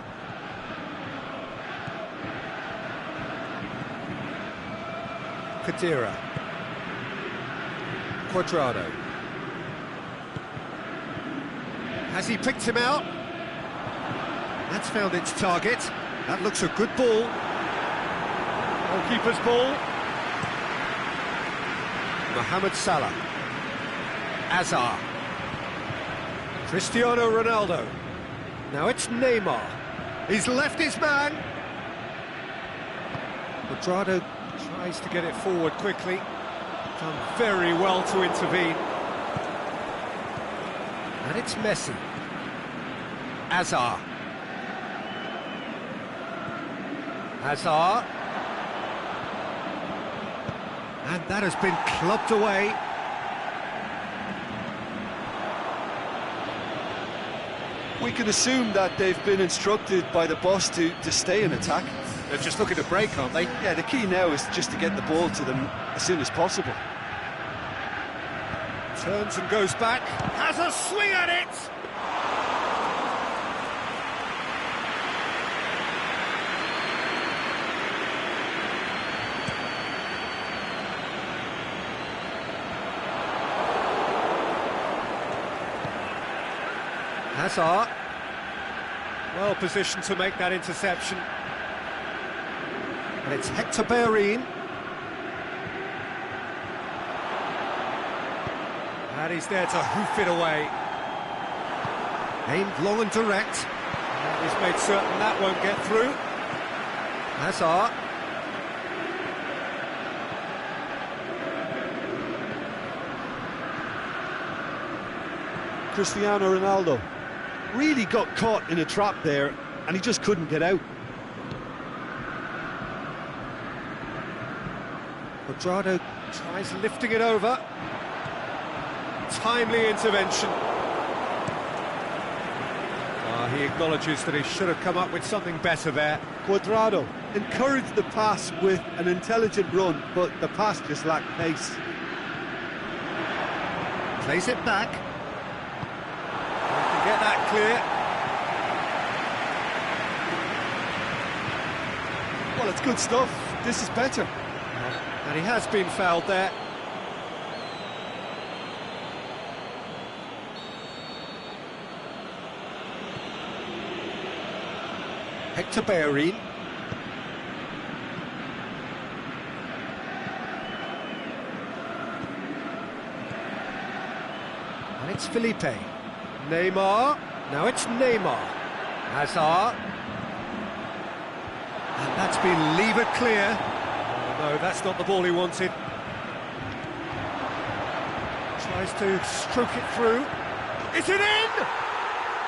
Khedira. Cuadrado. Has he picked him out? That's found its target. That looks a good ball. Goalkeeper's ball. Mohamed Salah. Azar. Cristiano Ronaldo. Now it's Neymar. He's left his man. Cuadrado tries to get it forward quickly. Done very well to intervene. And it's Messi. Azar. Azar. And that has been clubbed away. We can assume that they've been instructed by the boss to stay in attack. They're just looking to break, aren't they? Yeah, the key now is just to get the ball to them as soon as possible. Turns and goes back. Has a swing at it! Hazard. Well positioned to make that interception. And it's Hector Bellerin. And he's there to hoof it away. Aimed long and direct. And he's made certain that won't get through. Hazard. Cristiano Ronaldo really got caught in a trap there, and he just couldn't get out. Quadrado tries lifting it over. Timely intervention. He acknowledges that he should have come up with something better there. Quadrado encouraged the pass with an intelligent run, but the pass just lacked pace. Plays it back. Can get that clear. Well, it's good stuff. This is better. And he has been fouled there. Hector Bellerin. And it's Felipe. Neymar. Now it's Neymar. Hazard. And that's been levered clear. Oh, no, that's not the ball he wanted. Tries to stroke it through. Is it in?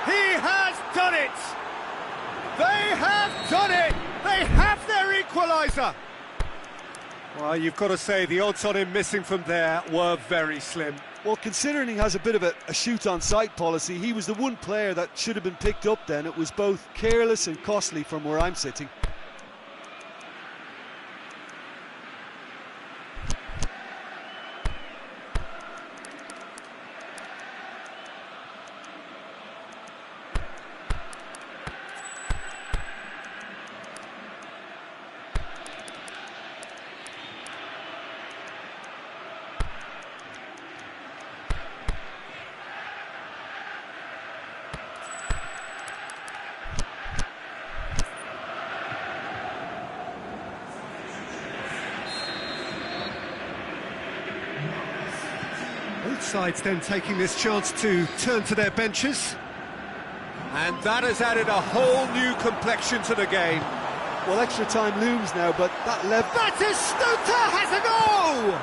He has done it! They have done it! They have their equaliser! Well, you've got to say the odds on him missing from there were very slim. Well, considering he has a bit of a shoot-on-sight policy, he was the one player that should have been picked up then. It was both careless and costly from where I'm sitting. Both sides then taking this chance to turn to their benches. And that has added a whole new complexion to the game. Well, extra time looms now, but that level... Batistuta has a goal!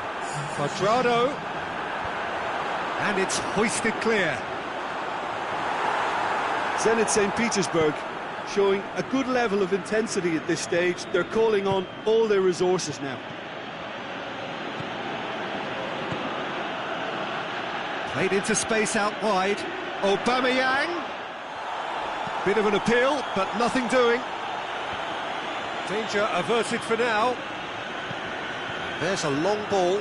Quadrado. And it's hoisted clear. Zenit St. Petersburg showing a good level of intensity at this stage. They're calling on all their resources now. Played into space out wide. Aubameyang. Bit of an appeal, but nothing doing. Danger averted for now. There's a long ball.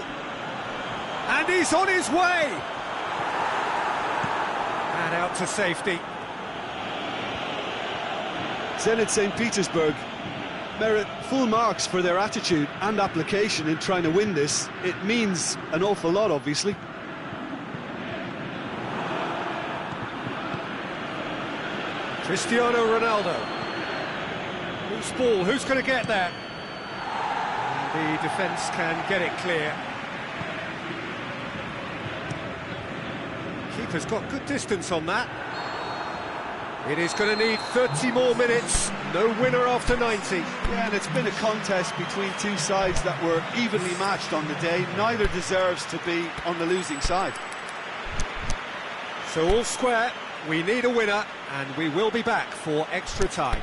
And he's on his way! And out to safety. Zenit St. Petersburg merit full marks for their attitude and application in trying to win this. It means an awful lot, obviously. Cristiano Ronaldo. Loose ball, who's going to get that? And the defence can get it clear. Keeper's got good distance on that. It is going to need 30 more minutes. No winner after 90. Yeah, and it's been a contest between two sides that were evenly matched on the day. Neither deserves to be on the losing side. So all square, we need a winner, and we will be back for extra time.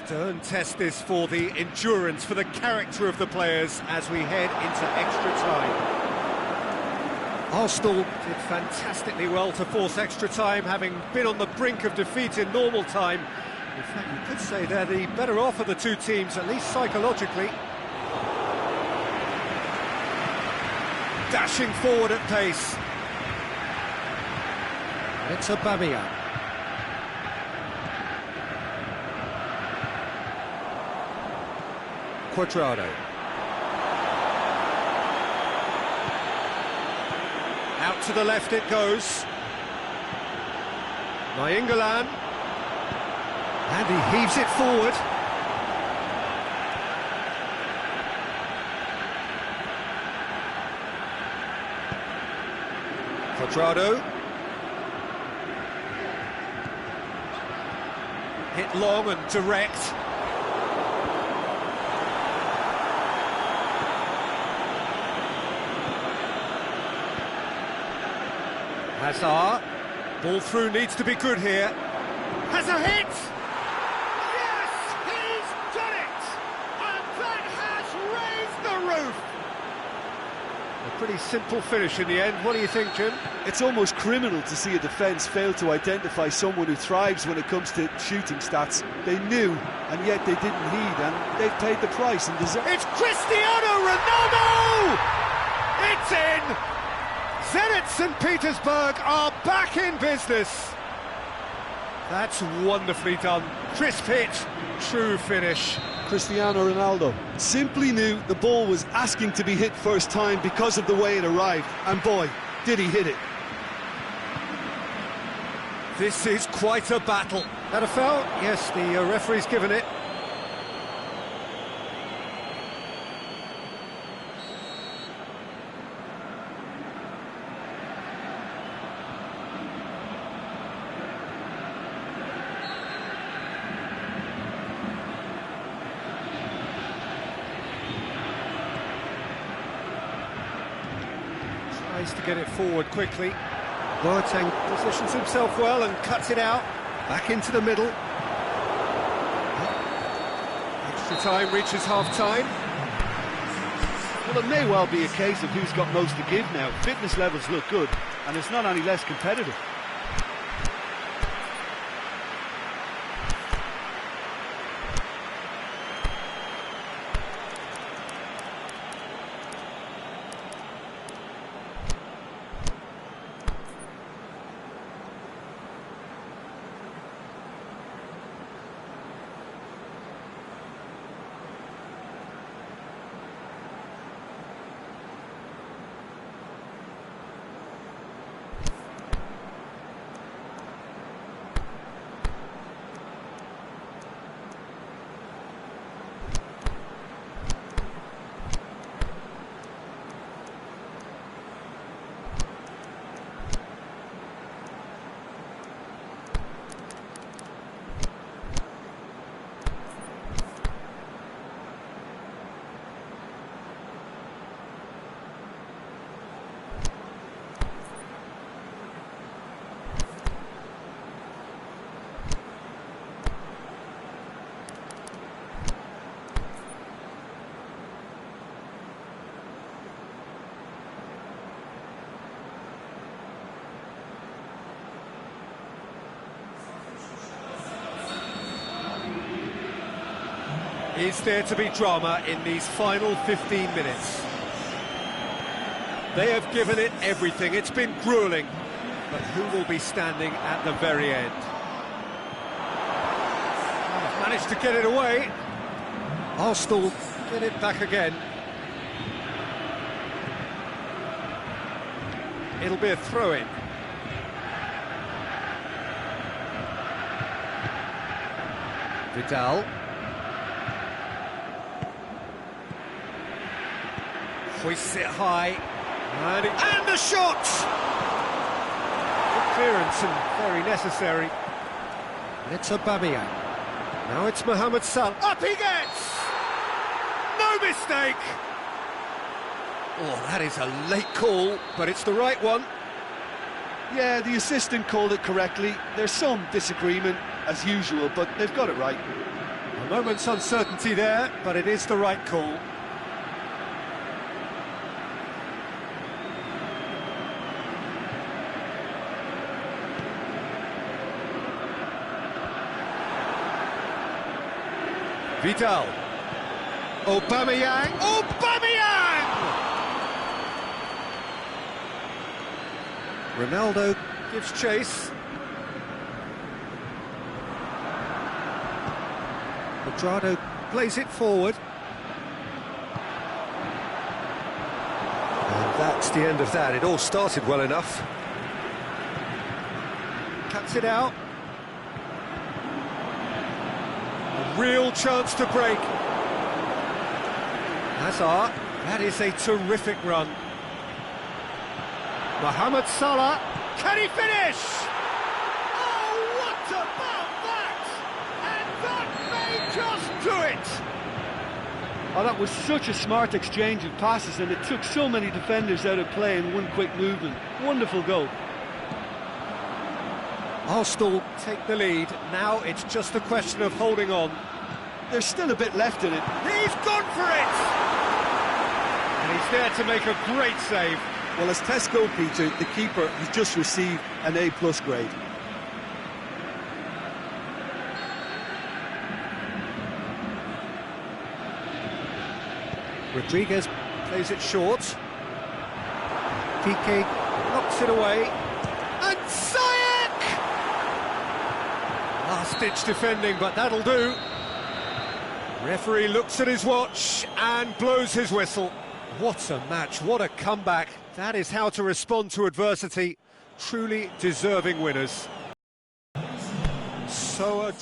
Stern test this for the endurance, for the character of the players as we head into extra time. Arsenal did fantastically well to force extra time, having been on the brink of defeat in normal time. In fact, you could say they're the better off of the two teams, at least psychologically. Dashing forward at pace. It's Aubameyang. Cuadrado. Out to the left it goes. Nainggolan. And he heaves it forward. Cuadrado. Hit long and direct. Hazard, ball through needs to be good here. Has a hit! Yes, he's done it! And that has raised the roof! A pretty simple finish in the end. What do you think, Jim? It's almost criminal to see a defence fail to identify someone who thrives when it comes to shooting stats. They knew, and yet they didn't heed, and they've paid the price and deserve. It's Cristiano Ronaldo! It's in! Zenit St. Petersburg are back in business. That's wonderfully done. Crisp hit, true finish. Cristiano Ronaldo simply knew the ball was asking to be hit first time because of the way it arrived, and boy, did he hit it. This is quite a battle. That a foul? Yes, the referee's given it. Tries to get it forward quickly. Boateng positions himself well and cuts it out. Back into the middle. Extra time reaches half-time. Well, it may well be a case of who's got most to give now. Fitness levels look good, and it's not any less competitive. Is there to be drama in these final 15 minutes? They have given it everything. It's been gruelling. But who will be standing at the very end? Managed to get it away. Arsenal get it back again. It'll be a throw-in. Vidal. Hoists it high, and the shot! Good clearance and very necessary. It's Aubameyang. Now it's Mohamed Salah. Up he gets! No mistake! Oh, that is a late call, but it's the right one. Yeah, the assistant called it correctly. There's some disagreement, as usual, but they've got it right. A moment's uncertainty there, but it is the right call. Vidal. Aubameyang. Aubameyang! Ronaldo gives chase. Quadrado plays it forward. And that's the end of that. It all started well enough. Cuts it out. A real chance to break. Hazard, that is a terrific run. Mohamed Salah, can he finish? Oh, what about that? And that may just do it! Oh, that was such a smart exchange of passes, and it took so many defenders out of play in one quick movement. Wonderful goal. Arsenal take the lead. Now it's just a question of holding on. There's still a bit left in it. He's gone for it! And he's there to make a great save. Well, as test goalkeeper, the keeper has just received an A+ grade. Rodriguez plays it short. Piqué knocks it away. And Ziyech! Last-ditch defending, but that'll do. Referee looks at his watch and blows his whistle. What a match, what a comeback. That is how to respond to adversity. Truly deserving winners. So